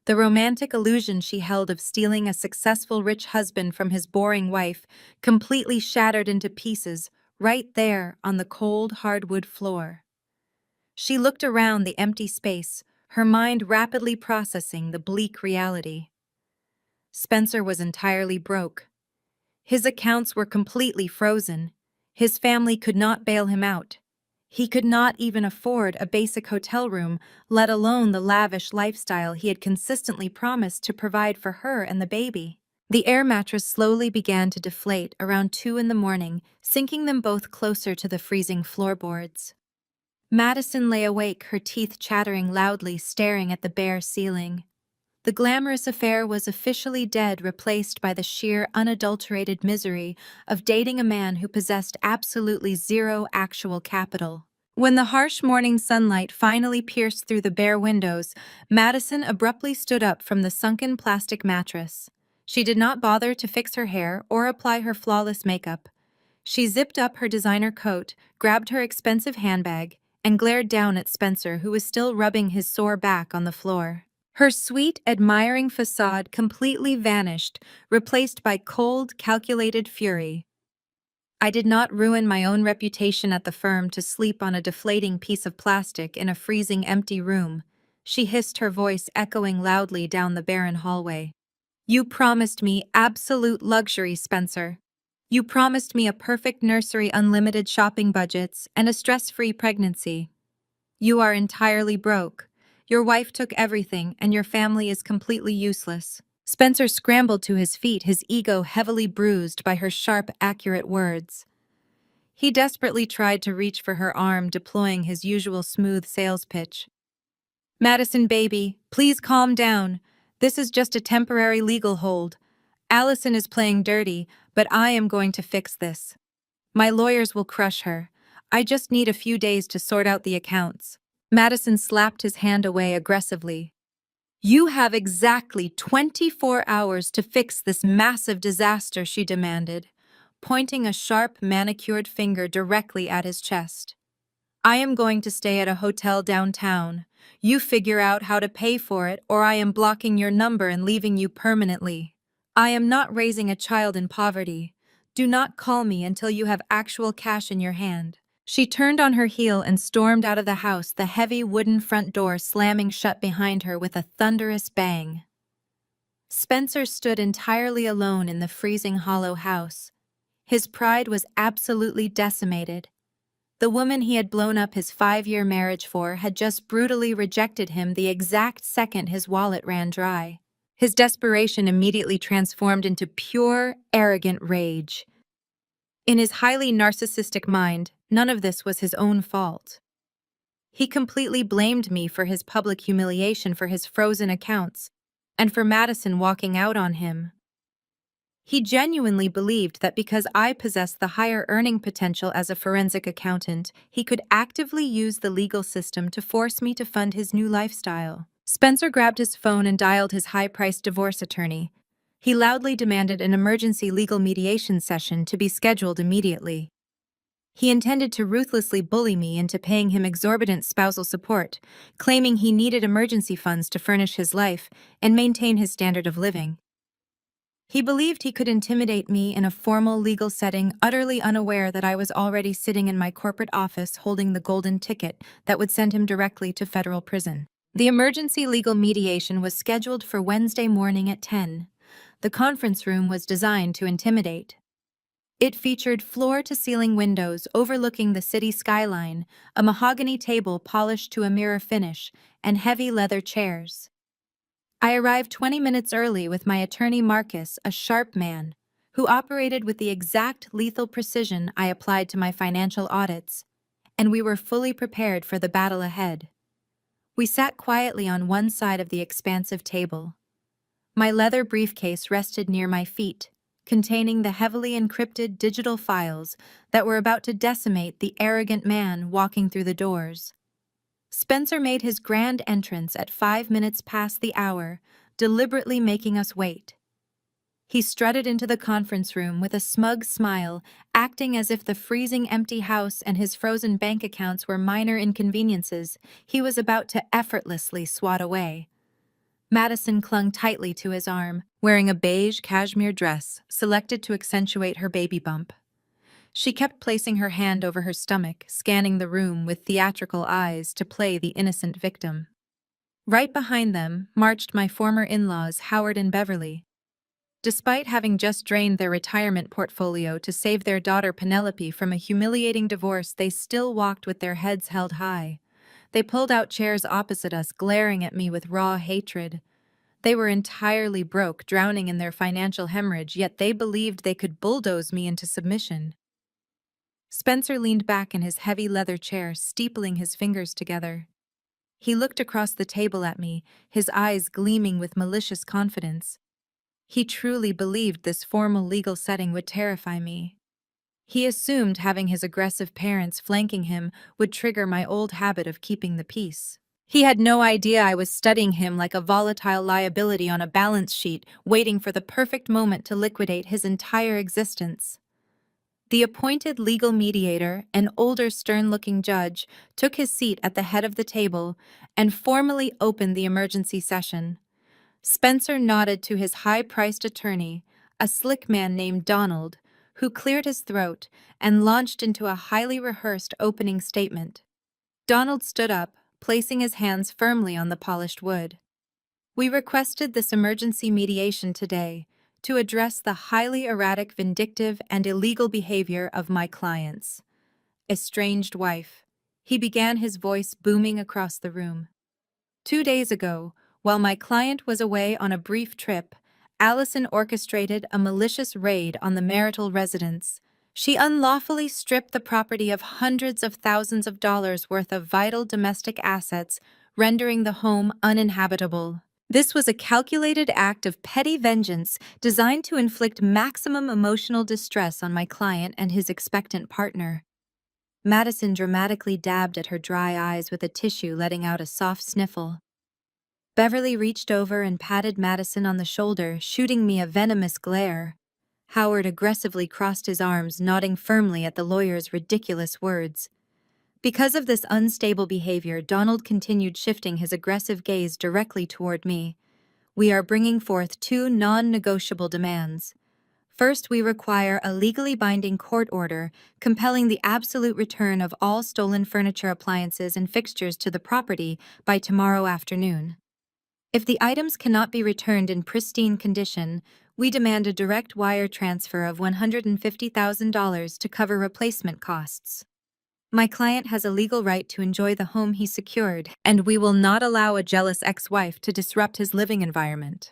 [SPEAKER 1] The romantic illusion she held of stealing a successful rich husband from his boring wife completely shattered into pieces right there on the cold hardwood floor. She looked around the empty space, her mind rapidly processing the bleak reality. Spencer was entirely broke. His accounts were completely frozen. His family could not bail him out. He could not even afford a basic hotel room, let alone the lavish lifestyle he had consistently promised to provide for her and the baby. The air mattress slowly began to deflate around 2 in the morning, sinking them both closer to the freezing floorboards. Madison lay awake, her teeth chattering loudly, staring at the bare ceiling. The glamorous affair was officially dead, replaced by the sheer, unadulterated misery of dating a man who possessed absolutely zero actual capital. When the harsh morning sunlight finally pierced through the bare windows, Madison abruptly stood up from the sunken plastic mattress. She did not bother to fix her hair or apply her flawless makeup. She zipped up her designer coat, grabbed her expensive handbag, and glared down at Spencer, who was still rubbing his sore back on the floor. Her sweet, admiring facade completely vanished, replaced by cold, calculated fury. I did not ruin my own reputation at the firm to sleep on a deflating piece of plastic in a freezing empty room, she hissed, her voice echoing loudly down the barren hallway. You promised me absolute luxury, Spencer. You promised me a perfect nursery, unlimited shopping budgets, and a stress-free pregnancy. You are entirely broke. Your wife took everything, and your family is completely useless. Spencer scrambled to his feet, his ego heavily bruised by her sharp, accurate words. He desperately tried to reach for her arm, deploying his usual smooth sales pitch. Madison, baby, please calm down. This is just a temporary legal hold. Allison is playing dirty, but I am going to fix this. My lawyers will crush her. I just need a few days to sort out the accounts. Madison slapped his hand away aggressively. You have exactly 24 hours to fix this massive disaster, she demanded, pointing a sharp, manicured finger directly at his chest. I am going to stay at a hotel downtown. You figure out how to pay for it, or I am blocking your number and leaving you permanently. I am not raising a child in poverty. Do not call me until you have actual cash in your hand. She turned on her heel and stormed out of the house, the heavy wooden front door slamming shut behind her with a thunderous bang. Spencer stood entirely alone in the freezing hollow house. His pride was absolutely decimated. The woman he had blown up his 5-year marriage for had just brutally rejected him the exact second his wallet ran dry. His desperation immediately transformed into pure, arrogant rage. In his highly narcissistic mind, none of this was his own fault. He completely blamed me for his public humiliation, for his frozen accounts, and for Madison walking out on him. He genuinely believed that because I possessed the higher earning potential as a forensic accountant, he could actively use the legal system to force me to fund his new lifestyle. Spencer grabbed his phone and dialed his high-priced divorce attorney. He loudly demanded an emergency legal mediation session to be scheduled immediately. He intended to ruthlessly bully me into paying him exorbitant spousal support, claiming he needed emergency funds to furnish his life and maintain his standard of living. He believed he could intimidate me in a formal legal setting, utterly unaware that I was already sitting in my corporate office holding the golden ticket that would send him directly to federal prison. The emergency legal mediation was scheduled for Wednesday morning at 10. The conference room was designed to intimidate. It featured floor-to-ceiling windows overlooking the city skyline, a mahogany table polished to a mirror finish, and heavy leather chairs. I arrived 20 minutes early with my attorney Marcus, a sharp man, who operated with the exact lethal precision I applied to my financial audits, and we were fully prepared for the battle ahead. We sat quietly on one side of the expansive table. My leather briefcase rested near my feet, containing the heavily encrypted digital files that were about to decimate the arrogant man walking through the doors. Spencer made his grand entrance at 5 minutes past the hour, deliberately making us wait. He strutted into the conference room with a smug smile, acting as if the freezing empty house and his frozen bank accounts were minor inconveniences he was about to effortlessly swat away. Madison clung tightly to his arm, wearing a beige cashmere dress selected to accentuate her baby bump. She kept placing her hand over her stomach, scanning the room with theatrical eyes to play the innocent victim. Right behind them marched my former in-laws, Howard and Beverly. Despite having just drained their retirement portfolio to save their daughter Penelope from a humiliating divorce, they still walked with their heads held high. They pulled out chairs opposite us, glaring at me with raw hatred. They were entirely broke, drowning in their financial hemorrhage, yet they believed they could bulldoze me into submission. Spencer leaned back in his heavy leather chair, steepling his fingers together. He looked across the table at me, his eyes gleaming with malicious confidence. He truly believed this formal legal setting would terrify me. He assumed having his aggressive parents flanking him would trigger my old habit of keeping the peace. He had no idea I was studying him like a volatile liability on a balance sheet, waiting for the perfect moment to liquidate his entire existence. The appointed legal mediator, an older, stern-looking judge, took his seat at the head of the table and formally opened the emergency session. Spencer nodded to his high-priced attorney, a slick man named Donald, who cleared his throat and launched into a highly rehearsed opening statement. Donald stood up, placing his hands firmly on the polished wood. We requested this emergency mediation today to address the highly erratic, vindictive, and illegal behavior of my client's estranged wife. He began, his voice booming across the room. 2 days ago, while my client was away on a brief trip, Allison orchestrated a malicious raid on the marital residence. She unlawfully stripped the property of hundreds of thousands of dollars worth of vital domestic assets, rendering the home uninhabitable. This was a calculated act of petty vengeance designed to inflict maximum emotional distress on my client and his expectant partner. Madison dramatically dabbed at her dry eyes with a tissue, letting out a soft sniffle. Beverly reached over and patted Madison on the shoulder, shooting me a venomous glare. Howard aggressively crossed his arms, nodding firmly at the lawyer's ridiculous words. Because of this unstable behavior, Donald continued, shifting his aggressive gaze directly toward me. We are bringing forth two non-negotiable demands. First, we require a legally binding court order compelling the absolute return of all stolen furniture, appliances, and fixtures to the property by tomorrow afternoon. If the items cannot be returned in pristine condition, we demand a direct wire transfer of $150,000 to cover replacement costs. My client has a legal right to enjoy the home he secured, and we will not allow a jealous ex-wife to disrupt his living environment.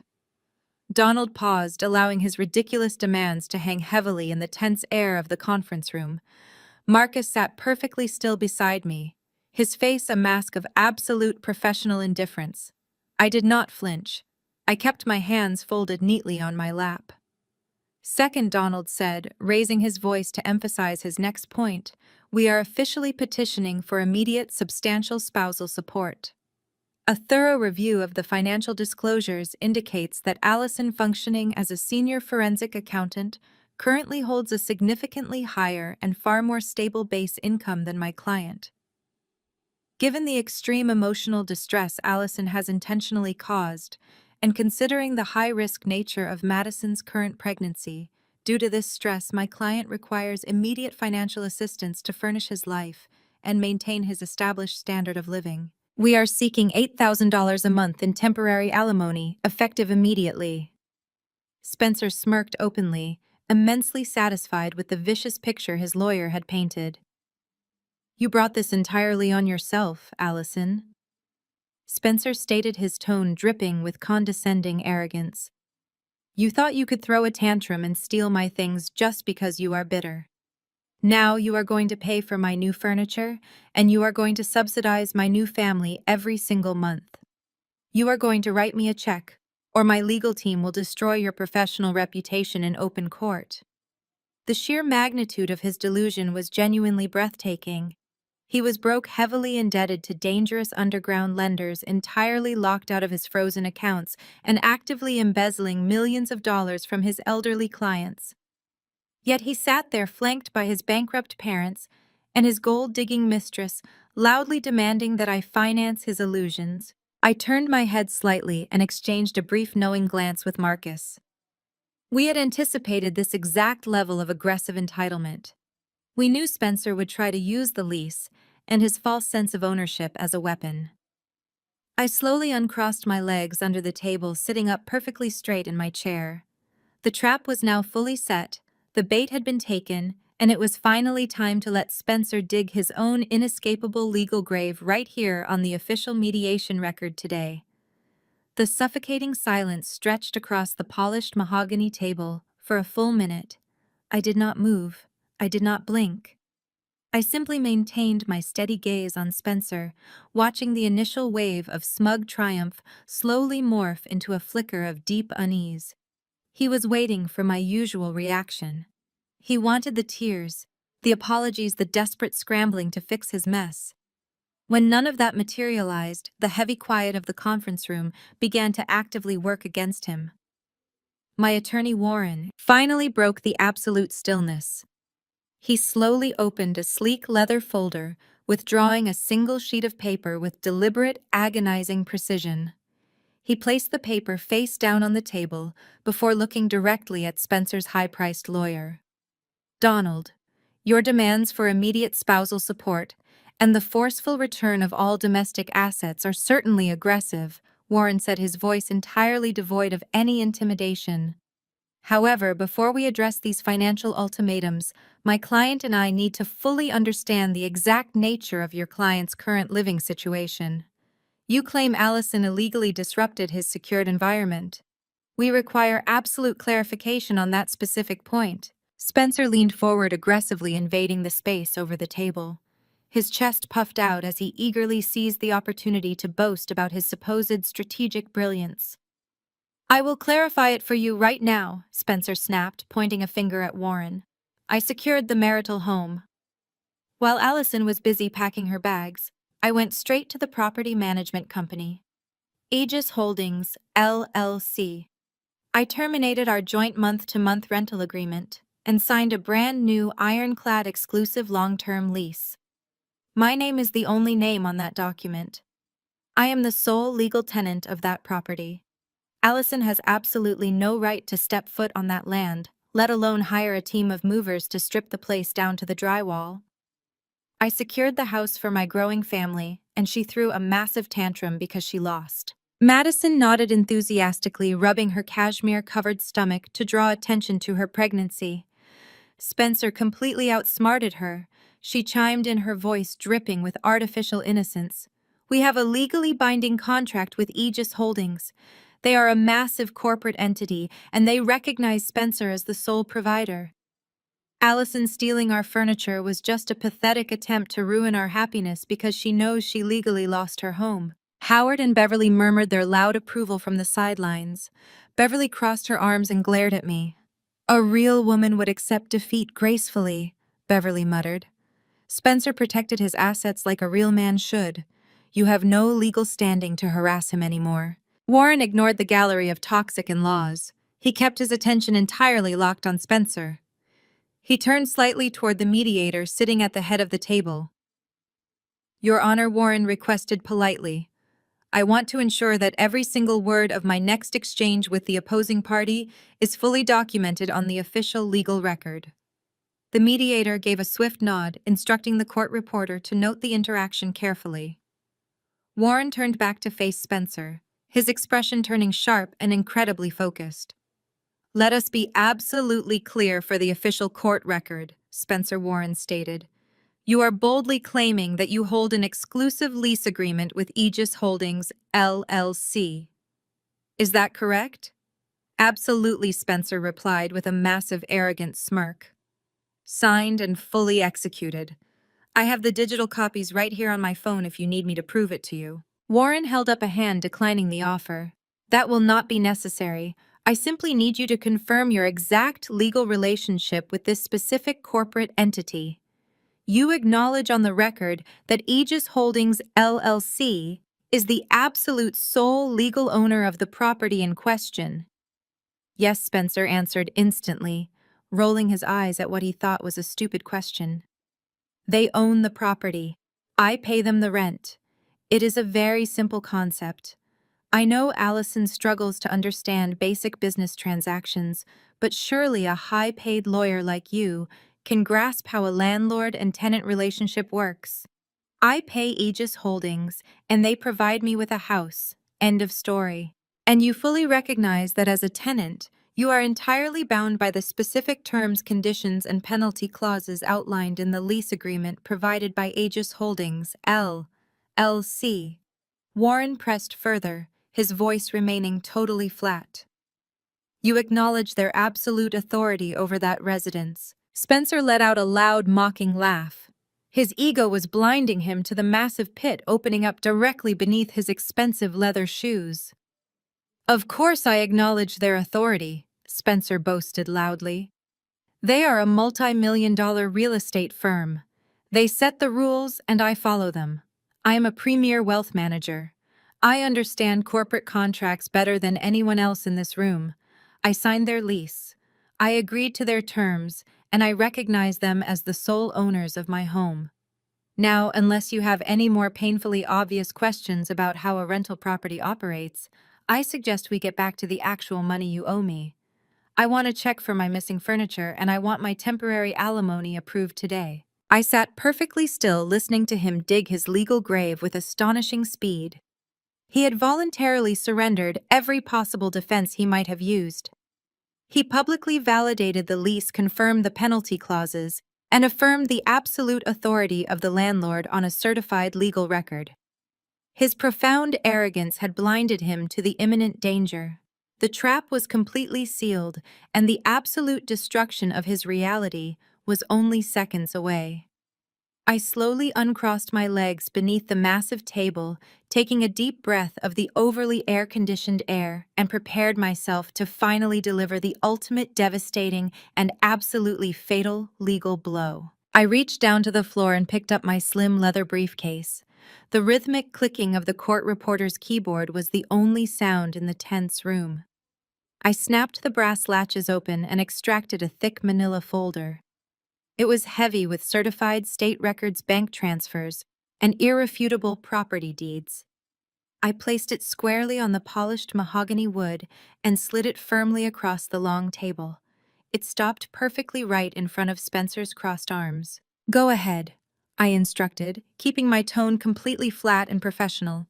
[SPEAKER 1] Donald paused, allowing his ridiculous demands to hang heavily in the tense air of the conference room. Marcus sat perfectly still beside me, his face a mask of absolute professional indifference. I did not flinch. I kept my hands folded neatly on my lap. Second, Donald said, raising his voice to emphasize his next point, we are officially petitioning for immediate substantial spousal support. A thorough review of the financial disclosures indicates that Allison, functioning as a senior forensic accountant, currently holds a significantly higher and far more stable base income than my client. Given the extreme emotional distress Allison has intentionally caused, and considering the high-risk nature of Madison's current pregnancy, due to this stress, my client requires immediate financial assistance to furnish his life and maintain his established standard of living. We are seeking $8,000 a month in temporary alimony, effective immediately. Spencer smirked openly, immensely satisfied with the vicious picture his lawyer had painted. "You brought this entirely on yourself, Allison," Spencer stated, his tone dripping with condescending arrogance. "You thought you could throw a tantrum and steal my things just because you are bitter. Now you are going to pay for my new furniture, and you are going to subsidize my new family every single month. You are going to write me a check, or my legal team will destroy your professional reputation in open court." The sheer magnitude of his delusion was genuinely breathtaking. He was broke, heavily indebted to dangerous underground lenders, entirely locked out of his frozen accounts, and actively embezzling millions of dollars from his elderly clients. Yet he sat there flanked by his bankrupt parents and his gold-digging mistress, loudly demanding that I finance his illusions. I turned my head slightly and exchanged a brief knowing glance with Marcus. We had anticipated this exact level of aggressive entitlement. We knew Spencer would try to use the lease and his false sense of ownership as a weapon. I slowly uncrossed my legs under the table, sitting up perfectly straight in my chair. The trap was now fully set, the bait had been taken, and it was finally time to let Spencer dig his own inescapable legal grave right here on the official mediation record today. The suffocating silence stretched across the polished mahogany table for a full minute. I did not move. I did not blink. I simply maintained my steady gaze on Spencer, watching the initial wave of smug triumph slowly morph into a flicker of deep unease. He was waiting for my usual reaction. He wanted the tears, the apologies, the desperate scrambling to fix his mess. When none of that materialized, the heavy quiet of the conference room began to actively work against him. My attorney Warren finally broke the absolute stillness. He slowly opened a sleek leather folder, withdrawing a single sheet of paper with deliberate, agonizing precision. He placed the paper face down on the table before looking directly at Spencer's high-priced lawyer. "Donald, your demands for immediate spousal support and the forceful return of all domestic assets are certainly aggressive," Warren said, his voice entirely devoid of any intimidation. "However, before we address these financial ultimatums, my client and I need to fully understand the exact nature of your client's current living situation. You claim Allison illegally disrupted his secured environment. We require absolute clarification on that specific point." Spencer leaned forward, aggressively invading the space over the table. His chest puffed out as he eagerly seized the opportunity to boast about his supposed strategic brilliance. "I will clarify it for you right now," Spencer snapped, pointing a finger at Warren. "I secured the marital home. While Allison was busy packing her bags, I went straight to the property management company, Aegis Holdings, LLC. I terminated our joint month-to-month rental agreement and signed a brand new ironclad exclusive long-term lease. My name is the only name on that document. I am the sole legal tenant of that property. Allison has absolutely no right to step foot on that land, let alone hire a team of movers to strip the place down to the drywall. I secured the house for my growing family, and she threw a massive tantrum because she lost." Madison nodded enthusiastically, rubbing her cashmere-covered stomach to draw attention to her pregnancy. Spencer completely outsmarted her. She chimed in, her voice dripping with artificial innocence. "We have a legally binding contract with Aegis Holdings. They are a massive corporate entity, and they recognize Spencer as the sole provider. Allison stealing our furniture was just a pathetic attempt to ruin our happiness because she knows she legally lost her home." Howard and Beverly murmured their loud approval from the sidelines. Beverly crossed her arms and glared at me. "A real woman would accept defeat gracefully," Beverly muttered. "Spencer protected his assets like a real man should. You have no legal standing to harass him anymore." Warren ignored the gallery of toxic in-laws. He kept his attention entirely locked on Spencer. He turned slightly toward the mediator sitting at the head of the table. "Your Honor," Warren requested politely, "I want to ensure that every single word of my next exchange with the opposing party is fully documented on the official legal record." The mediator gave a swift nod, instructing the court reporter to note the interaction carefully. Warren turned back to face Spencer, his expression turning sharp and incredibly focused. Let us be absolutely clear for the official court record, Spencer Warren stated. You are boldly claiming that you hold an exclusive lease agreement with Aegis Holdings, LLC. Is that correct? Absolutely, Spencer replied with a massive arrogant smirk. Signed and fully executed. I have the digital copies right here on my phone if you need me to prove it to you. Warren held up a hand declining the offer. That will not be necessary. I simply need you to confirm your exact legal relationship with this specific corporate entity. You acknowledge on the record that Aegis Holdings LLC is the absolute sole legal owner of the property in question. Yes, Spencer answered instantly, rolling his eyes at what he thought was a stupid question. They own the property. I pay them the rent. It is a very simple concept. I know Allison struggles to understand basic business transactions, but surely a high-paid lawyer like you can grasp how a landlord and tenant relationship works. I pay Aegis Holdings, and they provide me with a house. End of story. And you fully recognize that as a tenant, you are entirely bound by the specific terms, conditions, and penalty clauses outlined in the lease agreement provided by Aegis Holdings, LLC. Warren pressed further, his voice remaining totally flat. You acknowledge their absolute authority over that residence. Spencer let out a loud, mocking laugh. His ego was blinding him to the massive pit opening up directly beneath his expensive leather shoes. Of course I acknowledge their authority, Spencer boasted loudly. They are a multi-million-dollar real estate firm. They set the rules and I follow them. I am a premier wealth manager. I understand corporate contracts better than anyone else in this room. I signed their lease. I agreed to their terms, and I recognize them as the sole owners of my home. Now, unless you have any more painfully obvious questions about how a rental property operates, I suggest we get back to the actual money you owe me. I want a check for my missing furniture, and I want my temporary alimony approved today. I sat perfectly still, listening to him dig his legal grave with astonishing speed. He had voluntarily surrendered every possible defense he might have used. He publicly validated the lease, confirmed the penalty clauses, and affirmed the absolute authority of the landlord on a certified legal record. His profound arrogance had blinded him to the imminent danger. The trap was completely sealed, and the absolute destruction of his reality was only seconds away. I slowly uncrossed my legs beneath the massive table, taking a deep breath of the overly air-conditioned air, and prepared myself to finally deliver the ultimate devastating and absolutely fatal legal blow. I reached down to the floor and picked up my slim leather briefcase. The rhythmic clicking of the court reporter's keyboard was the only sound in the tense room. I snapped the brass latches open and extracted a thick manila folder. It was heavy with certified state records, bank transfers, and irrefutable property deeds. I placed it squarely on the polished mahogany wood and slid it firmly across the long table. It stopped perfectly right in front of Spencer's crossed arms. Go ahead, I instructed, keeping my tone completely flat and professional.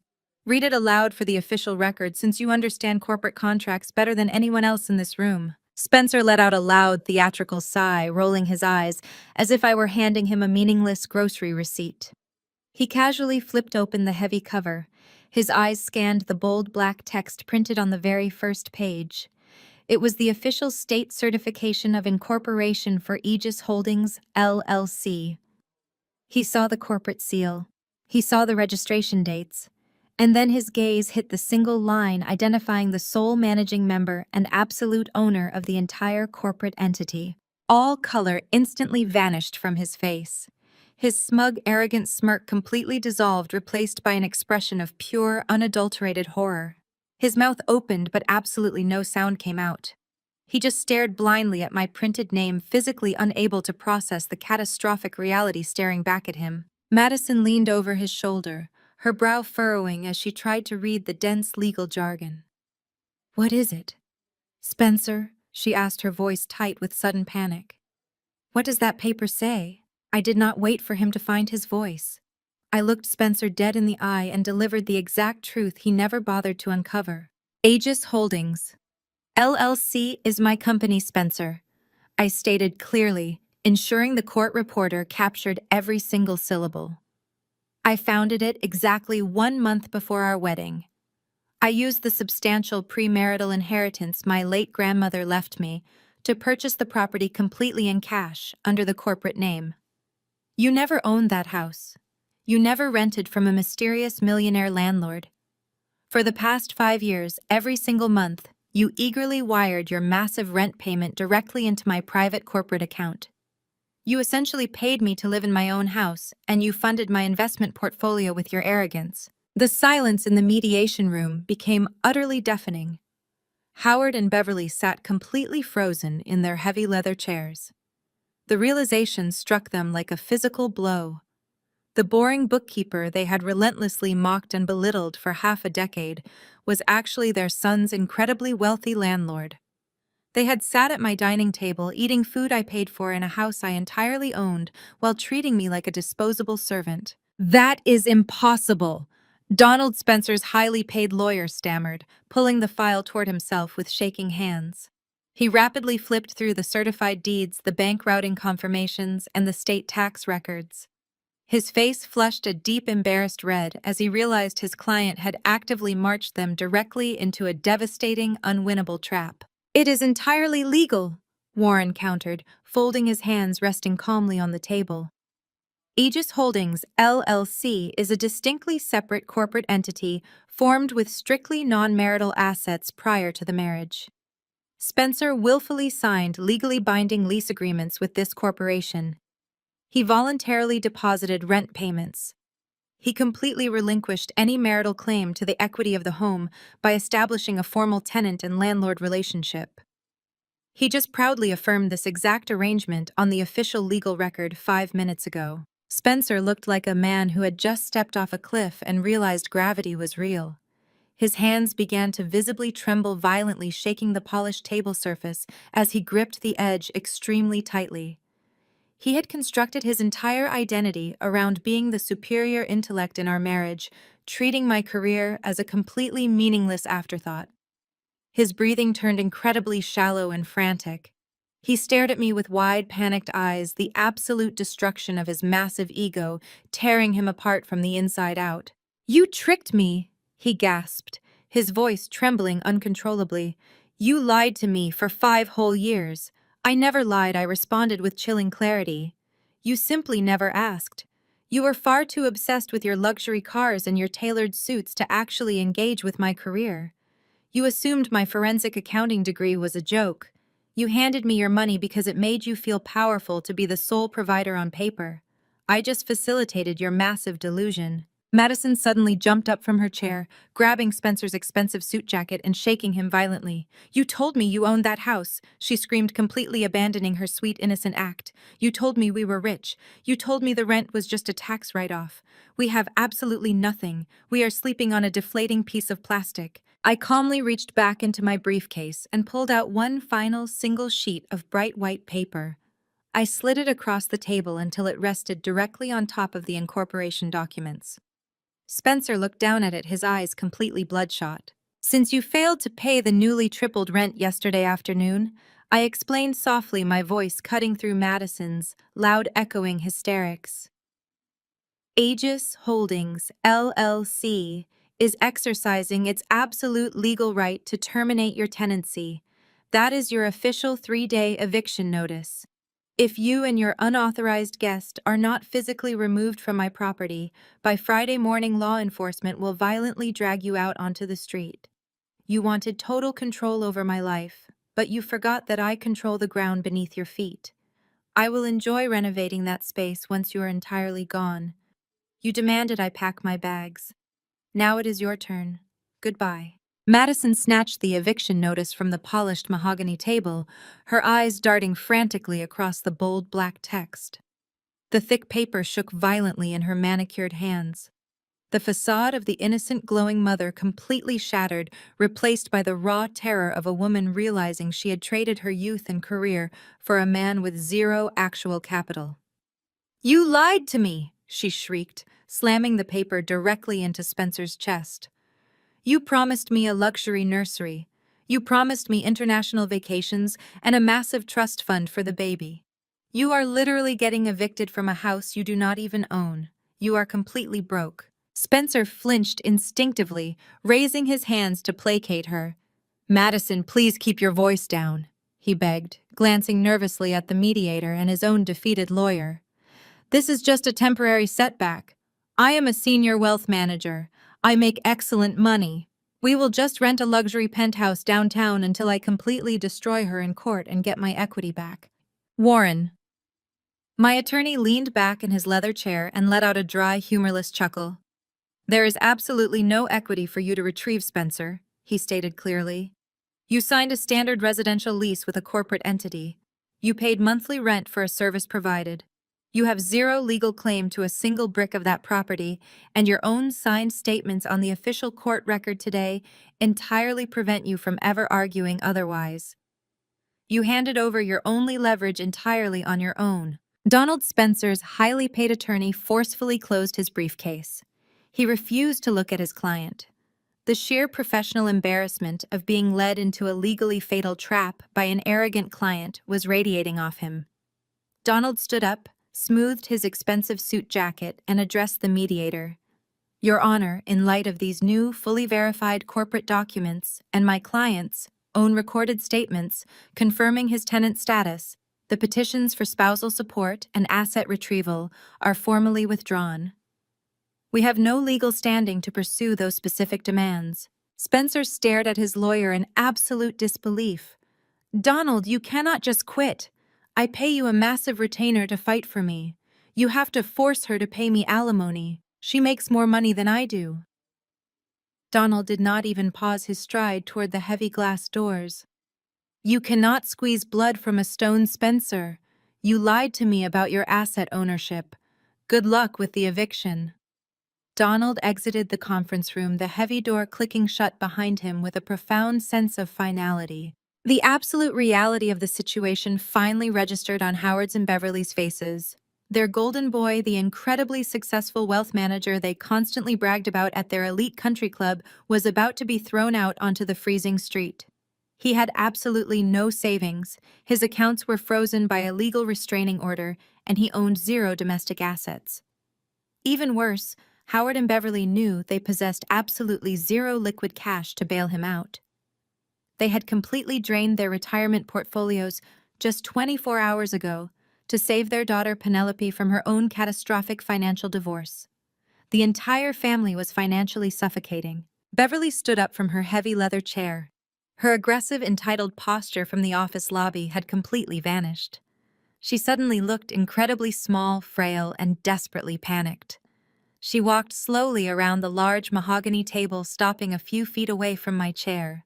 [SPEAKER 1] Read it aloud for the official record, since you understand corporate contracts better than anyone else in this room. Spencer let out a loud, theatrical sigh, rolling his eyes, as if I were handing him a meaningless grocery receipt. He casually flipped open the heavy cover. His eyes scanned the bold black text printed on the very first page. It was the official state certification of incorporation for Aegis Holdings, LLC. He saw the corporate seal. He saw the registration dates. And then his gaze hit the single line identifying the sole managing member and absolute owner of the entire corporate entity. All color instantly vanished from his face. His smug, arrogant smirk completely dissolved, replaced by an expression of pure, unadulterated horror. His mouth opened, but absolutely no sound came out. He just stared blindly at my printed name, physically unable to process the catastrophic reality staring back at him. Madison leaned over his shoulder, her brow furrowing as she tried to read the dense legal jargon. What is it? Spencer, she asked, her voice tight with sudden panic. What does that paper say? I did not wait for him to find his voice. I looked Spencer dead in the eye and delivered the exact truth he never bothered to uncover. Aegis Holdings, LLC is my company, Spencer, I stated clearly, ensuring the court reporter captured every single syllable. I founded it exactly 1 month before our wedding. I used the substantial premarital inheritance my late grandmother left me to purchase the property completely in cash under the corporate name. You never owned that house. You never rented from a mysterious millionaire landlord. For the past 5 years, every single month, you eagerly wired your massive rent payment directly into my private corporate account. You essentially paid me to live in my own house, and you funded my investment portfolio with your arrogance. The silence in the mediation room became utterly deafening. Howard and Beverly sat completely frozen in their heavy leather chairs. The realization struck them like a physical blow. The boring bookkeeper they had relentlessly mocked and belittled for half a decade was actually their son's incredibly wealthy landlord. They had sat at my dining table eating food I paid for in a house I entirely owned while treating me like a disposable servant. That is impossible, Donald Spencer's highly paid lawyer stammered, pulling the file toward himself with shaking hands. He rapidly flipped through the certified deeds, the bank routing confirmations, and the state tax records. His face flushed a deep, embarrassed red as he realized his client had actively marched them directly into a devastating, unwinnable trap. It is entirely legal, Warren countered, folding his hands resting calmly on the table. Aegis Holdings, LLC, is a distinctly separate corporate entity formed with strictly non-marital assets prior to the marriage. Spencer willfully signed legally binding lease agreements with this corporation. He voluntarily deposited rent payments. He completely relinquished any marital claim to the equity of the home by establishing a formal tenant and landlord relationship. He just proudly affirmed this exact arrangement on the official legal record 5 minutes ago. Spencer looked like a man who had just stepped off a cliff and realized gravity was real. His hands began to visibly tremble violently, shaking the polished table surface as he gripped the edge extremely tightly. He had constructed his entire identity around being the superior intellect in our marriage, treating my career as a completely meaningless afterthought. His breathing turned incredibly shallow and frantic. He stared at me with wide, panicked eyes, the absolute destruction of his massive ego tearing him apart from the inside out. "You tricked me," he gasped, his voice trembling uncontrollably. "You lied to me for 5 whole years. I never lied," I responded with chilling clarity. "You simply never asked. You were far too obsessed with your luxury cars and your tailored suits to actually engage with my career. You assumed my forensic accounting degree was a joke. You handed me your money because it made you feel powerful to be the sole provider on paper. I just facilitated your massive delusion." Madison suddenly jumped up from her chair, grabbing Spencer's expensive suit jacket and shaking him violently. "You told me you owned that house," she screamed, completely abandoning her sweet, innocent act. "You told me we were rich. You told me the rent was just a tax write-off. We have absolutely nothing. We are sleeping on a deflating piece of plastic." I calmly reached back into my briefcase and pulled out one final single sheet of bright white paper. I slid it across the table until it rested directly on top of the incorporation documents. Spencer looked down at it, his eyes completely bloodshot. "Since you failed to pay the newly tripled rent yesterday afternoon," I explained softly, my voice cutting through Madison's loud, echoing hysterics. "Aegis Holdings, LLC, is exercising its absolute legal right to terminate your tenancy. That is your official 3-day eviction notice. If you and your unauthorized guest are not physically removed from my property, by Friday morning law enforcement will violently drag you out onto the street. You wanted total control over my life, but you forgot that I control the ground beneath your feet. I will enjoy renovating that space once you are entirely gone. You demanded I pack my bags. Now it is your turn. Goodbye." Madison snatched the eviction notice from the polished mahogany table, her eyes darting frantically across the bold black text. The thick paper shook violently in her manicured hands. The facade of the innocent, glowing mother completely shattered, replaced by the raw terror of a woman realizing she had traded her youth and career for a man with zero actual capital. "You lied to me!" she shrieked, slamming the paper directly into Spencer's chest. "You promised me a luxury nursery. You promised me international vacations and a massive trust fund for the baby. You are literally getting evicted from a house you do not even own. You are completely broke." Spencer flinched instinctively, raising his hands to placate her. "Madison, please keep your voice down," he begged, glancing nervously at the mediator and his own defeated lawyer. "This is just a temporary setback. I am a senior wealth manager. I make excellent money. We will just rent a luxury penthouse downtown until I completely destroy her in court and get my equity back." Warren. My attorney leaned back in his leather chair and let out a dry, humorless chuckle. "There is absolutely no equity for you to retrieve, Spencer," he stated clearly. "You signed a standard residential lease with a corporate entity. You paid monthly rent for a service provided. You have zero legal claim to a single brick of that property, and your own signed statements on the official court record today entirely prevent you from ever arguing otherwise. You handed over your only leverage entirely on your own." Donald Spencer's highly paid attorney forcefully closed his briefcase. He refused to look at his client. The sheer professional embarrassment of being led into a legally fatal trap by an arrogant client was radiating off him. Donald stood up, smoothed his expensive suit jacket, and addressed the mediator. "Your Honor, in light of these new, fully verified corporate documents and my client's own recorded statements confirming his tenant status, the petitions for spousal support and asset retrieval are formally withdrawn. We have no legal standing to pursue those specific demands." Spencer stared at his lawyer in absolute disbelief. "Donald, you cannot just quit. I pay you a massive retainer to fight for me. You have to force her to pay me alimony. She makes more money than I do." Donald did not even pause his stride toward the heavy glass doors. "You cannot squeeze blood from a stone, Spencer. You lied to me about your asset ownership. Good luck with the eviction." Donald exited the conference room, the heavy door clicking shut behind him with a profound sense of finality. The absolute reality of the situation finally registered on Howard's and Beverly's faces. Their golden boy, the incredibly successful wealth manager they constantly bragged about at their elite country club, was about to be thrown out onto the freezing street. He had absolutely no savings, his accounts were frozen by a legal restraining order, and he owned zero domestic assets. Even worse, Howard and Beverly knew they possessed absolutely zero liquid cash to bail him out. They had completely drained their retirement portfolios just 24 hours ago to save their daughter Penelope from her own catastrophic financial divorce. The entire family was financially suffocating. Beverly stood up from her heavy leather chair. Her aggressive, entitled posture from the office lobby had completely vanished. She suddenly looked incredibly small, frail, and desperately panicked. She walked slowly around the large mahogany table, stopping a few feet away from my chair.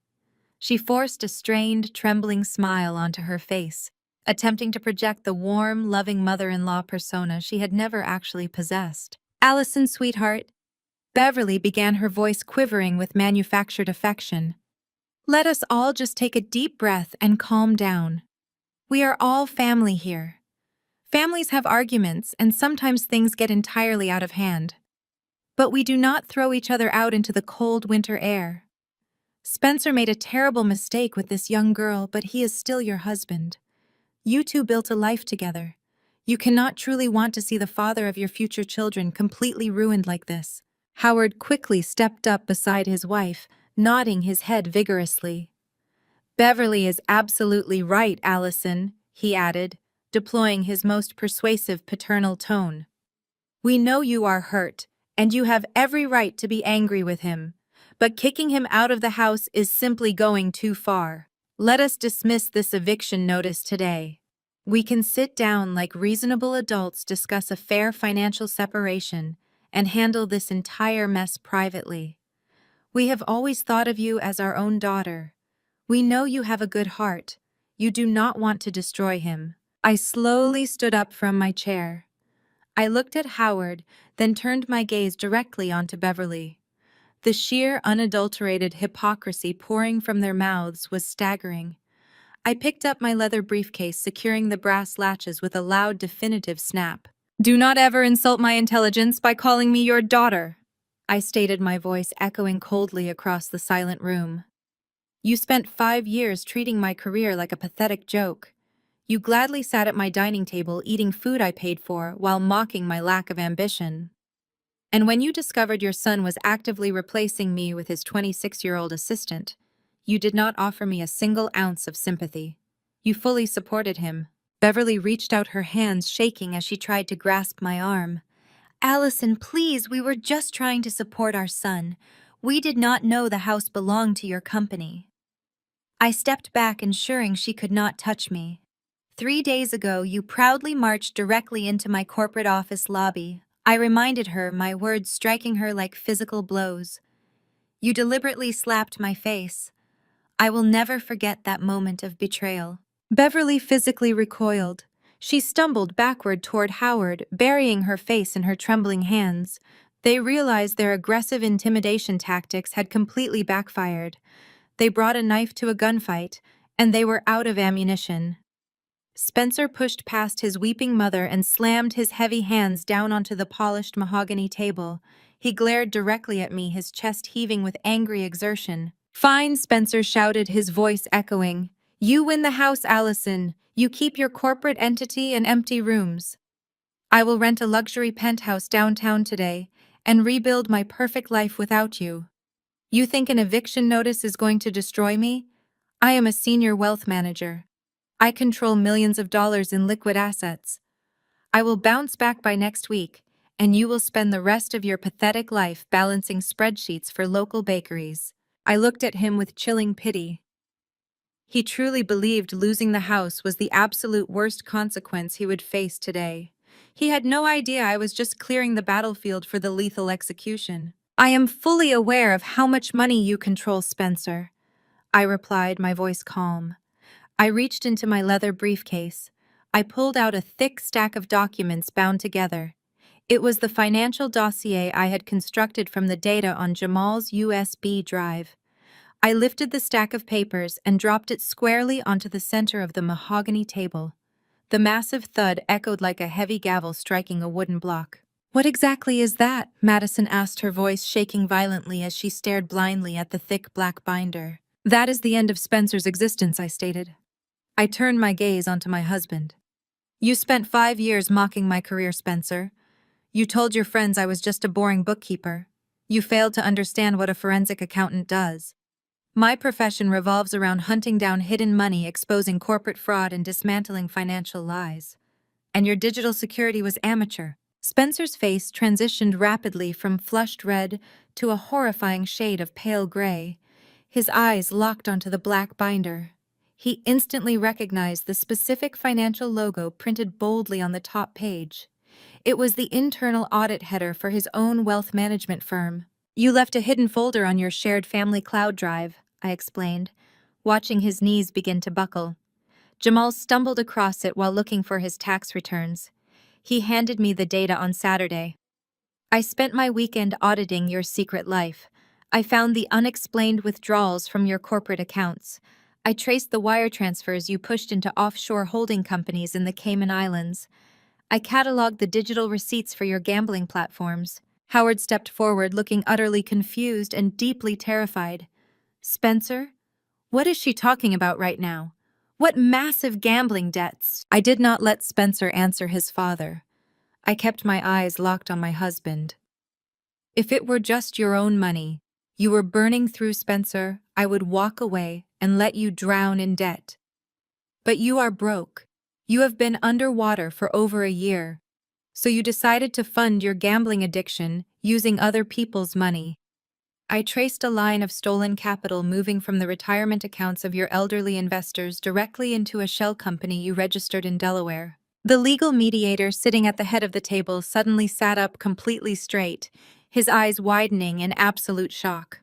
[SPEAKER 1] She forced a strained, trembling smile onto her face, attempting to project the warm, loving mother-in-law persona she had never actually possessed. "Allison, sweetheart," Beverly began, her voice quivering with manufactured affection. "Let us all just take a deep breath and calm down. We are all family here. Families have arguments, and sometimes things get entirely out of hand. But we do not throw each other out into the cold winter air. Spencer made a terrible mistake with this young girl, but he is still your husband. You two built a life together. You cannot truly want to see the father of your future children completely ruined like this." Howard quickly stepped up beside his wife, nodding his head vigorously. "Beverly is absolutely right, Allison," he added, deploying his most persuasive paternal tone. "We know you are hurt, and you have every right to be angry with him. But kicking him out of the house is simply going too far. Let us dismiss this eviction notice today. We can sit down like reasonable adults, discuss a fair financial separation, and handle this entire mess privately. We have always thought of you as our own daughter. We know you have a good heart. You do not want to destroy him." I slowly stood up from my chair. I looked at Howard, then turned my gaze directly onto Beverly. The sheer, unadulterated hypocrisy pouring from their mouths was staggering. I picked up my leather briefcase, securing the brass latches with a loud, definitive snap. "Do not ever insult my intelligence by calling me your daughter," I stated, my voice echoing coldly across the silent room. You spent 5 years treating my career like a pathetic joke. You gladly sat at my dining table eating food I paid for while mocking my lack of ambition. And when you discovered your son was actively replacing me with his 26-year-old assistant, you did not offer me a single ounce of sympathy. You fully supported him. Beverly reached out her hands, shaking as she tried to grasp my arm. Allison, please, we were just trying to support our son. We did not know the house belonged to your company. I stepped back, ensuring she could not touch me. 3 days ago, you proudly marched directly into my corporate office lobby. I reminded her, my words striking her like physical blows. You deliberately slapped my face. I will never forget that moment of betrayal. Beverly physically recoiled. She stumbled backward toward Howard, burying her face in her trembling hands. They realized their aggressive intimidation tactics had completely backfired. They brought a knife to a gunfight, and they were out of ammunition. Spencer pushed past his weeping mother and slammed his heavy hands down onto the polished mahogany table. He glared directly at me, his chest heaving with angry exertion. "Fine," Spencer shouted, his voice echoing. "You win the house, Allison. You keep your corporate entity and empty rooms. I will rent a luxury penthouse downtown today and rebuild my perfect life without you. You think an eviction notice is going to destroy me? I am a senior wealth manager. I control millions of dollars in liquid assets. I will bounce back by next week, and you will spend the rest of your pathetic life balancing spreadsheets for local bakeries." I looked at him with chilling pity. He truly believed losing the house was the absolute worst consequence he would face today. He had no idea I was just clearing the battlefield for the lethal execution. "I am fully aware of how much money you control, Spencer," I replied, my voice calm. I reached into my leather briefcase. I pulled out a thick stack of documents bound together. It was the financial dossier I had constructed from the data on Jamal's USB drive. I lifted the stack of papers and dropped it squarely onto the center of the mahogany table. The massive thud echoed like a heavy gavel striking a wooden block. "What exactly is that?" Madison asked, her voice shaking violently as she stared blindly at the thick black binder. "That is the end of Spencer's existence," I stated. I turned my gaze onto my husband. "You spent 5 years mocking my career, Spencer. You told your friends I was just a boring bookkeeper. You failed to understand what a forensic accountant does. My profession revolves around hunting down hidden money, exposing corporate fraud, and dismantling financial lies. And your digital security was amateur." Spencer's face transitioned rapidly from flushed red to a horrifying shade of pale gray. His eyes locked onto the black binder. He instantly recognized the specific financial logo printed boldly on the top page. It was the internal audit header for his own wealth management firm. "You left a hidden folder on your shared family cloud drive," I explained, watching his knees begin to buckle. Jamal stumbled across it while looking for his tax returns. He handed me the data on Saturday. "I spent my weekend auditing your secret life. I found the unexplained withdrawals from your corporate accounts. I traced the wire transfers you pushed into offshore holding companies in the Cayman Islands. I cataloged the digital receipts for your gambling platforms." Howard stepped forward, looking utterly confused and deeply terrified. "Spencer? What is she talking about right now? What massive gambling debts?" I did not let Spencer answer his father. I kept my eyes locked on my husband. "If it were just your own money you were burning through, Spencer, I would walk away and let you drown in debt. But you are broke. You have been underwater for over a year. So you decided to fund your gambling addiction using other people's money." I traced a line of stolen capital moving from the retirement accounts of your elderly investors directly into a shell company you registered in Delaware. The legal mediator sitting at the head of the table suddenly sat up completely straight, his eyes widening in absolute shock.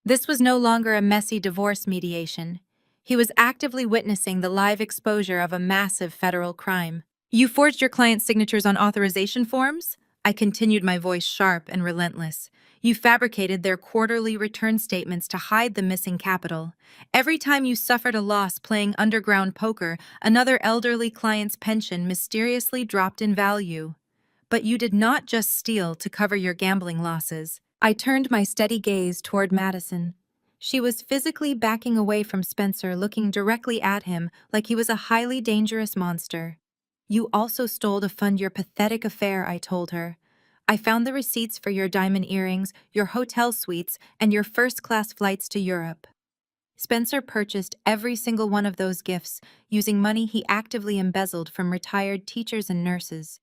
[SPEAKER 1] This was no longer a messy divorce mediation. He was actively witnessing the live exposure of a massive federal crime. "You forged your client's signatures on authorization forms?" I continued, my voice sharp and relentless. "You fabricated their quarterly return statements to hide the missing capital. Every time you suffered a loss playing underground poker, another elderly client's pension mysteriously dropped in value. But you did not just steal to cover your gambling losses." I turned my steady gaze toward Madison. She was physically backing away from Spencer, looking directly at him like he was a highly dangerous monster. "You also stole to fund your pathetic affair," I told her. "I found the receipts for your diamond earrings, your hotel suites, and your first-class flights to Europe." Spencer purchased every single one of those gifts using money he actively embezzled from retired teachers and nurses.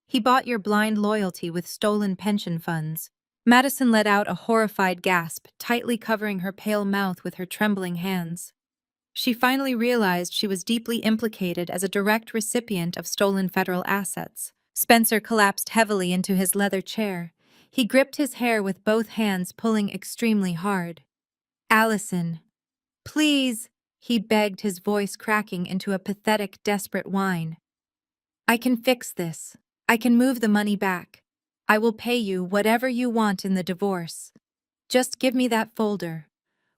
[SPEAKER 1] He bought your blind loyalty with stolen pension funds. Madison let out a horrified gasp, tightly covering her pale mouth with her trembling hands. She finally realized she was deeply implicated as a direct recipient of stolen federal assets. Spencer collapsed heavily into his leather chair. He gripped his hair with both hands, pulling extremely hard. "Allison, please," he begged, his voice cracking into a pathetic, desperate whine. "I can fix this. I can move the money back. I will pay you whatever you want in the divorce. Just give me that folder.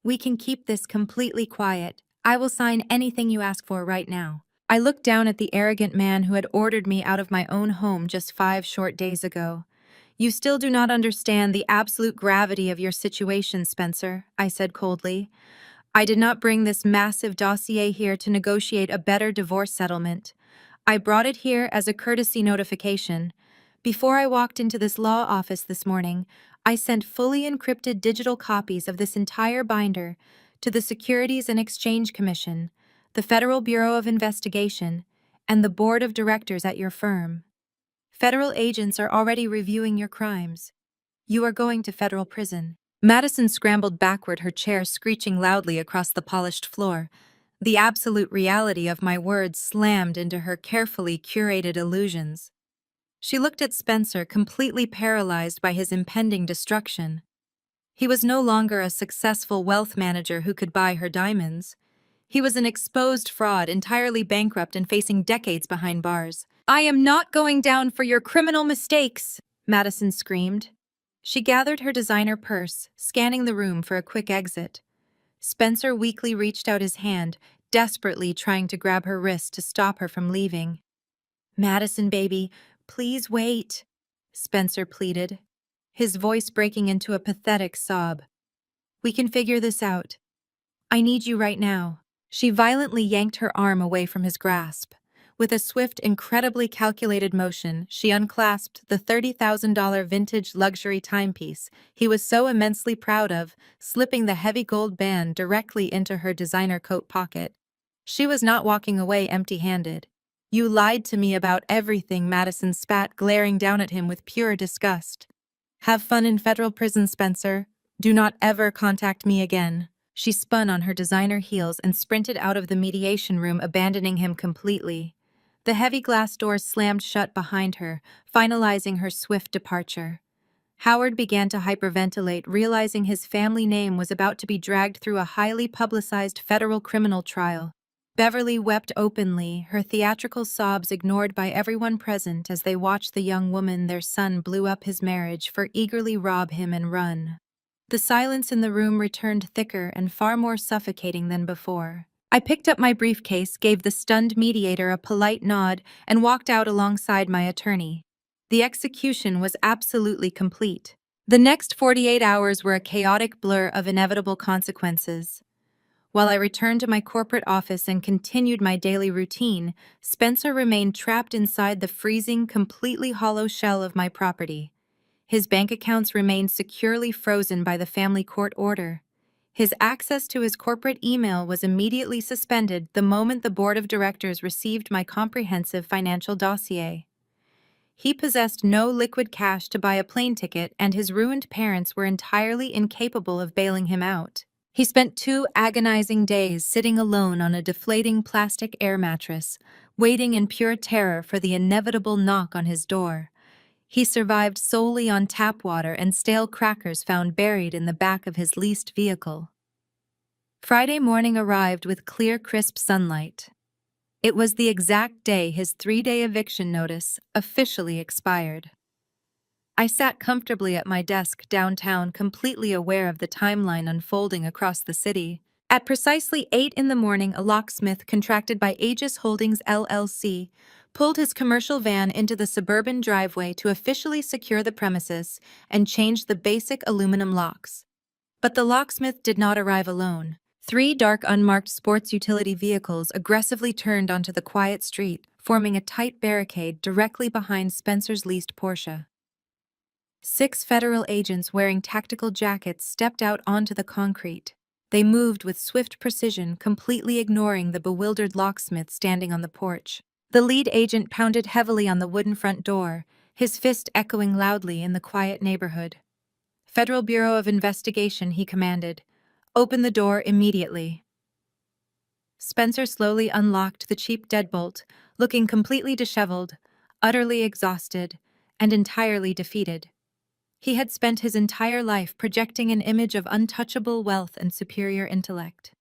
[SPEAKER 1] We can keep this completely quiet. I will sign anything you ask for right now." I looked down at the arrogant man who had ordered me out of my own home just 5 short days ago. "You still do not understand the absolute gravity of your situation, Spencer," I said coldly. "I did not bring this massive dossier here to negotiate a better divorce settlement. I brought it here as a courtesy notification. Before I walked into this law office this morning, I sent fully encrypted digital copies of this entire binder to the Securities and Exchange Commission, the Federal Bureau of Investigation, and the board of directors at your firm. Federal agents are already reviewing your crimes. You are going to federal prison." Madison scrambled backward, her chair screeching loudly across the polished floor. The absolute reality of my words slammed into her carefully curated illusions. She looked at Spencer, completely paralyzed by his impending destruction. He was no longer a successful wealth manager who could buy her diamonds. He was an exposed fraud, entirely bankrupt and facing decades behind bars. "I am not going down for your criminal mistakes," Madison screamed. She gathered her designer purse, scanning the room for a quick exit. Spencer weakly reached out his hand, desperately trying to grab her wrist to stop her from leaving. "Madison, baby, please wait," Spencer pleaded, his voice breaking into a pathetic sob. "We can figure this out. I need you right now." She violently yanked her arm away from his grasp. With a swift, incredibly calculated motion, she unclasped the $30,000 vintage luxury timepiece he was so immensely proud of, slipping the heavy gold band directly into her designer coat pocket. She was not walking away empty-handed. "You lied to me about everything," Madison spat, glaring down at him with pure disgust. "Have fun in federal prison, Spencer. Do not ever contact me again." She spun on her designer heels and sprinted out of the mediation room, abandoning him completely. The heavy glass doors slammed shut behind her, finalizing her swift departure. Howard began to hyperventilate, realizing his family name was about to be dragged through a highly publicized federal criminal trial. Beverly wept openly, her theatrical sobs ignored by everyone present as they watched the young woman their son blew up his marriage for eagerly rob him and run. The silence in the room returned thicker and far more suffocating than before. I picked up my briefcase, gave the stunned mediator a polite nod, and walked out alongside my attorney. The execution was absolutely complete. The next 48 hours were a chaotic blur of inevitable consequences. While I returned to my corporate office and continued my daily routine, Spencer remained trapped inside the freezing, completely hollow shell of my property. His bank accounts remained securely frozen by the family court order. His access to his corporate email was immediately suspended the moment the board of directors received my comprehensive financial dossier. He possessed no liquid cash to buy a plane ticket, and his ruined parents were entirely incapable of bailing him out. He spent 2 agonizing days sitting alone on a deflating plastic air mattress, waiting in pure terror for the inevitable knock on his door. He survived solely on tap water and stale crackers found buried in the back of his leased vehicle. Friday morning arrived with clear, crisp sunlight. It was the exact day his 3-day eviction notice officially expired. I sat comfortably at my desk downtown, completely aware of the timeline unfolding across the city. At precisely 8 in the morning, a locksmith contracted by Aegis Holdings LLC pulled his commercial van into the suburban driveway to officially secure the premises and change the basic aluminum locks. But the locksmith did not arrive alone. Three dark unmarked sports utility vehicles aggressively turned onto the quiet street, forming a tight barricade directly behind Spencer's leased Porsche. 6 federal agents wearing tactical jackets stepped out onto the concrete. They moved with swift precision, completely ignoring the bewildered locksmith standing on the porch. The lead agent pounded heavily on the wooden front door, his fist echoing loudly in the quiet neighborhood. "Federal Bureau of Investigation," he commanded. "Open the door immediately." Spencer slowly unlocked the cheap deadbolt, looking completely disheveled, utterly exhausted, and entirely defeated. He had spent his entire life projecting an image of untouchable wealth and superior intellect.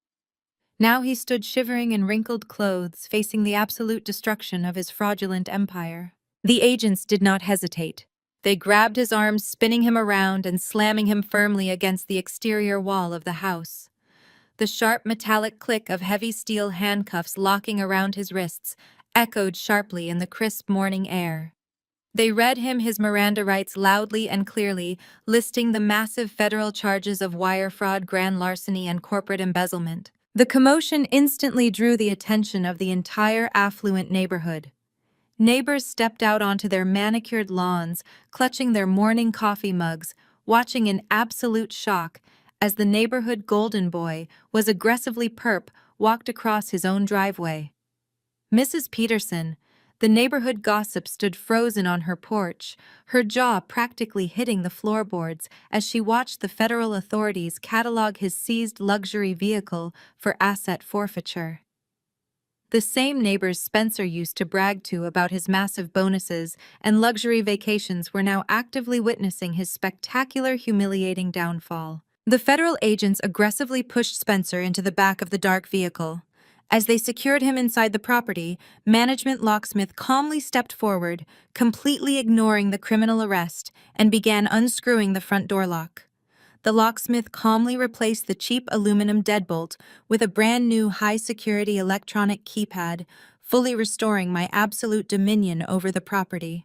[SPEAKER 1] Now he stood shivering in wrinkled clothes, facing the absolute destruction of his fraudulent empire. The agents did not hesitate. They grabbed his arms, spinning him around and slamming him firmly against the exterior wall of the house. The sharp metallic click of heavy steel handcuffs locking around his wrists echoed sharply in the crisp morning air. They read him his Miranda rights loudly and clearly, listing the massive federal charges of wire fraud, grand larceny, and corporate embezzlement. The commotion instantly drew the attention of the entire affluent neighborhood. Neighbors stepped out onto their manicured lawns, clutching their morning coffee mugs, watching in absolute shock as the neighborhood golden boy was aggressively walked across his own driveway. Mrs. Peterson, the neighborhood gossip, stood frozen on her porch, her jaw practically hitting the floorboards as she watched the federal authorities catalog his seized luxury vehicle for asset forfeiture. The same neighbors Spencer used to brag to about his massive bonuses and luxury vacations were now actively witnessing his spectacular, humiliating downfall. The federal agents aggressively pushed Spencer into the back of the dark vehicle. As they secured him inside the property, management locksmith calmly stepped forward, completely ignoring the criminal arrest, and began unscrewing the front door lock. The locksmith calmly replaced the cheap aluminum deadbolt with a brand new high-security electronic keypad, fully restoring my absolute dominion over the property.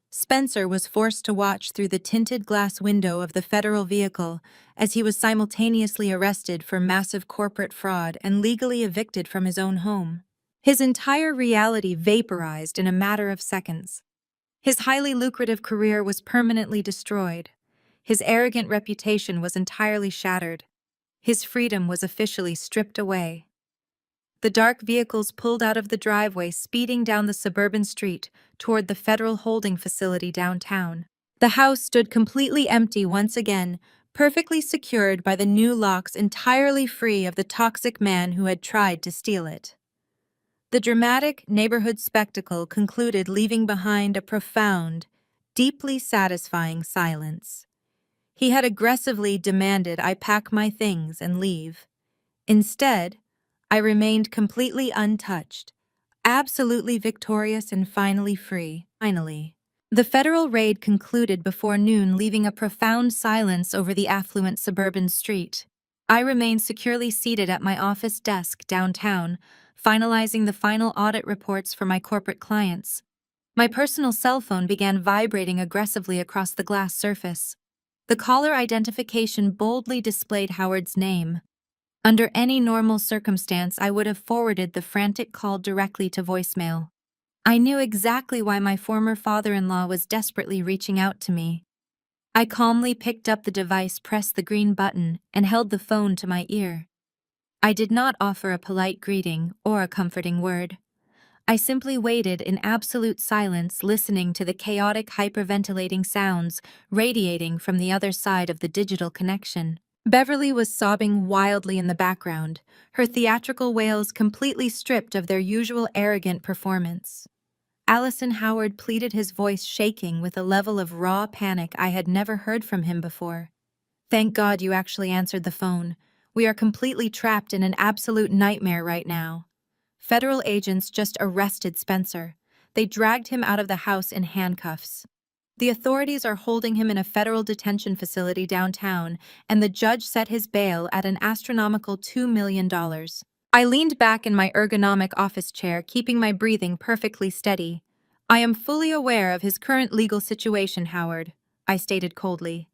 [SPEAKER 1] Spencer was forced to watch through the tinted glass window of the federal vehicle as he was simultaneously arrested for massive corporate fraud and legally evicted from his own home. His entire reality vaporized in a matter of seconds. His highly lucrative career was permanently destroyed. His arrogant reputation was entirely shattered. His freedom was officially stripped away. The dark vehicles pulled out of the driveway, speeding down the suburban street toward the federal holding facility downtown. The house stood completely empty once again, perfectly secured by the new locks, entirely free of the toxic man who had tried to steal it. The dramatic neighborhood spectacle concluded, leaving behind a profound, deeply satisfying silence. He had aggressively demanded I pack my things and leave. Instead, I remained completely untouched, absolutely victorious and finally free. Finally, the federal raid concluded before noon, leaving a profound silence over the affluent suburban street. I remained securely seated at my office desk downtown, finalizing the final audit reports for my corporate clients. My personal cell phone began vibrating aggressively across the glass surface. The caller identification boldly displayed Howard's name. Under any normal circumstance, I would have forwarded the frantic call directly to voicemail. I knew exactly why my former father-in-law was desperately reaching out to me. I calmly picked up the device, pressed the green button, and held the phone to my ear. I did not offer a polite greeting or a comforting word. I simply waited in absolute silence, listening to the chaotic, hyperventilating sounds radiating from the other side of the digital connection. Beverly was sobbing wildly in the background, her theatrical wails completely stripped of their usual arrogant performance. Allison Howard pleaded, his voice shaking with a level of raw panic I had never heard from him before. "Thank God you actually answered the phone. We are completely trapped in an absolute nightmare right now. Federal agents just arrested Spencer. They dragged him out of the house in handcuffs. The authorities are holding him in a federal detention facility downtown, and the judge set his bail at an astronomical $2 million. I leaned back in my ergonomic office chair, keeping my breathing perfectly steady. "I am fully aware of his current legal situation, Howard," I stated coldly.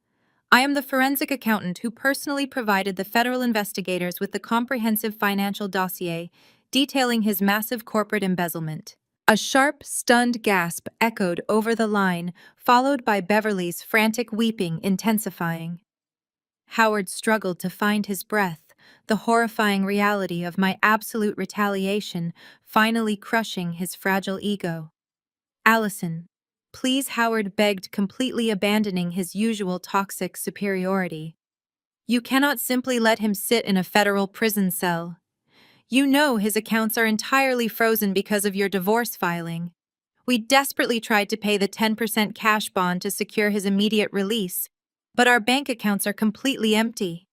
[SPEAKER 1] I am the forensic accountant who personally provided the federal investigators with the comprehensive financial dossier detailing his massive corporate embezzlement. A sharp, stunned gasp echoed over the line, followed by Beverly's frantic weeping intensifying. Howard struggled to find his breath, the horrifying reality of my absolute retaliation finally crushing his fragile ego. Allison, please, Howard begged, completely abandoning his usual toxic superiority. You cannot simply let him sit in a federal prison cell. You know his accounts are entirely frozen because of your divorce filing. We desperately tried to pay the 10% cash bond to secure his immediate release, but our bank accounts are completely empty.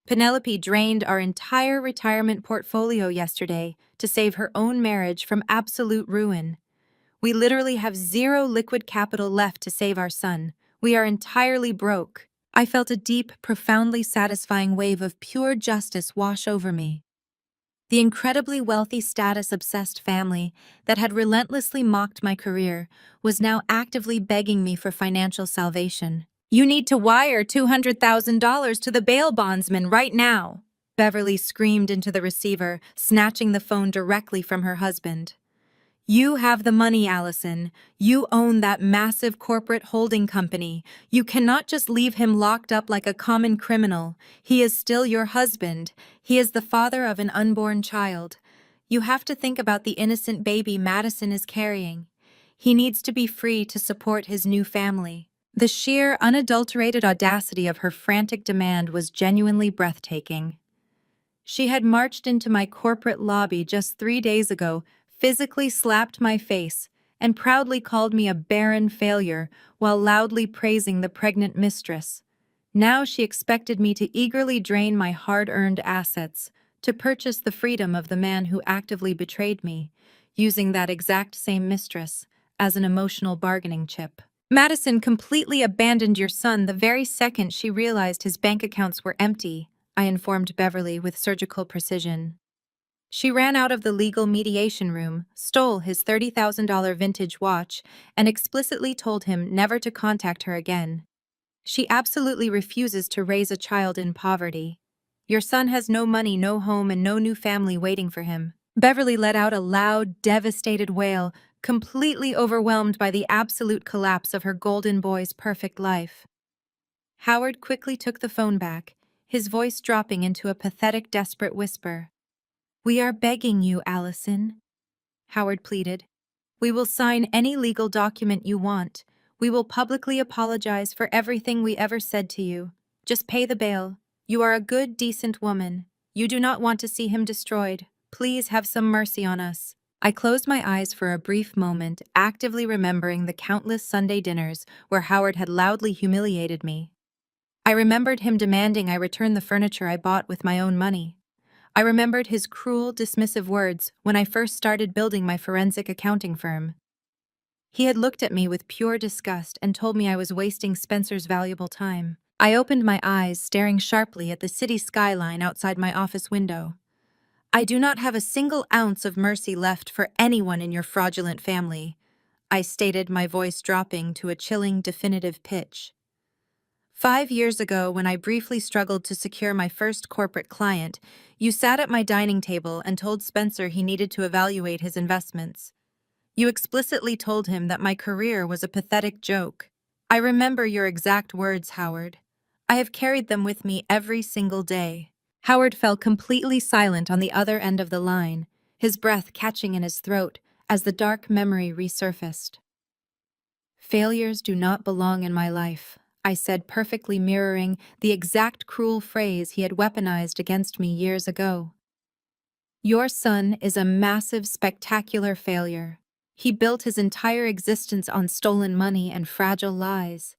[SPEAKER 1] Penelope drained our entire retirement portfolio yesterday to save her own marriage from absolute ruin. We literally have zero liquid capital left to save our son. We are entirely broke. I felt a deep, profoundly satisfying wave of pure justice wash over me. The incredibly wealthy, status-obsessed family that had relentlessly mocked my career was now actively begging me for financial salvation. You need to wire $200,000 to the bail bondsman right now, Beverly screamed into the receiver, snatching the phone directly from her husband. You have the money, Allison. You own that massive corporate holding company. You cannot just leave him locked up like a common criminal. He is still your husband. He is the father of an unborn child. You have to think about the innocent baby Madison is carrying. He needs to be free to support his new family. The sheer, unadulterated audacity of her frantic demand was genuinely breathtaking. She had marched into my corporate lobby just 3 days ago, physically slapped my face, and proudly called me a barren failure while loudly praising the pregnant mistress. Now she expected me to eagerly drain my hard-earned assets to purchase the freedom of the man who actively betrayed me, using that exact same mistress as an emotional bargaining chip. Madison completely abandoned your son the very second she realized his bank accounts were empty, I informed Beverly with surgical precision. She ran out of the legal mediation room, stole his $30,000 vintage watch, and explicitly told him never to contact her again. She absolutely refuses to raise a child in poverty. Your son has no money, no home, and no new family waiting for him. Beverly let out a loud, devastated wail, completely overwhelmed by the absolute collapse of her golden boy's perfect life. Howard quickly took the phone back, his voice dropping into a pathetic, desperate whisper. We are begging you, Allison, Howard pleaded. We will sign any legal document you want. We will publicly apologize for everything we ever said to you. Just pay the bail. You are a good, decent woman. You do not want to see him destroyed. Please have some mercy on us. I closed my eyes for a brief moment, actively remembering the countless Sunday dinners where Howard had loudly humiliated me. I remembered him demanding I return the furniture I bought with my own money. I remembered his cruel, dismissive words when I first started building my forensic accounting firm. He had looked at me with pure disgust and told me I was wasting Spencer's valuable time. I opened my eyes, staring sharply at the city skyline outside my office window. I do not have a single ounce of mercy left for anyone in your fraudulent family, I stated, my voice dropping to a chilling, definitive pitch. 5 years ago, when I briefly struggled to secure my first corporate client, you sat at my dining table and told Spencer he needed to evaluate his investments. You explicitly told him that my career was a pathetic joke. I remember your exact words, Howard. I have carried them with me every single day. Howard fell completely silent on the other end of the line, his breath catching in his throat as the dark memory resurfaced. Failures do not belong in my life, I said, perfectly mirroring the exact cruel phrase he had weaponized against me years ago. Your son is a massive, spectacular failure. He built his entire existence on stolen money and fragile lies.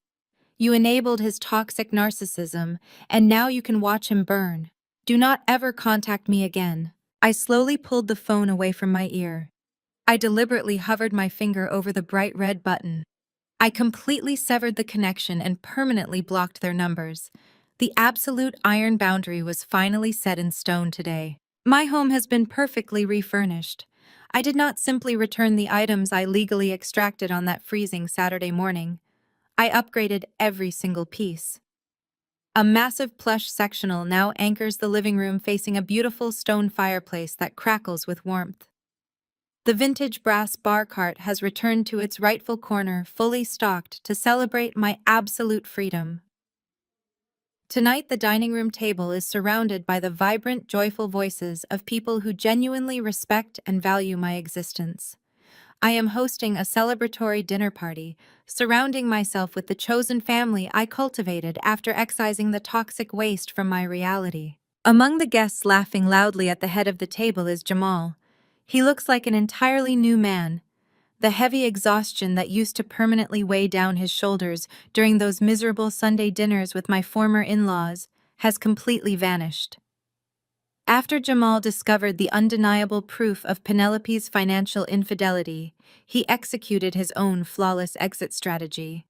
[SPEAKER 1] You enabled his toxic narcissism, and now you can watch him burn. Do not ever contact me again. I slowly pulled the phone away from my ear. I deliberately hovered my finger over the bright red button. I completely severed the connection and permanently blocked their numbers. The absolute iron boundary was finally set in stone today. My home has been perfectly refurnished. I did not simply return the items I legally extracted on that freezing Saturday morning. I upgraded every single piece. A massive plush sectional now anchors the living room facing a beautiful stone fireplace that crackles with warmth. The vintage brass bar cart has returned to its rightful corner, fully stocked, to celebrate my absolute freedom. Tonight, the dining room table is surrounded by the vibrant, joyful voices of people who genuinely respect and value my existence. I am hosting a celebratory dinner party, surrounding myself with the chosen family I cultivated after excising the toxic waste from my reality. Among the guests laughing loudly at the head of the table is Jamal. He looks like an entirely new man. The heavy exhaustion that used to permanently weigh down his shoulders during those miserable Sunday dinners with my former in-laws has completely vanished. After Jamal discovered the undeniable proof of Penelope's financial infidelity, he executed his own flawless exit strategy.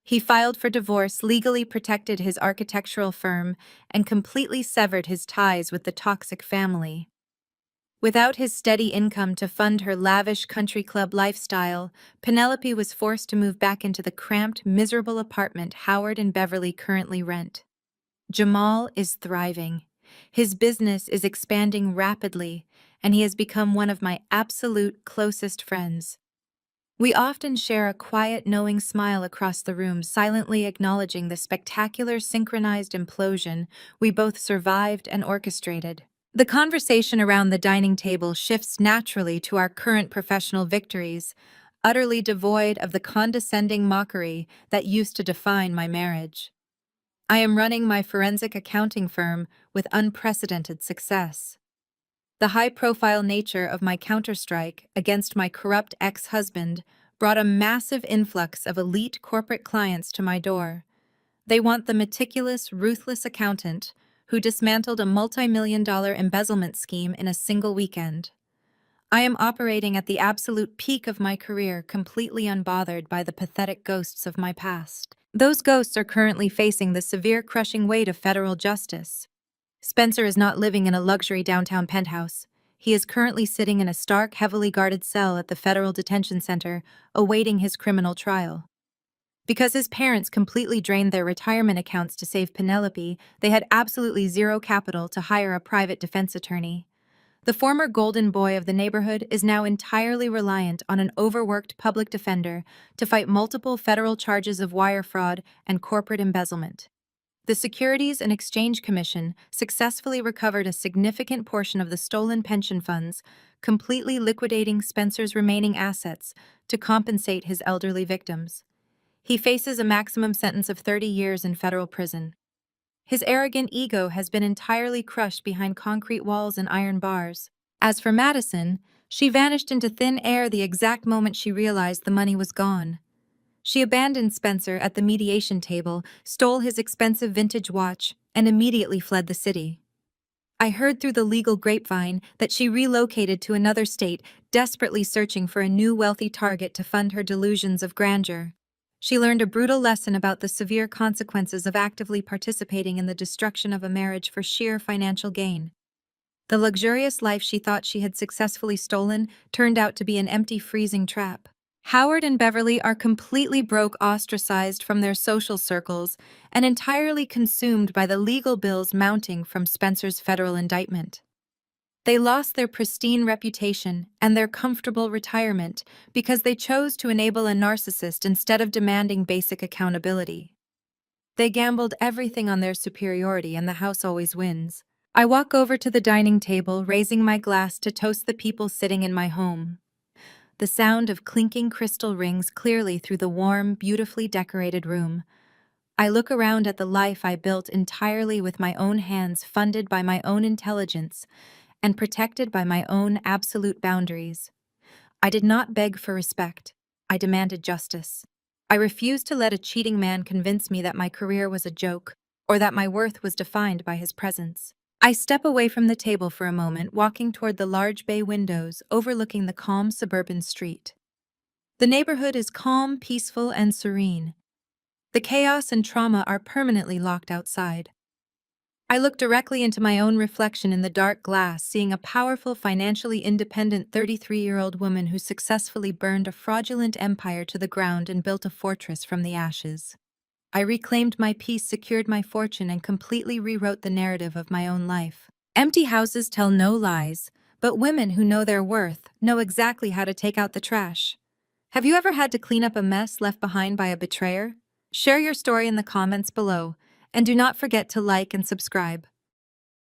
[SPEAKER 1] He filed for divorce, legally protected his architectural firm, and completely severed his ties with the toxic family. Without his steady income to fund her lavish country club lifestyle, Penelope was forced to move back into the cramped, miserable apartment Howard and Beverly currently rent. Jamal is thriving. His business is expanding rapidly, and he has become one of my absolute closest friends. We often share a quiet, knowing smile across the room, silently acknowledging the spectacular synchronized implosion we both survived and orchestrated. The conversation around the dining table shifts naturally to our current professional victories, utterly devoid of the condescending mockery that used to define my marriage. I am running my forensic accounting firm with unprecedented success. The high-profile nature of my counterstrike against my corrupt ex-husband brought a massive influx of elite corporate clients to my door. They want the meticulous, ruthless accountant who dismantled a multi-million-dollar embezzlement scheme in a single weekend. I am operating at the absolute peak of my career, completely unbothered by the pathetic ghosts of my past. Those ghosts are currently facing the severe, crushing weight of federal justice. Spencer is not living in a luxury downtown penthouse. He is currently sitting in a stark, heavily guarded cell at the Federal Detention Center, awaiting his criminal trial. Because his parents completely drained their retirement accounts to save Penelope, they had absolutely zero capital to hire a private defense attorney. The former golden boy of the neighborhood is now entirely reliant on an overworked public defender to fight multiple federal charges of wire fraud and corporate embezzlement. The Securities and Exchange Commission successfully recovered a significant portion of the stolen pension funds, completely liquidating Spencer's remaining assets to compensate his elderly victims. He faces a maximum sentence of 30 years in federal prison. His arrogant ego has been entirely crushed behind concrete walls and iron bars. As for Madison, she vanished into thin air the exact moment she realized the money was gone. She abandoned Spencer at the mediation table, stole his expensive vintage watch, and immediately fled the city. I heard through the legal grapevine that she relocated to another state, desperately searching for a new wealthy target to fund her delusions of grandeur. She learned a brutal lesson about the severe consequences of actively participating in the destruction of a marriage for sheer financial gain. The luxurious life she thought she had successfully stolen turned out to be an empty, freezing trap. Howard and Beverly are completely broke, ostracized from their social circles, and entirely consumed by the legal bills mounting from Spencer's federal indictment. They lost their pristine reputation and their comfortable retirement because they chose to enable a narcissist instead of demanding basic accountability. They gambled everything on their superiority, and the house always wins. I walk over to the dining table, raising my glass to toast the people sitting in my home. The sound of clinking crystal rings clearly through the warm, beautifully decorated room. I look around at the life I built entirely with my own hands, funded by my own intelligence, and protected by my own absolute boundaries. I did not beg for respect. I demanded justice. I refused to let a cheating man convince me that my career was a joke, or that my worth was defined by his presence. I step away from the table for a moment, walking toward the large bay windows overlooking the calm suburban street. The neighborhood is calm, peaceful, and serene. The chaos and trauma are permanently locked outside. I look directly into my own reflection in the dark glass, seeing a powerful, financially independent 33-year-old woman who successfully burned a fraudulent empire to the ground and built a fortress from the ashes. I reclaimed my peace, secured my fortune, and completely rewrote the narrative of my own life. Empty houses tell no lies, but women who know their worth know exactly how to take out the trash. Have you ever had to clean up a mess left behind by a betrayer? Share your story in the comments below, and do not forget to like and subscribe.